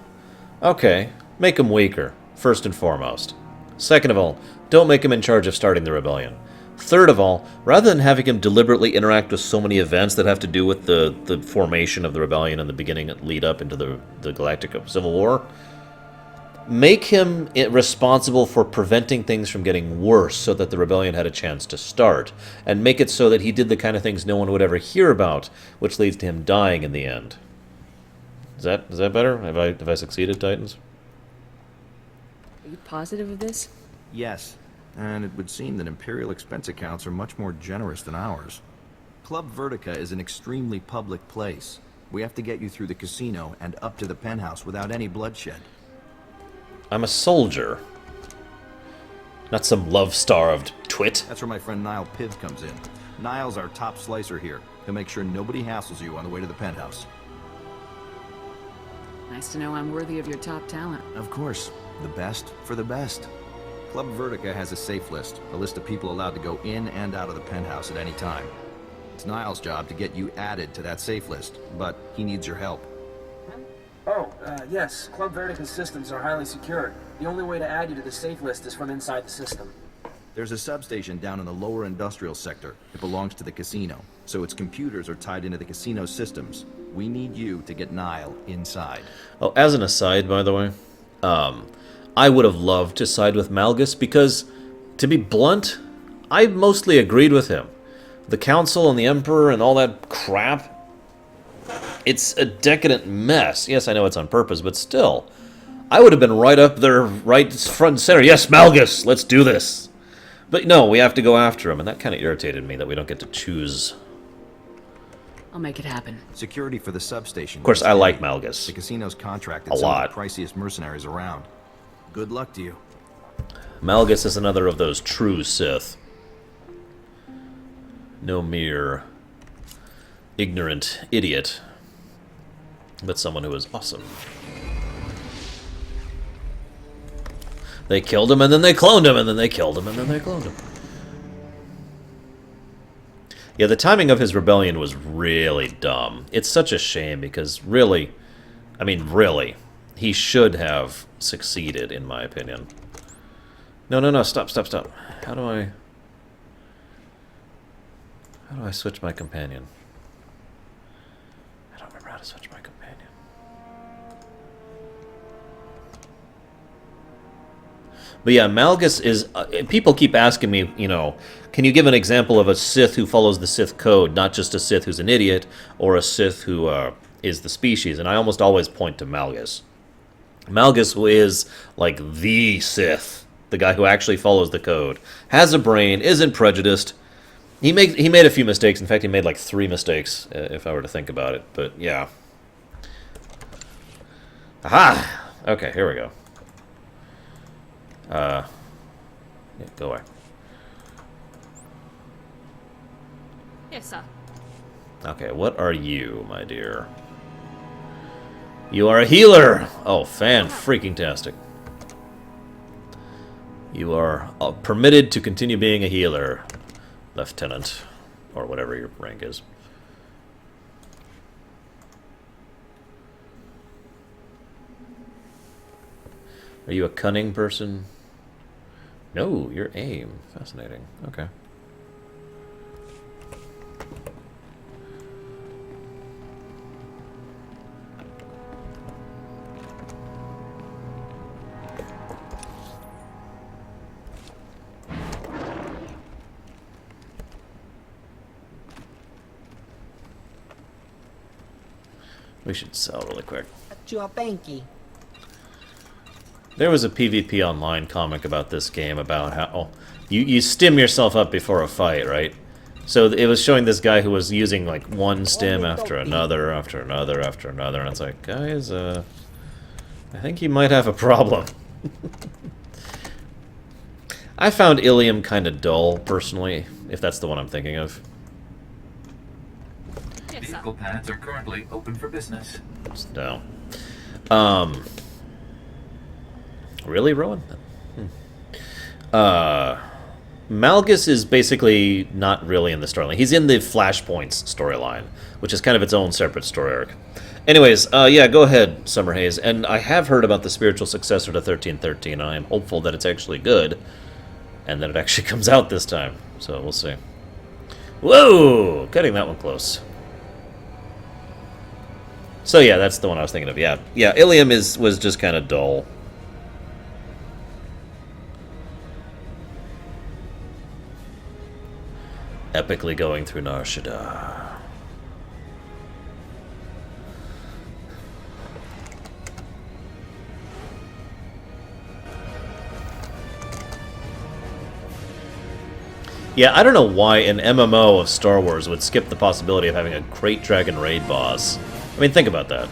Okay, make him weaker, first and foremost. Second of all, don't make him in charge of starting the rebellion. Third of all, rather than having him deliberately interact with so many events that have to do with the formation of the rebellion and the beginning lead up into the Galactic Civil War, make him responsible for preventing things from getting worse so that the rebellion had a chance to start. And make it so that he did the kind of things no one would ever hear about, which leads to him dying in the end. Is that better? Have I succeeded, Titans? Are you positive of this? Yes, and it would seem that Imperial expense accounts are much more generous than ours. Club Vertica is an extremely public place. We have to get you through the casino and up to the penthouse without any bloodshed. I'm a soldier. Not some love-starved twit. That's where my friend Niall Piv comes in. Niall's our top slicer here. He'll make sure nobody hassles you on the way to the penthouse. Nice to know I'm worthy of your top talent. Of course. The best for the best. Club Vertica has a safe list, a list of people allowed to go in and out of the penthouse at any time. It's Niall's job to get you added to that safe list, but he needs your help. Yes. Club Vertica's systems are highly secured. The only way to add you to the safe list is from inside the system. There's a substation down in the lower industrial sector. It belongs to the casino, so its computers are tied into the casino systems. We need you to get Niall inside. Oh, as an aside, by the way, I would have loved to side with Malgus because, to be blunt, I mostly agreed with him. The Council and the Emperor and all that crap, it's a decadent mess. Yes, I know it's on purpose, but still, I would have been right up there, right front and center. Yes, Malgus, let's do this. But no, we have to go after him, and that kind of irritated me that we don't get to choose. I'll make it happen. Security for the substation. Of course, I like Malgus. The casino's contracted a some lot. of the priciest mercenaries around. Good luck to you. Malgus is another of those true Sith. No mere ignorant idiot, but someone who is awesome. They killed him, and then they cloned him, and then they killed him, and then they cloned him. Yeah, the timing of his rebellion was really dumb. It's such a shame, because really, I mean, really, he should have succeeded, in my opinion. No, stop. How do I switch my companion? I don't remember how to switch my companion. But yeah, Malgus is... people keep asking me, you know, can you give an example of a Sith who follows the Sith code, not just a Sith who's an idiot, or a Sith who is the species? And I almost always point to Malgus. Malgus is, like, the Sith. The guy who actually follows the code. Has a brain, isn't prejudiced. He made a few mistakes. In fact, he made, like, 3 mistakes, if I were to think about it. But, yeah. Aha! Okay, here we go. Yeah, go away. Yes, sir. Okay, what are you, my dear? You are a healer! Oh, fan-freaking-tastic. You are permitted to continue being a healer, Lieutenant, or whatever your rank is. Are you a cunning person? No, you're aim. Fascinating. Okay. We should sell really quick. There was a PvP Online comic about this game, about how you stim yourself up before a fight, right? So it was showing this guy who was using like one stim after another, after another, after another, and it's like, guys, I think you might have a problem. I found Ilium kind of dull, personally, if that's the one I'm thinking of. Vehicle paths are currently open for business. No. Really, Rowan? Malgus is basically not really in the storyline. He's in the Flashpoints storyline, which is kind of its own separate story arc. Anyways, yeah, go ahead, Summer Haze. And I have heard about the spiritual successor to 1313, and I am hopeful that it's actually good, and that it actually comes out this time. So we'll see. Whoa! Cutting that one close. So yeah, that's the one I was thinking of. Yeah, Ilium was just kind of dull. Epically going through Nar Shaddaa. Yeah, I don't know why an MMO of Star Wars would skip the possibility of having a Great Dragon raid boss. I mean, think about that.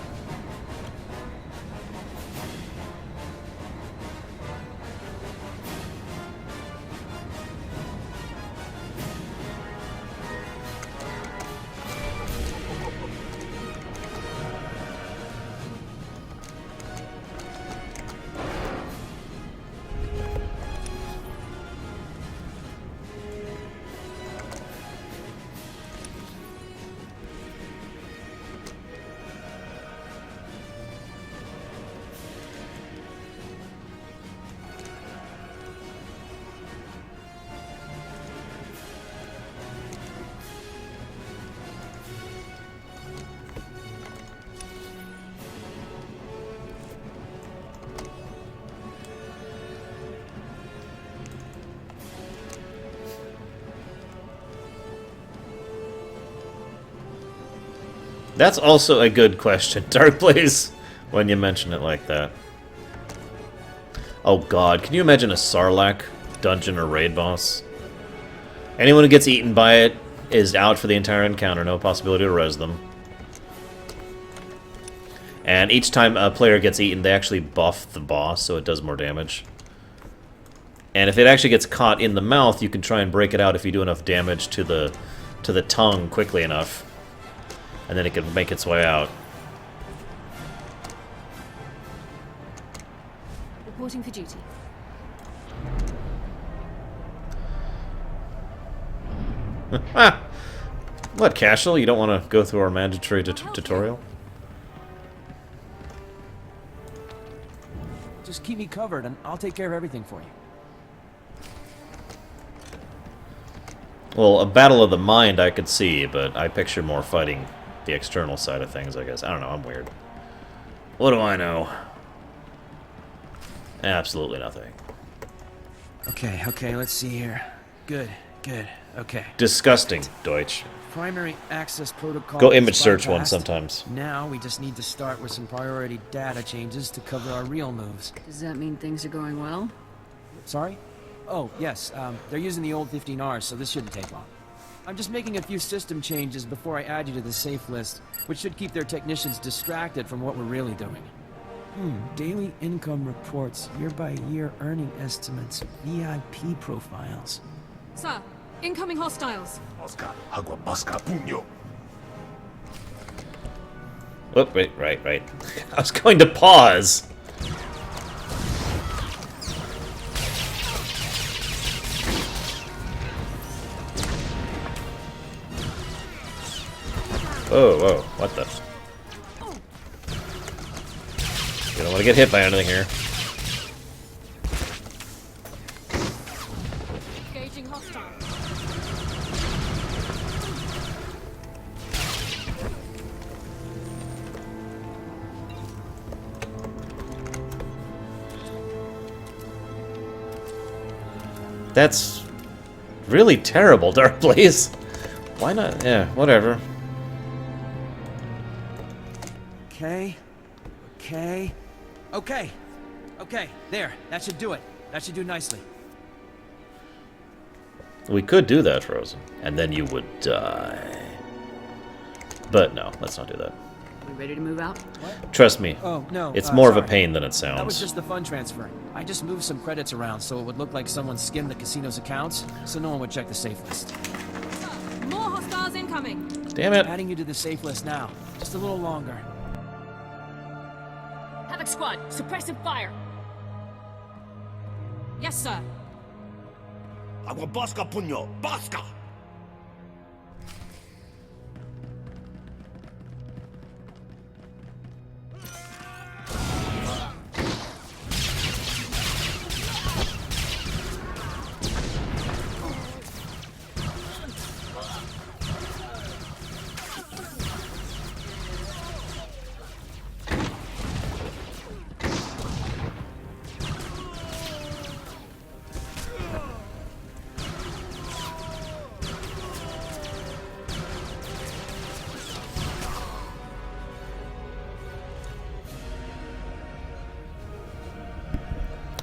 That's also a good question, Darkblaze, when you mention it like that. Oh god, can you imagine a Sarlacc dungeon or raid boss? Anyone who gets eaten by it is out for the entire encounter, no possibility to res them. And each time a player gets eaten, they actually buff the boss, so it does more damage. And if it actually gets caught in the mouth, you can try and break it out if you do enough damage to the tongue quickly enough. And then it can make its way out. Reporting for duty. What, Cashel? You don't want to go through our mandatory tutorial? Just keep me covered, and I'll take care of everything for you. Well, a battle of the mind I could see, but I picture more fighting the external side of things, I guess. I don't know, I'm weird. What do I know? Absolutely nothing. Okay, let's see here. Good, okay. Disgusting, Deutsch. Primary access protocol. Go image is search one bypassed. sometimes. Now we just need to start with some priority data changes to cover our real moves. Does that mean things are going well? Sorry? Oh, yes, they're using the old 15Rs, so this shouldn't take long. I'm just making a few system changes before I add you to the safe list, which should keep their technicians distracted from what we're really doing. Daily income reports, year-by-year earning estimates, VIP profiles. Sir, incoming hostiles. Oscar, agua basca puño. Oh, wait, right. I was going to pause. Whoa, what the? You don't want to get hit by anything here. Engaging hostile. That's really terrible, Darkblaze. Why not? Yeah, whatever. Okay, there. That should do it. That should do nicely. We could do that, Frozen, and then you would die. But no, let's not do that. We ready to move out? Trust me, Oh, no. it's more of a sorry. pain than it That was sounds. just the fund transfer. I just moved some credits around so it would look like someone skimmed the casino's accounts, so no one would check the safe list. More hostiles incoming. Damn it. Adding you to the safe list now. Just a little longer. Havoc squad, suppressive fire. Yes, sir. Agua Bosca puño! Bosca!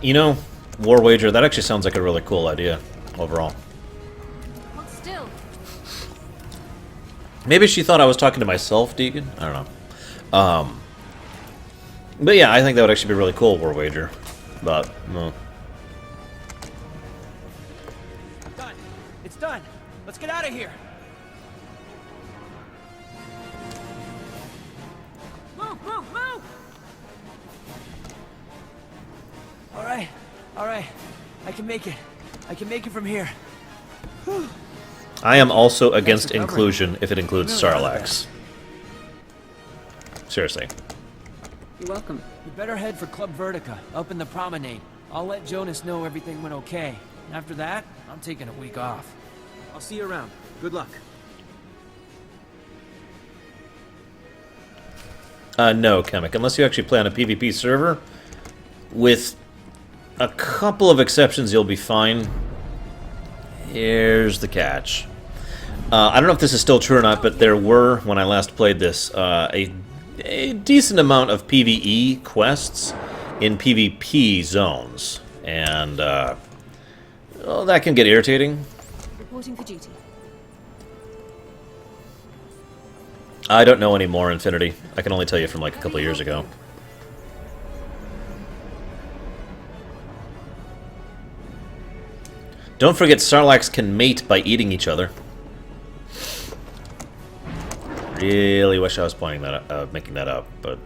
You know, War Wager, that actually sounds like a really cool idea, overall. Hold still. Maybe she thought I was talking to myself, Deegan? I don't know. But yeah, I think that would actually be really cool, War Wager. But, no. Done. It's done. Let's get out of here. Move, move, move! All right. I can make it. I can make it from here. Whew. I am also against inclusion if it includes Sarlacc. Seriously. You're welcome. You better head for Club Vertica, up in the promenade. I'll let Jonas know everything went okay. And after that, I'm taking a week off. I'll see you around. Good luck. No, Chemic. Unless you actually play on a PvP server, with a couple of exceptions, you'll be fine. Here's the catch. I don't know if this is still true or not, but there were, when I last played this, a decent amount of PvE quests in PvP zones. And, well, that can get irritating. Reporting for duty. I don't know anymore, Infinity. I can only tell you from like a couple of years ago. Don't forget, Sarlaccs can mate by eating each other. Really wish I was pointing that making that up, but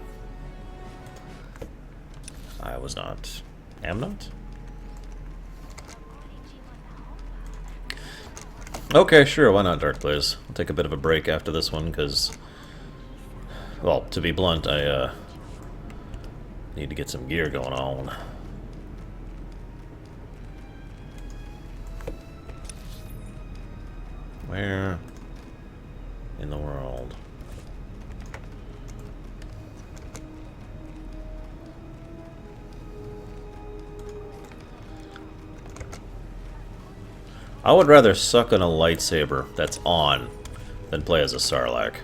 I was not. Am not? Okay, sure, why not, Dark Blaze? I'll take a bit of a break after this one, because, well, to be blunt, I need to get some gear going on. Where in the world? I would rather suck on a lightsaber that's on than play as a Sarlacc.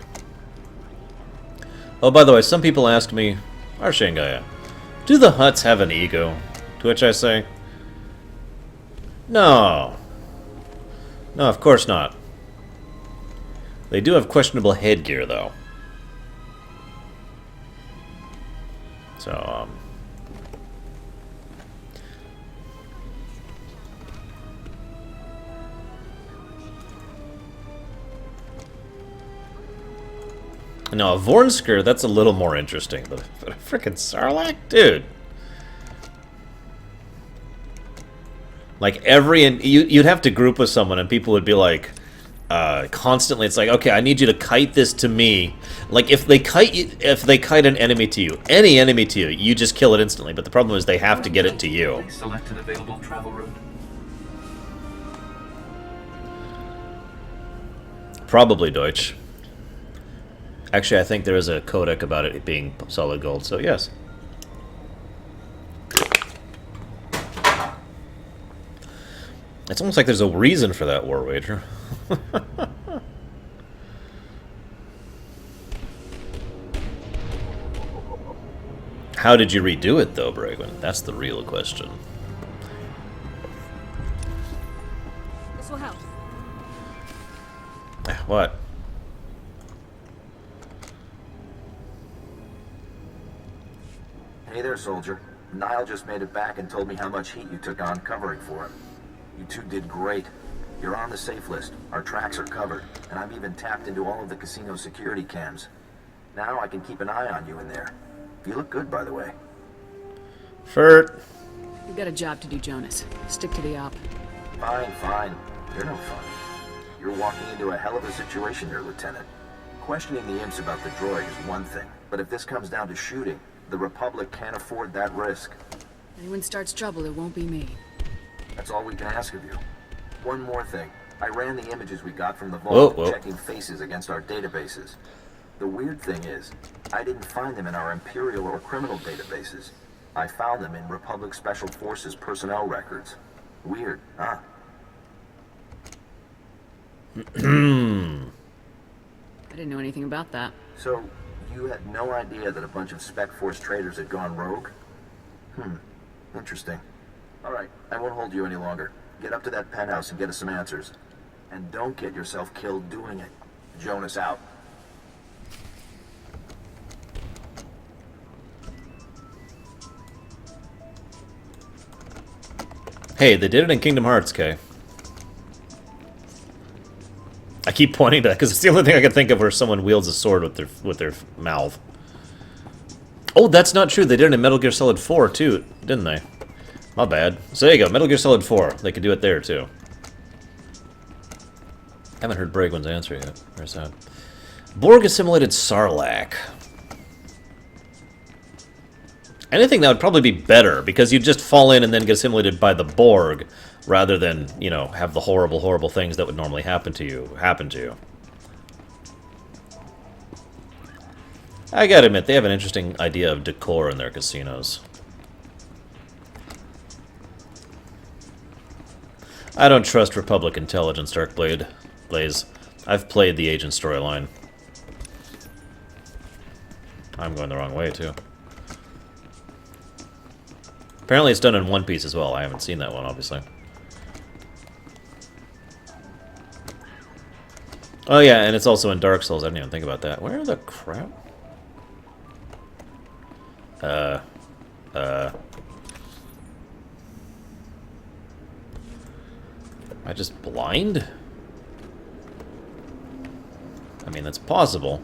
Oh, by the way, some people ask me, Arshangaya, do the Hutts have an ego? To which I say, no. No, of course not. They do have questionable headgear, though. So, no, a Vornsker, that's a little more interesting, but a frickin' Sarlacc? Dude. Like, you'd have to group with someone, and people would be like, constantly, it's like, okay, I need you to kite this to me. Like, if they kite an enemy to you, any enemy to you, you just kill it instantly, but the problem is they have to get it to you. Select an available travel route. Probably Deutsch. Actually, I think there is a codec about it being solid gold, so yes. It's almost like there's a reason for that, War Wager. How did you redo it, though, Bragwin? That's the real question. This will help. What? Hey there, soldier. Niall just made it back and told me how much heat you took on covering for him. You two did great. You're on the safe list. Our tracks are covered, and I've even tapped into all of the casino security cams. Now I can keep an eye on you in there. You look good, by the way. Furt. We've got a job to do, Jonas. Stick to the op. Fine, fine. You're no fun. You're walking into a hell of a situation here, Lieutenant. Questioning the imps about the droid is one thing, but if this comes down to shooting, the Republic can't afford that risk. Anyone starts trouble, it won't be me. That's all we can ask of you. One more thing. I ran the images we got from the vault, checking faces against our databases. The weird thing is, I didn't find them in our Imperial or criminal databases. I found them in Republic Special Forces personnel records. Weird, huh? I didn't know anything about that. So, you had no idea that a bunch of Spec Force traitors had gone rogue? Interesting. Alright, I won't hold you any longer. Get up to that penthouse and get us some answers. And don't get yourself killed doing it. Jonas out. Hey, they did it in Kingdom Hearts, Kay. I keep pointing to that because it's the only thing I can think of where someone wields a sword with their mouth. Oh, that's not true. They did it in Metal Gear Solid 4 too, didn't they? My bad. So there you go, Metal Gear Solid 4. They could do it there too. Haven't heard Bragwin's answer yet. Where's that? Borg assimilated Sarlacc. Anything that would probably be better, because you'd just fall in and then get assimilated by the Borg, rather than, you know, have the horrible, horrible things that would normally happen to you. I gotta admit, they have an interesting idea of decor in their casinos. I don't trust Republic intelligence, Darkblade. Blaze. I've played the Agent storyline. I'm going the wrong way, too. Apparently it's done in One Piece as well. I haven't seen that one, obviously. Oh yeah, and it's also in Dark Souls. I didn't even think about that. Where the crap? Am I just blind? I mean, that's possible.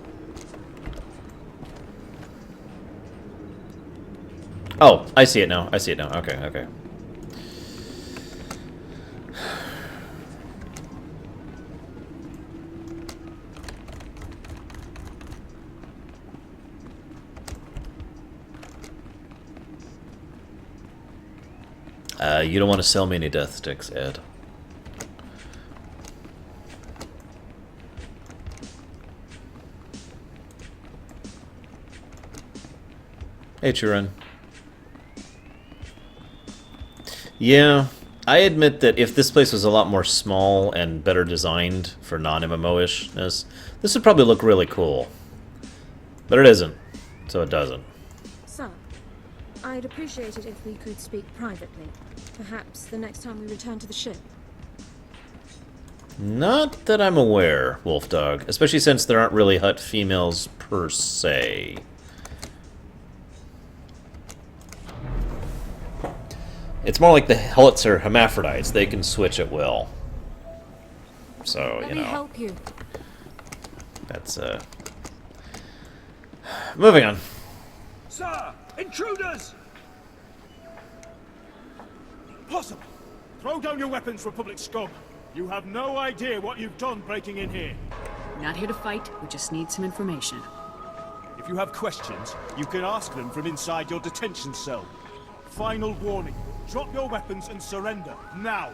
Oh, I see it now. I see it now. Okay, okay. You don't want to sell me any death sticks, Ed. Hey, Churin. Yeah, I admit that if this place was a lot more small and better designed for non-MMO-ishness, this would probably look really cool. But it isn't, so it doesn't. Sir, I'd appreciate it if we could speak privately. Perhaps the next time we return to the ship. Not that I'm aware, Wolfdog. Especially since there aren't really Hutt females per se. It's more like the Hutts are hermaphrodites. They can switch at will. So, Let you me know. help you. That's, moving on. Sir! Intruders! Possible. Throw down your weapons, Republic scum. You have no idea what you've done breaking in here. Not here to fight, we just need some information. If you have questions, you can ask them from inside your detention cell. Final warning. Drop your weapons and surrender, now!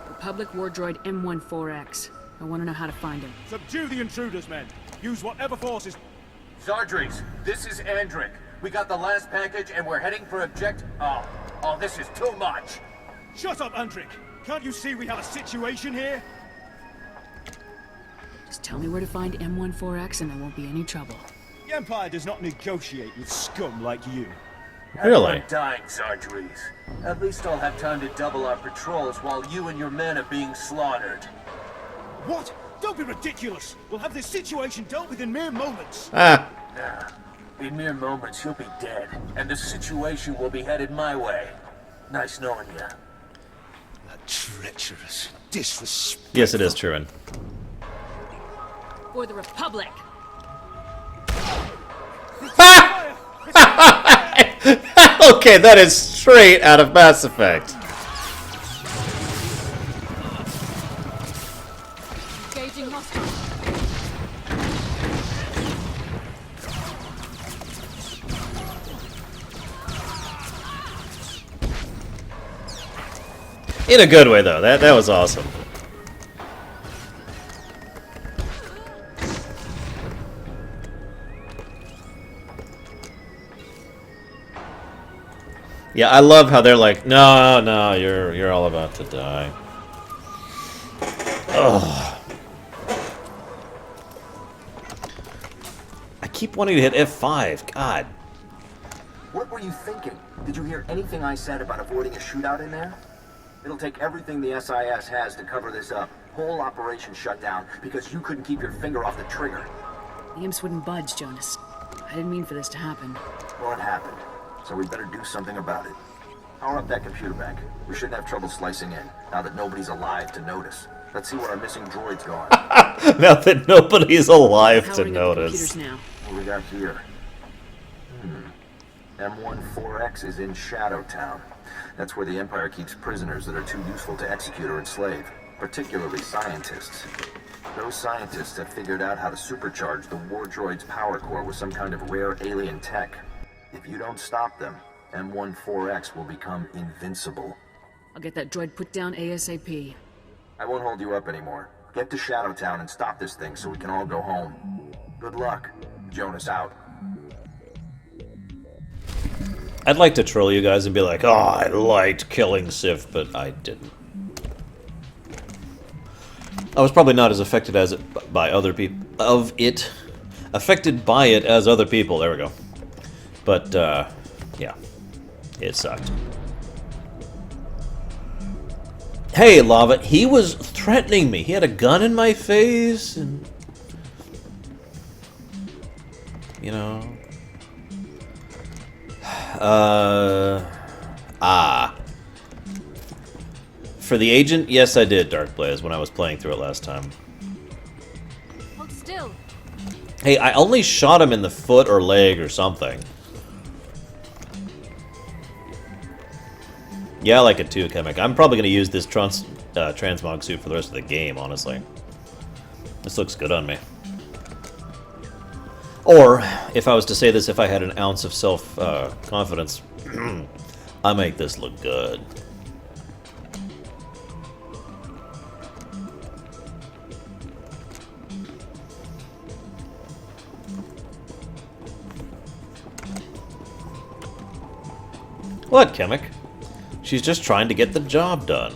Republic war droid M14X. I want to know how to find him. Subdue the intruders, men. Use whatever forces... Sardries, this is Andric. We got the last package and we're heading for object... Oh, this is too much! Shut up, Andric! Can't you see we have a situation here? Just tell me where to find M14X and there won't be any trouble. The Empire does not negotiate with scum like you. Really? I'm dying, Sardries. At least I'll have time to double our patrols while you and your men are being slaughtered. What? Don't be ridiculous! We'll have this situation dealt with in mere moments! Ah. Nah. In mere moments, you'll be dead, and the situation will be headed my way. Nice knowing you. That treacherous, disrespectful... Yes, it is, Truman. For the Republic! Okay, that is straight out of Mass Effect. In a good way, though. That was awesome. Yeah, I love how they're like, no, you're all about to die. Ugh. I keep wanting to hit F5. God. What were you thinking? Did you hear anything I said about avoiding a shootout in there? It'll take everything the SIS has to cover this up. Whole operation shut down because you couldn't keep your finger off the trigger. The imps wouldn't budge, Jonas. I didn't mean for this to happen. Well, it happened. So we better do something about it. Power up that computer bank. We shouldn't have trouble slicing in, now that nobody's alive to notice. Let's see where our missing droid's gone. Now that nobody's alive to notice. Now? What we got here? M14X is in Shaddaa Town. That's where the Empire keeps prisoners that are too useful to execute or enslave, particularly scientists. Those scientists have figured out how to supercharge the war droid's power core with some kind of rare alien tech. If you don't stop them, M14X will become invincible. I'll get that droid put down ASAP. I won't hold you up anymore. Get to Shaddaa Town and stop this thing so we can all go home. Good luck. Jonas out. I'd like to troll you guys and be like, oh, I liked killing Sif, but I didn't. I was probably not as affected as it by other people affected by it as other people. There we go. But yeah, it sucked. Hey, Lava, he was threatening me. He had a gun in my face, and you know. For the agent, yes, I did, Dark Blaze, when I was playing through it last time. Hold still. Hey, I only shot him in the foot or leg or something. Yeah, I like it too, Chemic. I'm probably going to use this transmog suit for the rest of the game, honestly. This looks good on me. Or, if I was to say this, if I had an ounce of self-confidence, I make this look good. What, Chemic? She's just trying to get the job done.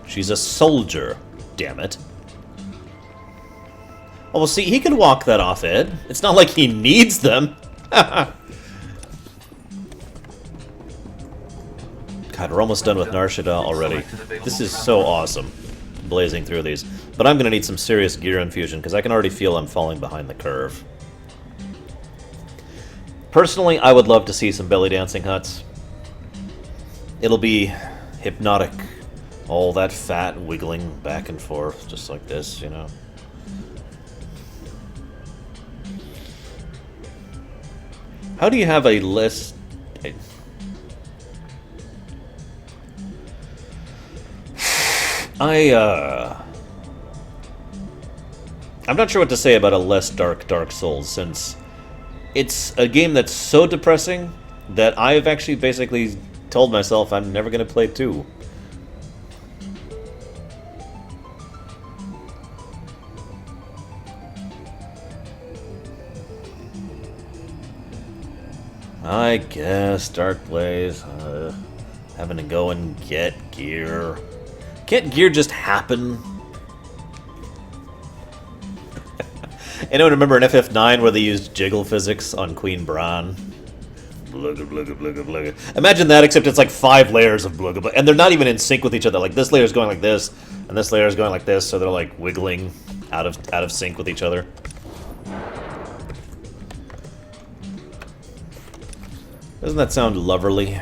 She's a soldier, damn it. Oh, well, see, he can walk that off, Ed. It's not like he needs them. God, we're almost done with Nar Shaddaa already. This is so awesome, blazing through these. But I'm going to need some serious gear infusion, because I can already feel I'm falling behind the curve. Personally, I would love to see some belly dancing huts. It'll be hypnotic. All that fat wiggling back and forth, just like this, you know. How do you have a list? I'm not sure what to say about a less Dark Souls, since it's a game that's so depressing that I've actually basically told myself I'm never going to play 2. I guess, Dark Blaze, having to go and get gear. Can't gear just happen? Anyone remember in FF9 where they used jiggle physics on Queen Bran? Blugga, blugga, blugga, blugga. Imagine that, except it's like 5 layers of blugga, blugga, and they're not even in sync with each other. Like, this layer's going like this, and this layer's going like this, so they're like wiggling out of sync with each other. Doesn't that sound loverly?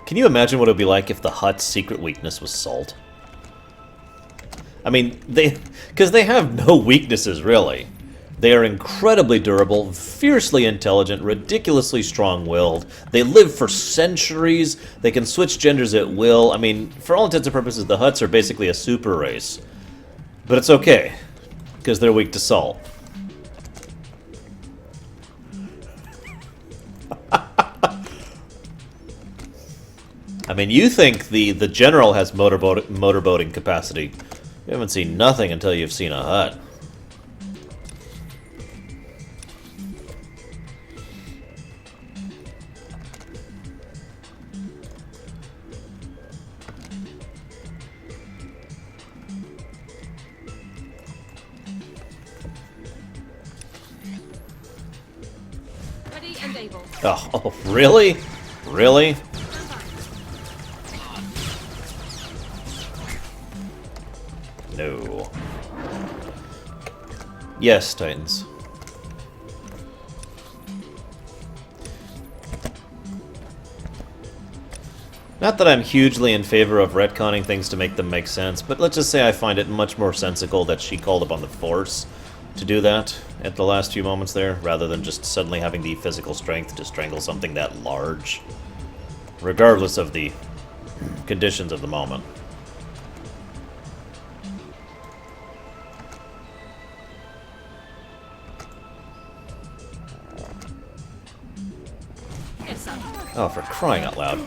Can you imagine what it would be like if the Hutt's secret weakness was salt? I mean, because they have no weaknesses, really. They are incredibly durable, fiercely intelligent, ridiculously strong-willed. They live for centuries. They can switch genders at will. I mean, for all intents and purposes, the Hutts are basically a super race. But it's okay, because they're weak to salt. I mean, you think the general has motorboating capacity. You haven't seen nothing until you've seen a hut. Ready and able. Oh, really? Really? No. Yes, Titans. Not that I'm hugely in favor of retconning things to make them make sense, but let's just say I find it much more sensical that she called upon the Force to do that at the last few moments there, rather than just suddenly having the physical strength to strangle something that large, regardless of the conditions of the moment. Oh, for crying out loud.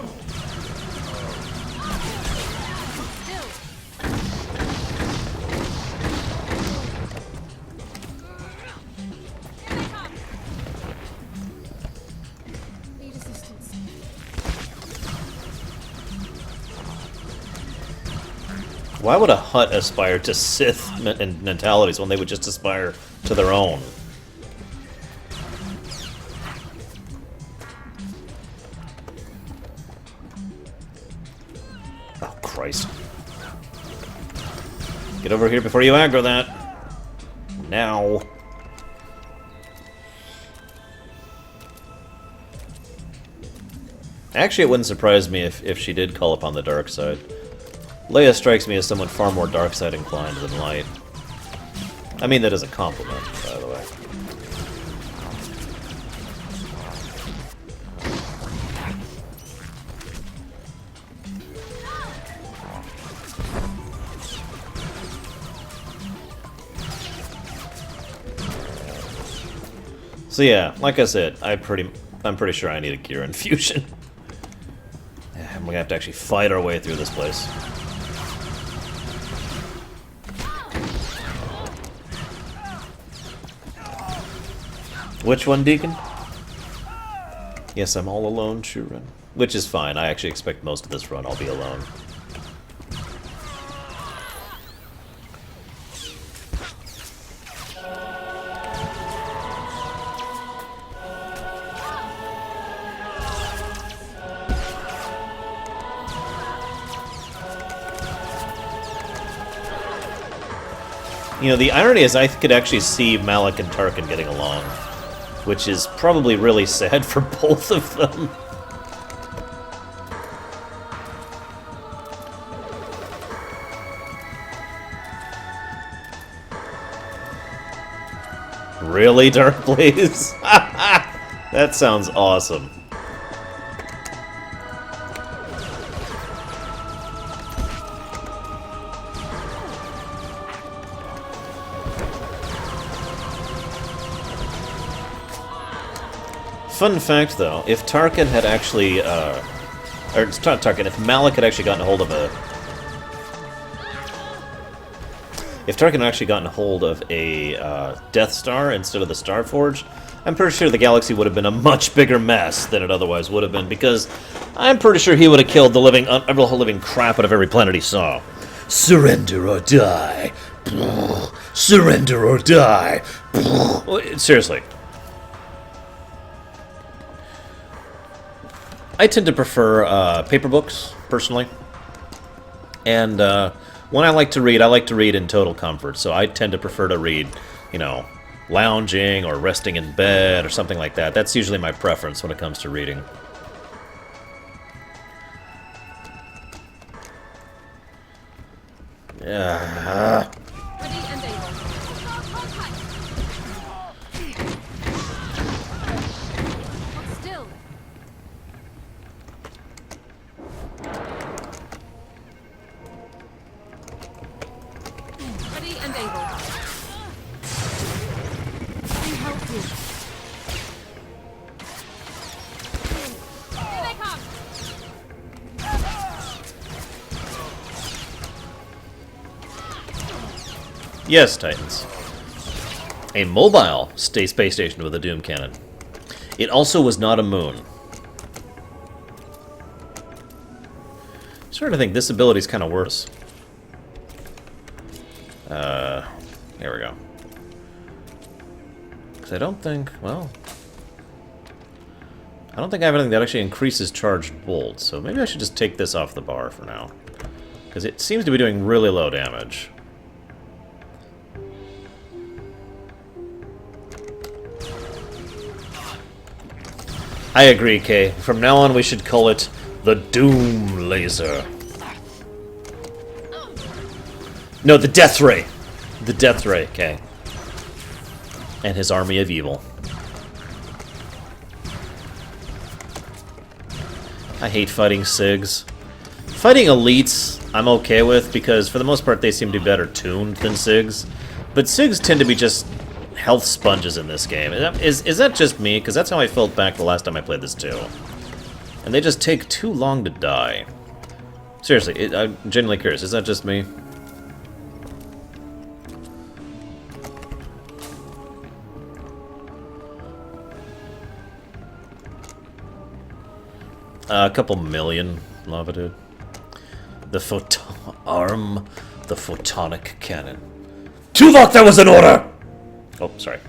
Why would a hut aspire to Sith mentalities when they would just aspire to their own? Oh, Christ. Get over here before you aggro that. Now. Actually, it wouldn't surprise me if she did call upon the dark side. Leia strikes me as someone far more dark side inclined than light. I mean that as a compliment, by the way. So yeah, like I said, I'm pretty sure I need a gear infusion. I'm gonna have to actually fight our way through this place. Which one, Deacon? Yes, I'm all alone, Shuren. Which is fine. I actually expect most of this run I'll be alone. You know, the irony is I could actually see Malak and Tarkin getting along, which is probably really sad for both of them. Really, Darkblaze? That sounds awesome. Fun fact, though, if Tarkin had actually, or it's not Tarkin, if Malak had actually gotten a hold of a... If Tarkin had actually gotten a hold of a Death Star instead of the Star Forge, I'm pretty sure the galaxy would have been a much bigger mess than it otherwise would have been, because I'm pretty sure he would have killed the living crap out of every planet he saw. Surrender or die. Surrender or die. Seriously. I tend to prefer paper books, personally. And when I like to read in total comfort. So I tend to prefer to read, you know, lounging or resting in bed or something like that. That's usually my preference when it comes to reading. Yeah. Yes, Titans. A mobile space station with a Doom cannon. It also was not a moon. I'm starting to think this ability's kind of worse. Here we go. Because I don't think, well... I don't think I have anything that actually increases charged bolts, so maybe I should just take this off the bar for now. Because it seems to be doing really low damage. I agree, Kay. From now on we should call it the Doom Laser. No, the Death Ray. The Death Ray, Kay. And his army of evil. I hate fighting SIGs. Fighting elites, I'm okay with, because for the most part they seem to be better tuned than SIGs. But SIGs tend to be just health sponges in this game. Is that just me? Because that's how I felt back the last time I played this too. And they just take too long to die. Seriously, I'm genuinely curious. Is that just me? A couple million lava, dude. The the photonic cannon. Tuvok, that was an order! Oh, sorry.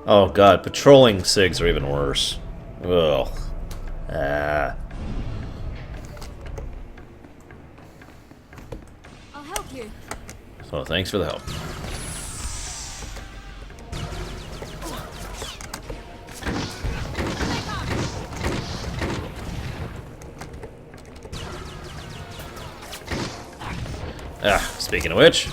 Oh god, patrolling SIGs are even worse. Ugh. Ah. I'll help you. So thanks for the help. Ah, speaking of which.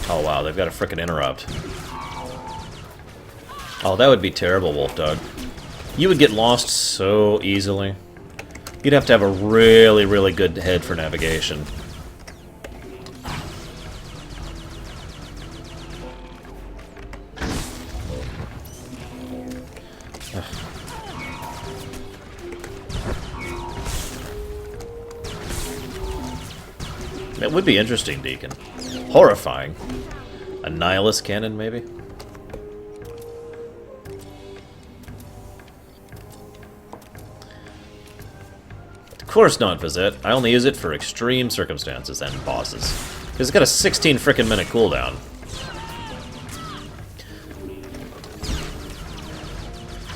Oh wow, they've got a frickin' interrupt. Oh, that would be terrible, Wolf Dog. You would get lost so easily. You'd have to have a really, really good head for navigation. That would be interesting, Deacon. Horrifying. A nihilist cannon, maybe? Of course not, Vizette. I only use it for extreme circumstances and bosses. Because it's got a 16 frickin' minute cooldown.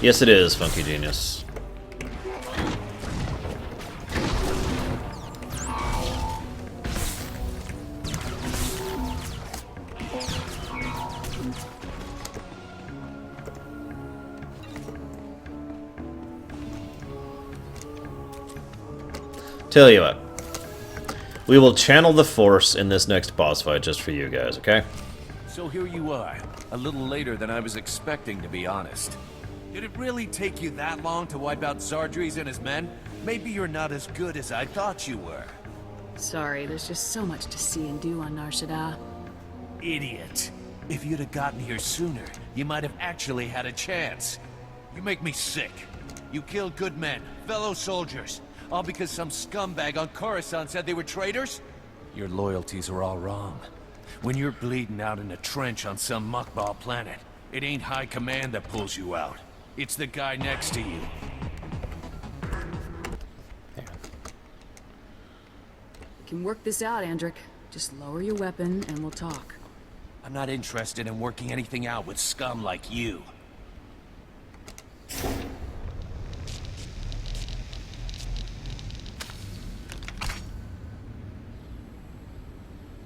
Yes, it is, Funky Genius. Tell you what, we will channel the Force in this next boss fight just for you guys, okay? So here you are, a little later than I was expecting, to be honest. Did it really take you that long to wipe out Zardries and his men? Maybe you're not as good as I thought you were. Sorry, there's just so much to see and do on Nar Shaddaa. Idiot. If you'd have gotten here sooner, you might have actually had a chance. You make me sick. You killed good men, fellow soldiers. All because some scumbag on Coruscant said they were traitors? Your loyalties are all wrong. When you're bleeding out in a trench on some muckball planet, it ain't high command that pulls you out. It's the guy next to you. We can work this out, Andric. Just lower your weapon and we'll talk. I'm not interested in working anything out with scum like you.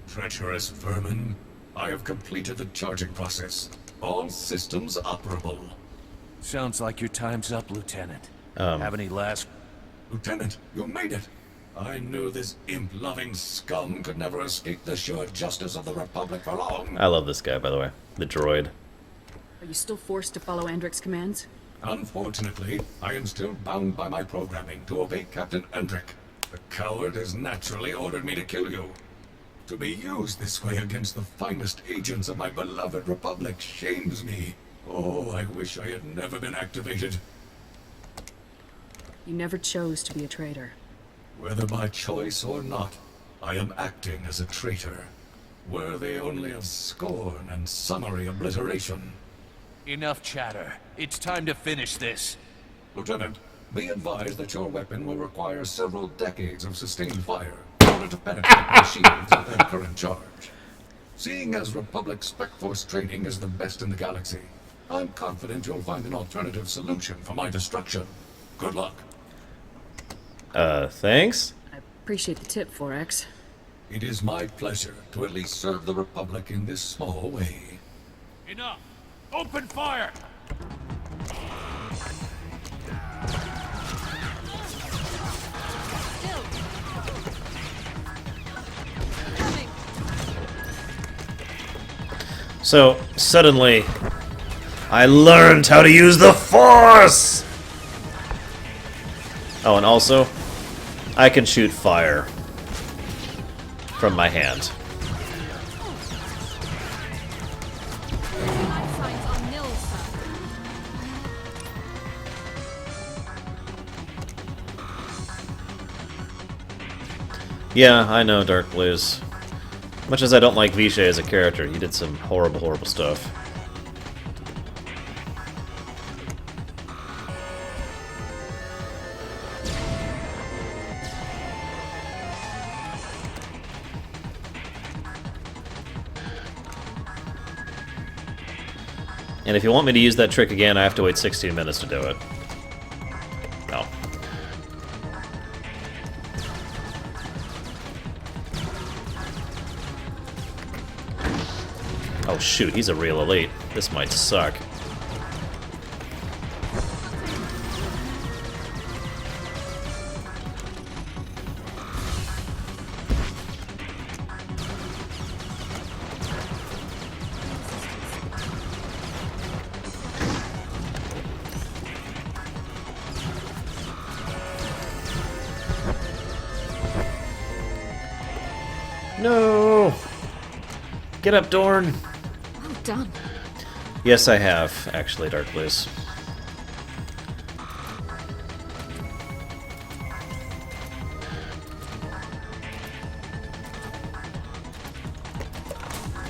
Treacherous vermin. I have completed the charging process. All systems operable. Sounds like your time's up, Lieutenant. Have any last... Lieutenant, you made it. I knew this imp-loving scum could never escape the sure justice of the Republic for long. I love this guy, by the way. The droid. Are you still forced to follow Andrik's commands? Unfortunately, I am still bound by my programming to obey Captain Andrik. The coward has naturally ordered me to kill you. To be used this way against the finest agents of my beloved Republic shames me. Oh, I wish I had never been activated. You never chose to be a traitor. Whether by choice or not, I am acting as a traitor, worthy only of scorn and summary obliteration. Enough chatter. It's time to finish this. Lieutenant, be advised that your weapon will require several decades of sustained fire in order to penetrate the shields of their current charge. Seeing as Republic Spec Force training is the best in the galaxy, I'm confident you'll find an alternative solution for my destruction. Good luck. Thanks? I appreciate the tip, 4X. It is my pleasure to at least serve the Republic in this small way. Enough! Open fire! So, suddenly, I learned how to use the Force! Oh, and also, I can shoot fire from my hand. Yeah, I know, Dark Blues. Much as I don't like Vishay as a character, he did some horrible, horrible stuff. And if you want me to use that trick again, I have to wait 16 minutes to do it. No. Oh shoot, he's a real elite. This might suck. No! Get up, Dorn! Well done. Yes, I have, actually, Dark Blues.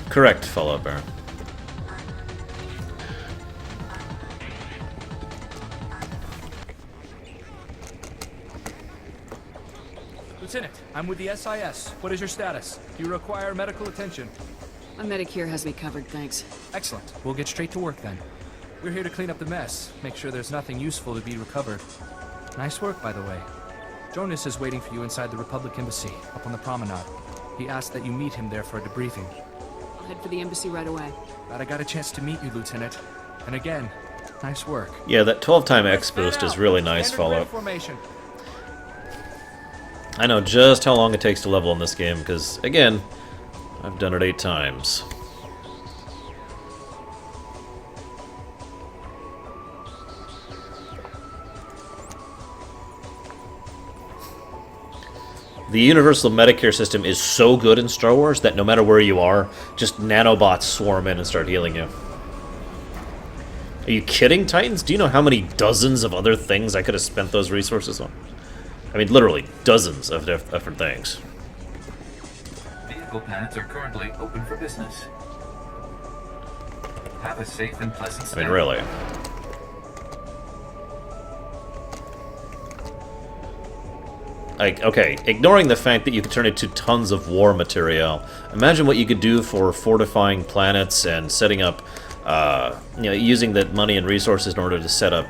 Correct, Fallout Baron. Lieutenant, I'm with the SIS. What is your status? Do you require medical attention? My medic here has me covered, thanks. Excellent. We'll get straight to work then. We're here to clean up the mess, make sure there's nothing useful to be recovered. Nice work, by the way. Jonas is waiting for you inside the Republic Embassy, up on the promenade. He asked that you meet him there for a debriefing. I'll head for the embassy right away. Glad I got a chance to meet you, Lieutenant. And again, nice work. Yeah, that 12-time X boost is really nice, Fallout. Formation. I know just how long it takes to level in this game, because, again, I've done it 8 times. The universal Medicare system is so good in Star Wars that no matter where you are, just nanobots swarm in and start healing you. Are you kidding, Titans? Do you know how many dozens of other things I could have spent those resources on? I mean, literally, dozens of different things. Vehicle paths are currently open for business. Have a safe and pleasant stay. I mean, really. Like, okay, ignoring the fact that you could turn it to tons of war material, imagine what you could do for fortifying planets and setting up, you know, using that money and resources in order to set up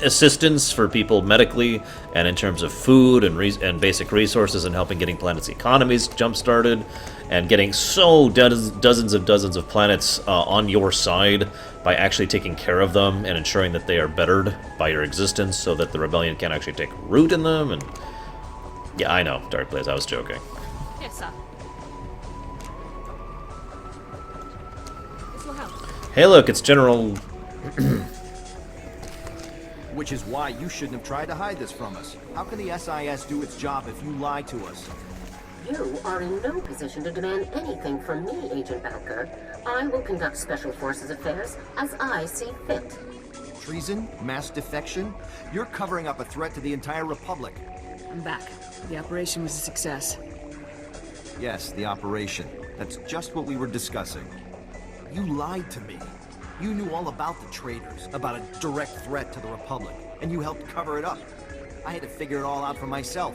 assistance for people medically and in terms of food and basic resources and helping getting planets' economies jump-started and getting dozens of planets on your side by actually taking care of them and ensuring that they are bettered by your existence so that the rebellion can actually take root in them. And yeah, I know, Dark Blaze, I was joking. Yes, sir. This will help. Hey look, it's General... Which is why you shouldn't have tried to hide this from us. How can the SIS do its job if you lie to us? You are in no position to demand anything from me, Agent Balker. I will conduct Special Forces affairs as I see fit. Treason? Mass defection? You're covering up a threat to the entire Republic. I'm back. The operation was a success. Yes, the operation. That's just what we were discussing. You lied to me. You knew all about the traitors, about a direct threat to the Republic, and you helped cover it up. I had to figure it all out for myself.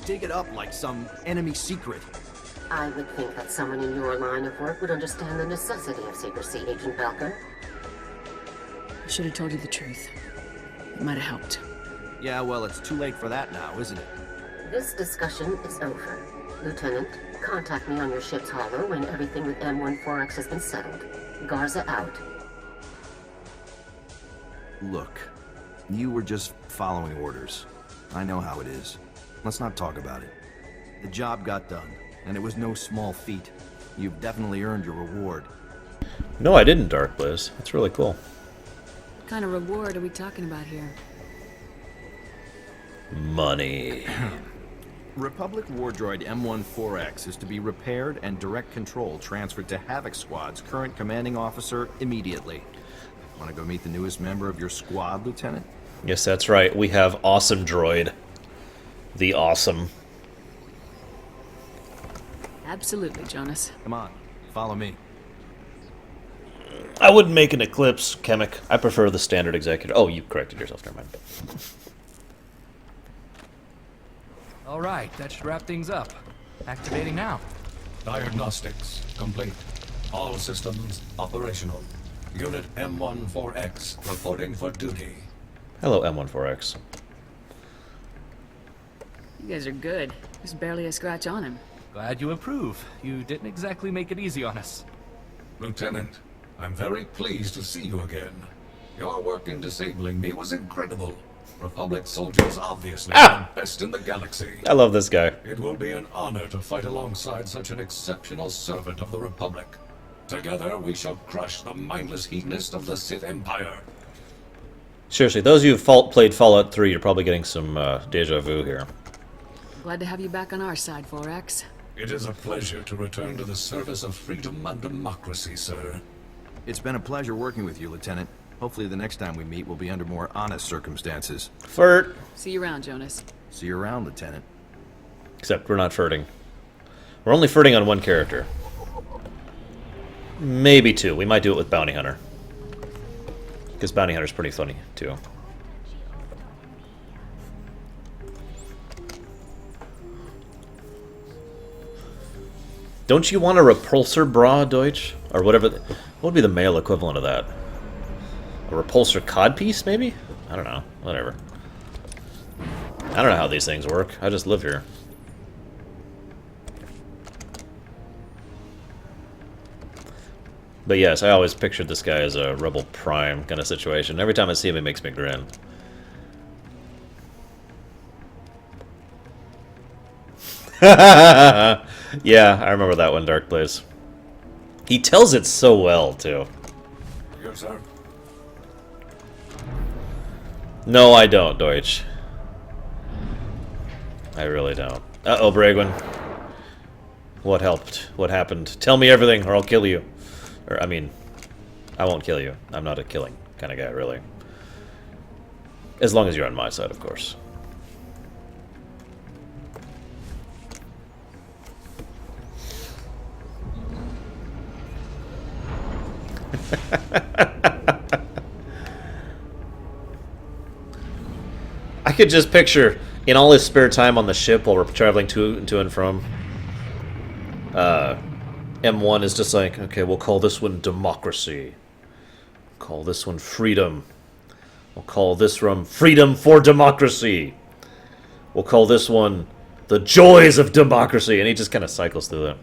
Dig it up like some enemy secret. I would think that someone in your line of work would understand the necessity of secrecy, Agent Balker. I should have told you the truth. It might have helped. Yeah, well, it's too late for that now, isn't it? This discussion is over. Lieutenant, contact me on your ship's holo when everything with M14X has been settled. Garza out. Look, you were just following orders. I know how it is. Let's not talk about it. The job got done, and it was no small feat. You've definitely earned your reward. No, I didn't, Dark Blaze. That's really cool. What kind of reward are we talking about here? Money. Republic war droid M14X is to be repaired and direct control transferred to Havoc Squad's current commanding officer immediately. Want to go meet the newest member of your squad, Lieutenant? Yes, that's right. We have Awesome Droid. The Awesome. Absolutely, Jonas. Come on, follow me. I wouldn't make an Eclipse, Chemic. I prefer the standard executive. Oh, you corrected yourself. Never mind. All right, that should wrap things up. Activating now. Diagnostics complete. All systems operational. Unit M14X reporting for duty. Hello, M14X. You guys are good. There's barely a scratch on him. Glad you approve. You didn't exactly make it easy on us. Lieutenant, I'm very pleased to see you again. Your work in disabling me was incredible. Republic soldiers obviously are the best in the galaxy. I love this guy. It will be an honor to fight alongside such an exceptional servant of the Republic. Together we shall crush the mindless hedonist of the Sith Empire. Seriously, those of you who played Fallout 3, you're probably getting some deja vu here. Glad to have you back on our side, 4X. It is a pleasure to return to the service of freedom and democracy, sir. It's been a pleasure working with you, Lieutenant. Hopefully the next time we meet will be under more honest circumstances. Flirt. See you around, Jonas. See you around, Lieutenant. Except we're not flirting. We're only flirting on one character. Maybe two. We might do it with Bounty Hunter. Because Bounty Hunter's pretty funny, too. Don't you want a repulsor bra, Deutsch? Or whatever. What would be the male equivalent of that? A repulsor codpiece, maybe? I don't know. Whatever. I don't know how these things work. I just live here. But yes, I always pictured this guy as a Rebel Prime kind of situation. Every time I see him, it makes me grin. Yeah, I remember that one, Dark Blaze. He tells it so well, too. Yes, sir. No, I don't, Deutsch. I really don't. Uh-oh, Bragwin. What helped? What happened? Tell me everything, or I'll kill you. Or, I mean, I won't kill you. I'm not a killing kind of guy, really. As long as you're on my side, of course. I could just picture, in all his spare time on the ship while we're traveling to and from, M1 is just like, okay, we'll call this one democracy. Call this one freedom. We'll call this one Freedom for Democracy. We'll call this one The Joys of Democracy. And he just kind of cycles through that.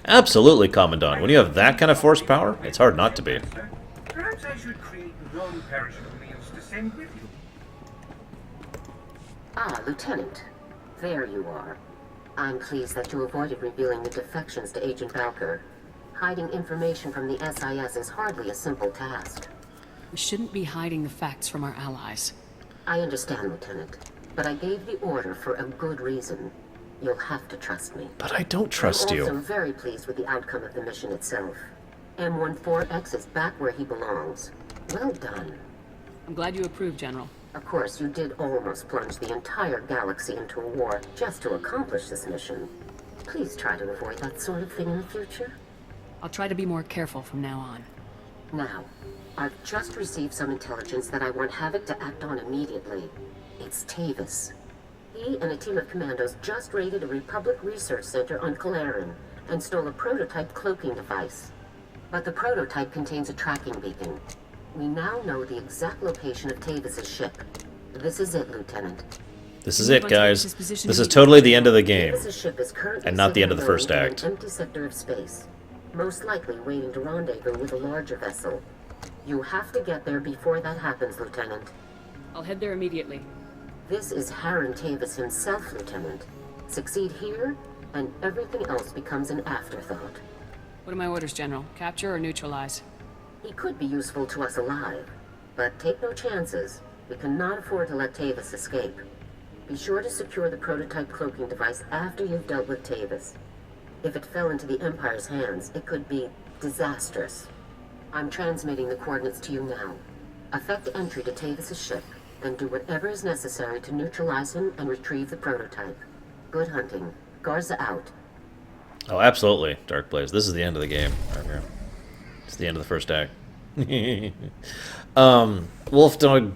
Absolutely, Commandant. When you have that kind of force power, it's hard not to be. Perhaps I should create non-perishable meals to send with you. Ah, Lieutenant. There you are. I'm pleased that you avoided revealing the defections to Agent Valker. Hiding information from the SIS is hardly a simple task. We shouldn't be hiding the facts from our allies. I understand, Lieutenant, but I gave the order for a good reason. You'll have to trust me. But I don't trust you. I'm also very pleased with the outcome of the mission itself. M14X is back where he belongs. Well done. I'm glad you approve, General. Of course, you did almost plunge the entire galaxy into a war just to accomplish this mission. Please try to avoid that sort of thing in the future. I'll try to be more careful from now on. Now, I've just received some intelligence that I want Havoc to act on immediately. It's Tavis. He and a team of commandos just raided a Republic research center on Lorerunner and stole a prototype cloaking device. But the prototype contains a tracking beacon. We now know the exact location of Tavis's ship. This is it, Lieutenant. This is it, guys. This is totally the end of the game. Tavis's ship is currently And not the end of the sitting first alone in act. an empty sector of space, most likely waiting to rendezvous with a larger vessel. You have to get there before that happens, Lieutenant. I'll head there immediately. This is Harren Tavis himself, Lieutenant. Succeed here, and everything else becomes an afterthought. What are my orders, General? Capture or neutralize? He could be useful to us alive, but take no chances. We cannot afford to let Tavis escape. Be sure to secure the prototype cloaking device after you've dealt with Tavis. If it fell into the Empire's hands, it could be disastrous. I'm transmitting the coordinates to you now. Effect entry to Tavis's ship, and do whatever is necessary to neutralize him and retrieve the prototype. Good hunting. Garza out. Oh, absolutely, Dark Blaze. This is the end of the game. Okay. It's the end of the first act. Wolfdog,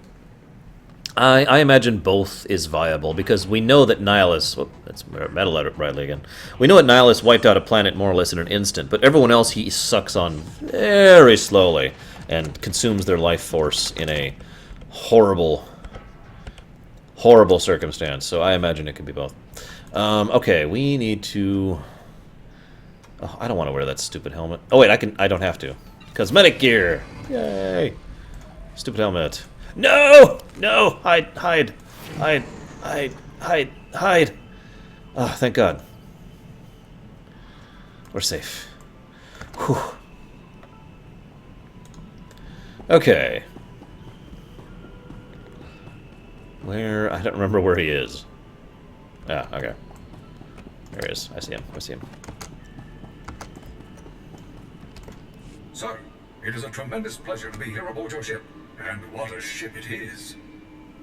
I imagine both is viable, because we know that Nihilus... Oh, that's Metal Riley again. We know that Nihilus wiped out a planet more or less in an instant, but everyone else he sucks on very slowly and consumes their life force in a horrible, horrible circumstance. So I imagine it could be both. Okay, we need to... Oh, I don't want to wear that stupid helmet. Oh wait, I don't have to. Cosmetic gear! Yay! Stupid helmet. No! No! Hide! Hide! Hide! Hide! Hide! Hide! Oh, thank God. We're safe. Whew. Okay. Where... I don't remember where he is. Ah, okay. There he is. I see him. I see him. Sir, it is a tremendous pleasure to be here aboard your ship. And what a ship it is.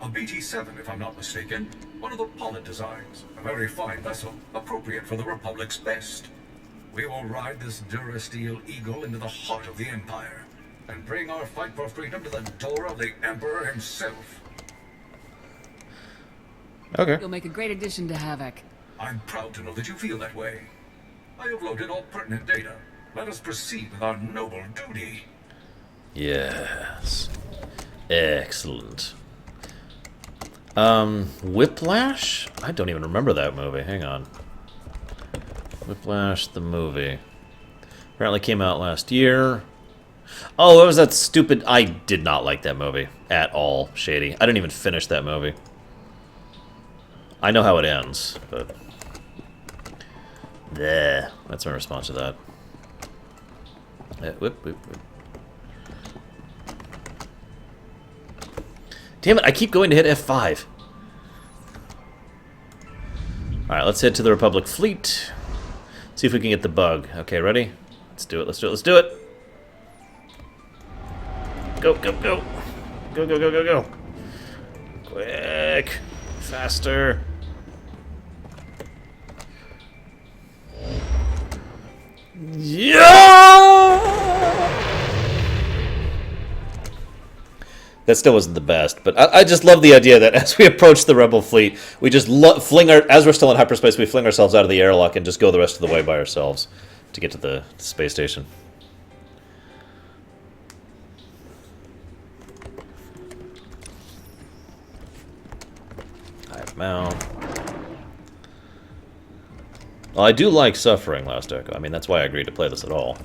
A BT-7, if I'm not mistaken. One of the Pollitt designs. A very fine vessel, appropriate for the Republic's best. We will ride this Durasteel Eagle into the heart of the Empire, and bring our fight for freedom to the door of the Emperor himself. Okay. You'll make a great addition to Havoc. I'm proud to know that you feel that way. I have loaded all pertinent data. Let us proceed with our noble duty. Yes. Excellent. Whiplash? I don't even remember that movie. Hang on. Whiplash, the movie. Apparently came out last year. Oh, it was that stupid... I did not like that movie at all, Shady. I didn't even finish that movie. I know how it ends, but... Bleh. That's my response to that. Whip, whip, whip. Damn it, I keep going to hit F5. Alright, let's head to the Republic fleet. See if we can get the bug. Okay, ready? Let's do it, let's do it, let's do it! Go, go, go! Go, go, go, go, go! Quick! Faster! Yeah! That still wasn't the best, but I just love the idea that as we approach the Rebel fleet, we just as we're still in hyperspace, we fling ourselves out of the airlock and just go the rest of the way by ourselves to get to the space station. him out. Well, I do like suffering, Last Echo. I mean, that's why I agreed to play this at all.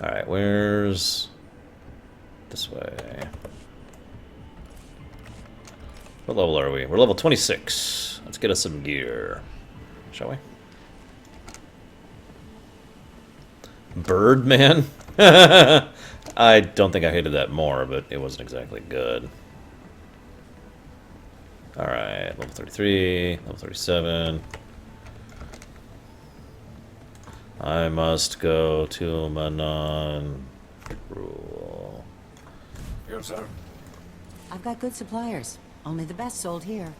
Alright, where's... this way. What level are we? We're level 26. Let's get us some gear. Shall we? Birdman? I don't think I hated that more, but it wasn't exactly good. Alright, level 33, level 37. I must go to Manon. Rule. Yes, sir. I've got good suppliers. Only the best sold here.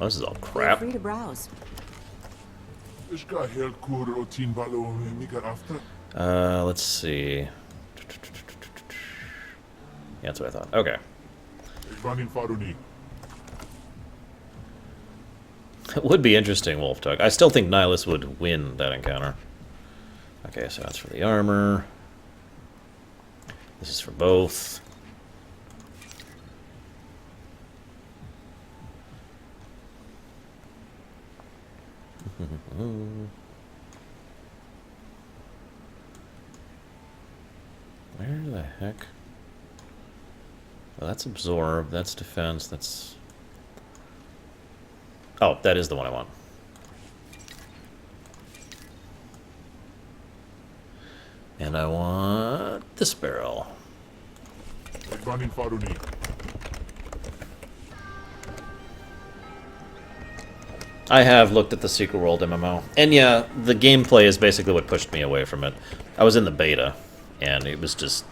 Oh, this is all crap. Feel free to browse. Let's see. Yeah, that's what I thought. Okay. It would be interesting, Wolftug. I still think Nihilus would win that encounter. Okay, so that's for the armor. This is for both. Where the heck? Well, that's absorb, that's defense, that's... oh, that is the one I want. And I want this barrel. I have looked at the Secret World MMO. And yeah, the gameplay is basically what pushed me away from it. I was in the beta, and it was just...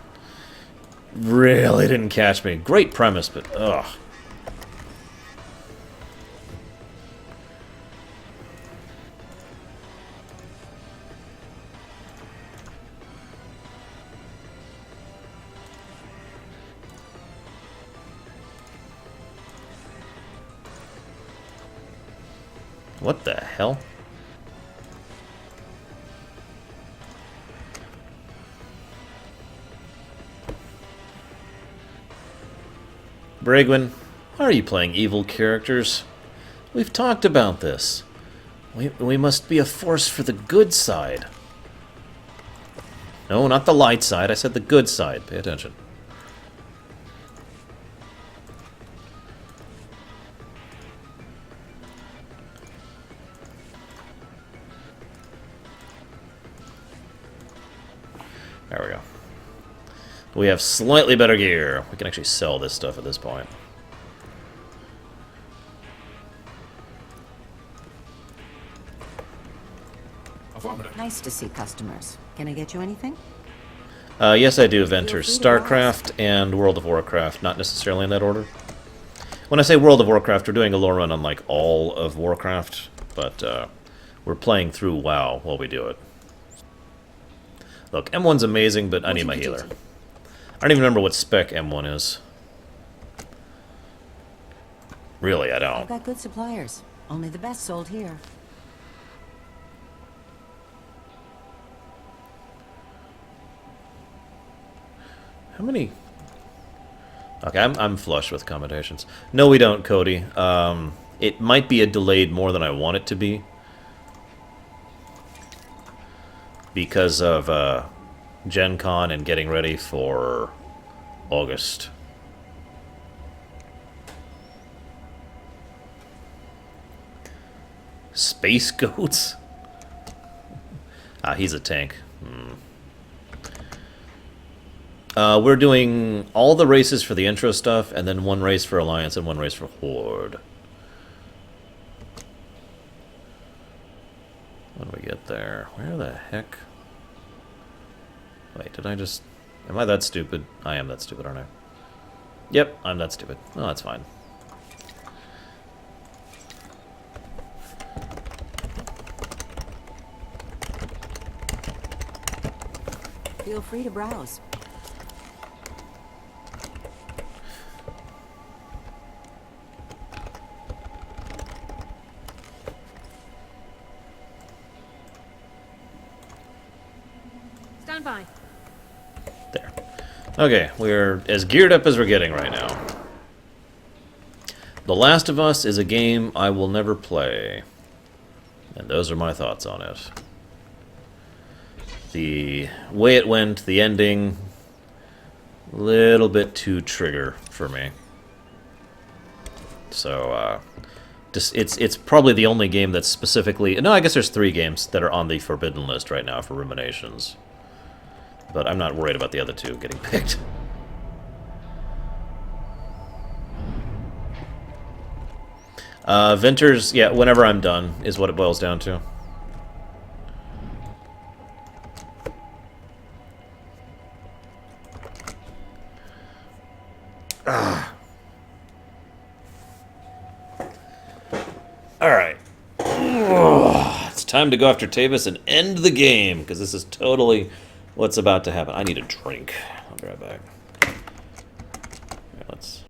really didn't catch me. Great premise, but ugh. What the hell? Brigwin, why are you playing evil characters? We've talked about this. We must be a force for the good side. No, not the light side. I said the good side. Pay attention. There we go. We have slightly better gear. We can actually sell this stuff at this point. Nice to see customers. Can I get you anything? Yes, I do. Enter StarCraft and World of Warcraft, not necessarily in that order. When I say World of Warcraft, we're doing a lore run on like all of Warcraft, but we're playing through WoW while we do it. Look, M1's amazing, but I need my healer. I don't even remember what spec M1 is. Really, I don't. I've got good suppliers. Only the best sold here. How many? Okay, I'm flush with commendations. No, we don't, Cody. It might be a delayed more than I want it to be. Because of Gen Con and getting ready for August. Space goats? Ah, he's a tank. We're doing all the races for the intro stuff, and then one race for Alliance and one race for Horde. When do we get there? Where the heck? Wait, did I just... am I that stupid? I am that stupid, aren't I? Yep, I'm that stupid. Oh, that's fine. Feel free to browse. Stand by. There. Okay, we're as geared up as we're getting right now. The Last of Us is a game I will never play. And those are my thoughts on it. The way it went, the ending, a little bit too trigger for me. So, just it's probably the only game that's specifically... No, I guess there's 3 games that are on the forbidden list right now for Ruminations. But I'm not worried about the other 2 getting picked. Venters, yeah, whenever I'm done is what it boils down to. Alright. It's time to go after Tavis and end the game, because this is totally what's about to happen. I need a drink. I'll be right back.